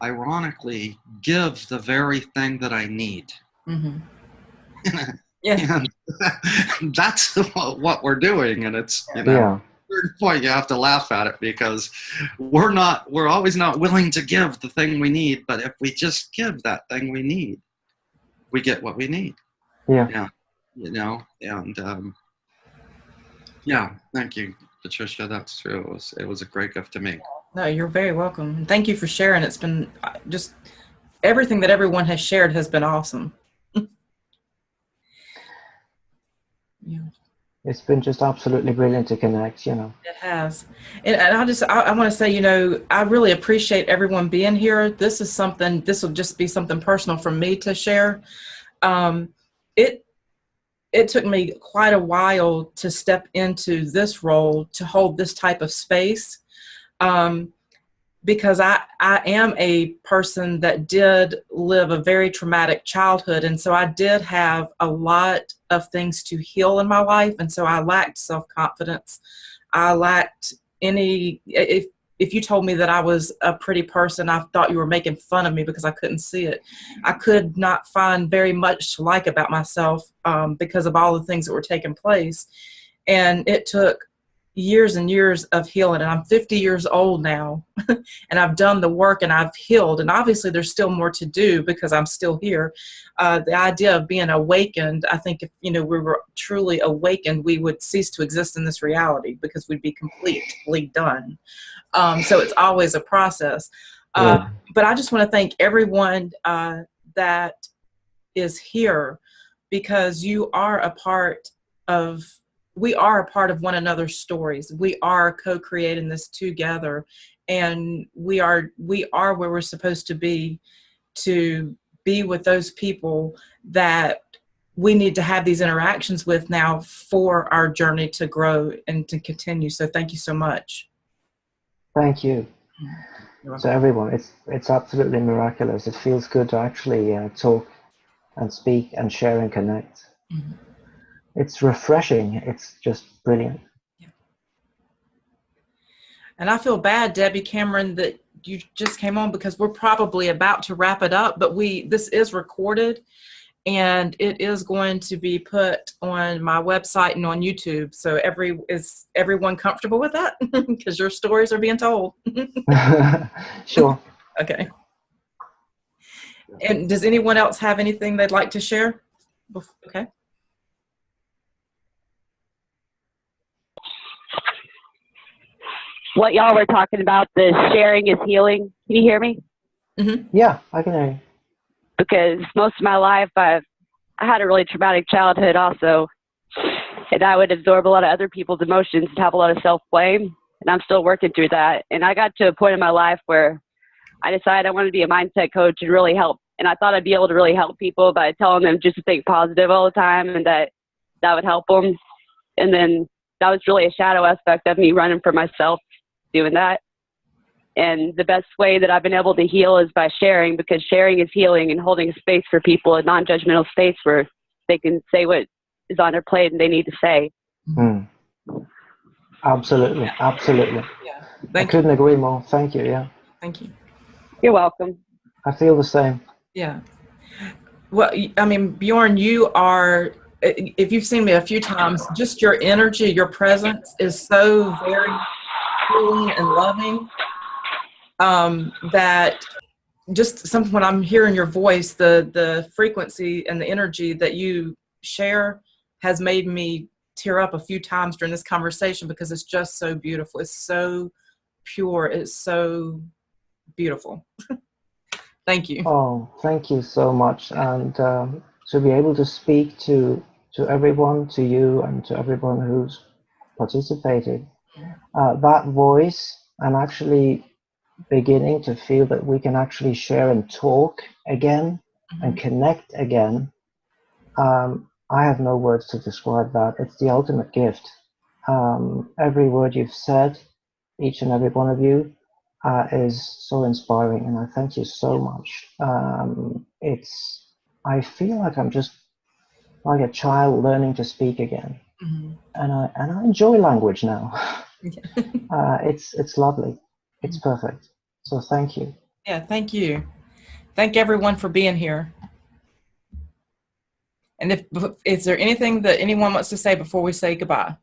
ironically give the very thing that I need. Mm-hmm. Yeah. And that's what we're doing. And it's, you know, Yeah. at a certain point you have to laugh at it, because we're always not willing to give the thing we need. But if we just give that thing we need, we get what we need. Yeah. Yeah. You know, and yeah, thank you, Patricia. That's true. It was a great gift to me. No, you're very welcome. Thank you for sharing. It's been just everything that everyone has shared has been awesome. Yeah. It's been just absolutely brilliant to connect, you know. It has. And I want to say, you know, I really appreciate everyone being here. This will just be something personal for me to share. It took me quite a while to step into this role, to hold this type of space, because I am a person that did live a very traumatic childhood. And so I did have a lot of things to heal in my life. And so I lacked self-confidence. I lacked if you told me that I was a pretty person, I thought you were making fun of me because I couldn't see it. I could not find very much to like about myself because of all the things that were taking place. And it took years and years of healing. And I'm 50 years old now, and I've done the work and I've healed. And obviously there's still more to do because I'm still here. The idea of being awakened, I think if, you know, we were truly awakened, we would cease to exist in this reality because we'd be completely done. So it's always a process. But I just want to thank everyone that is here, because we are a part of one another's stories. We are co-creating this together, and we are where we're supposed to be with those people that we need to have these interactions with now for our journey to grow and to continue. So thank you so much. Thank you. So everyone, it's absolutely miraculous. It feels good to actually talk and speak and share and connect. Mm-hmm. It's refreshing. It's just brilliant. Yeah. And I feel bad, Debbie Cameron, that you just came on, because we're probably about to wrap it up, but this is recorded and it is going to be put on my website and on YouTube. So is everyone comfortable with that? Because your stories are being told. Sure. Okay. And does anyone else have anything they'd like to share? Okay. What y'all were talking about, the sharing is healing. Can you hear me? Mm-hmm. Yeah, I can hear you. Because most of my life, I had a really traumatic childhood also, and I would absorb a lot of other people's emotions and have a lot of self-blame, and I'm still working through that. And I got to a point in my life where I decided I wanted to be a mindset coach and really help. And I thought I'd be able to really help people by telling them just to think positive all the time, and that would help them. And then that was really a shadow aspect of me running for myself, doing that. And the best way that I've been able to heal is by sharing, because sharing is healing and holding a space for people, a non-judgmental space where they can say what is on their plate and they need to say. Mm. Absolutely. Absolutely. Yeah. I couldn't agree more. Thank you. Yeah. Thank you. You're welcome. I feel the same. Yeah. Well, I mean, Bjorn, you are, if you've seen me a few times, just your energy, your presence is so very healing and loving, that just something, when I'm hearing your voice, the frequency and the energy that you share has made me tear up a few times during this conversation, because it's just so beautiful. It's so pure. It's so beautiful. Thank you. Oh, thank you so much. And to be able to speak to everyone, to you and to everyone who's participated, that voice, and actually beginning to feel that we can actually share and talk again and connect again, I have no words to describe that. It's the ultimate gift. Every word you've said, each and every one of you, is so inspiring, and I thank you so much. I feel like I'm just like a child learning to speak again, and I enjoy language now. It's lovely. It's perfect. So thank you. Yeah, thank you. Thank everyone for being here. And is there anything that anyone wants to say before we say goodbye?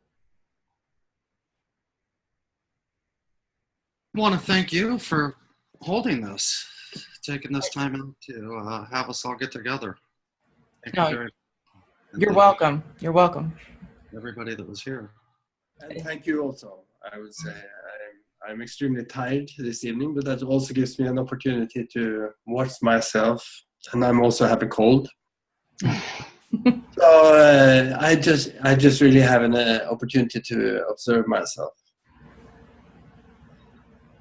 I want to thank you for holding this, taking this time out to have us all get together. Thank you very much. You're welcome. You're welcome. Everybody that was here. And thank you also. I would say I'm extremely tired this evening, but that also gives me an opportunity to watch myself, and I'm also have a cold. So I just really have an opportunity to observe myself.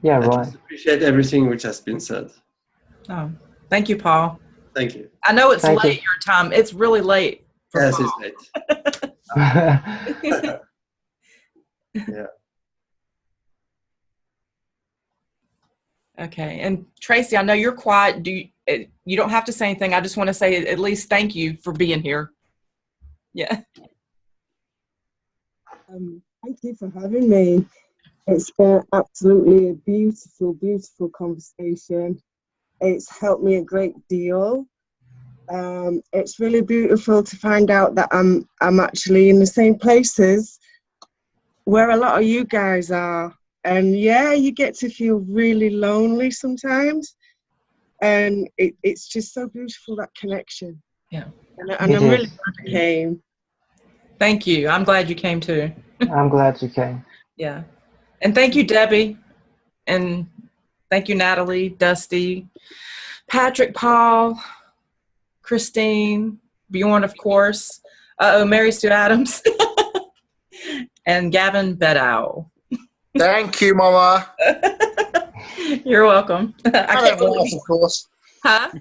Yeah, I right. just appreciate everything which has been said. Oh, thank you, Paul. Thank you. I know it's Thank late you. your time. It's really late. Yes, it's late. Yeah. Okay, and Tracy, I know you're quiet. You don't have to say anything. I just want to say at least thank you for being here. Yeah. Thank you for having me. It's been absolutely a beautiful, beautiful conversation. It's helped me a great deal. It's really beautiful to find out that I'm actually in the same places where a lot of you guys are. And yeah, you get to feel really lonely sometimes. And it's just so beautiful, that connection. Yeah. And I'm really glad I came. Thank you. I'm glad you came too. I'm glad you came. Yeah. And thank you, Debbie. And thank you, Natalie, Dusty, Patrick, Paul, Christine, Bjorn, of course. Mary Sue Adams. And Gavin Bedow. Thank you, Mama. You're welcome. And everyone else, of course. Huh?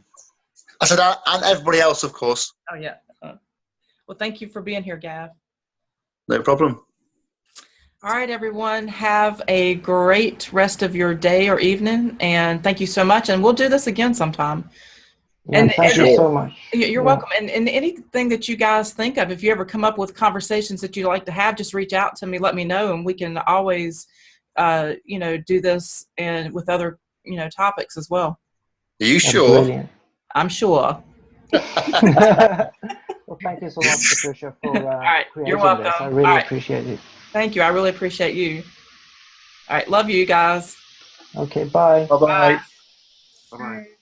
I said, and everybody else, of course. Oh, yeah. Well, thank you for being here, Gav. No problem. All right, everyone. Have a great rest of your day or evening. And thank you so much. And we'll do this again sometime. Yeah, thank you so much. You're welcome. And anything that you guys think of, if you ever come up with conversations that you'd like to have, just reach out to me, let me know, and we can always, do this and with other, topics as well. Are you sure? Brilliant. I'm sure. Well, thank you so much, Patricia, for All right, creating you're welcome. this. I really appreciate it. Thank you. I really appreciate you. All right. Love you guys. Okay, bye. Bye-bye. Bye. Bye-bye.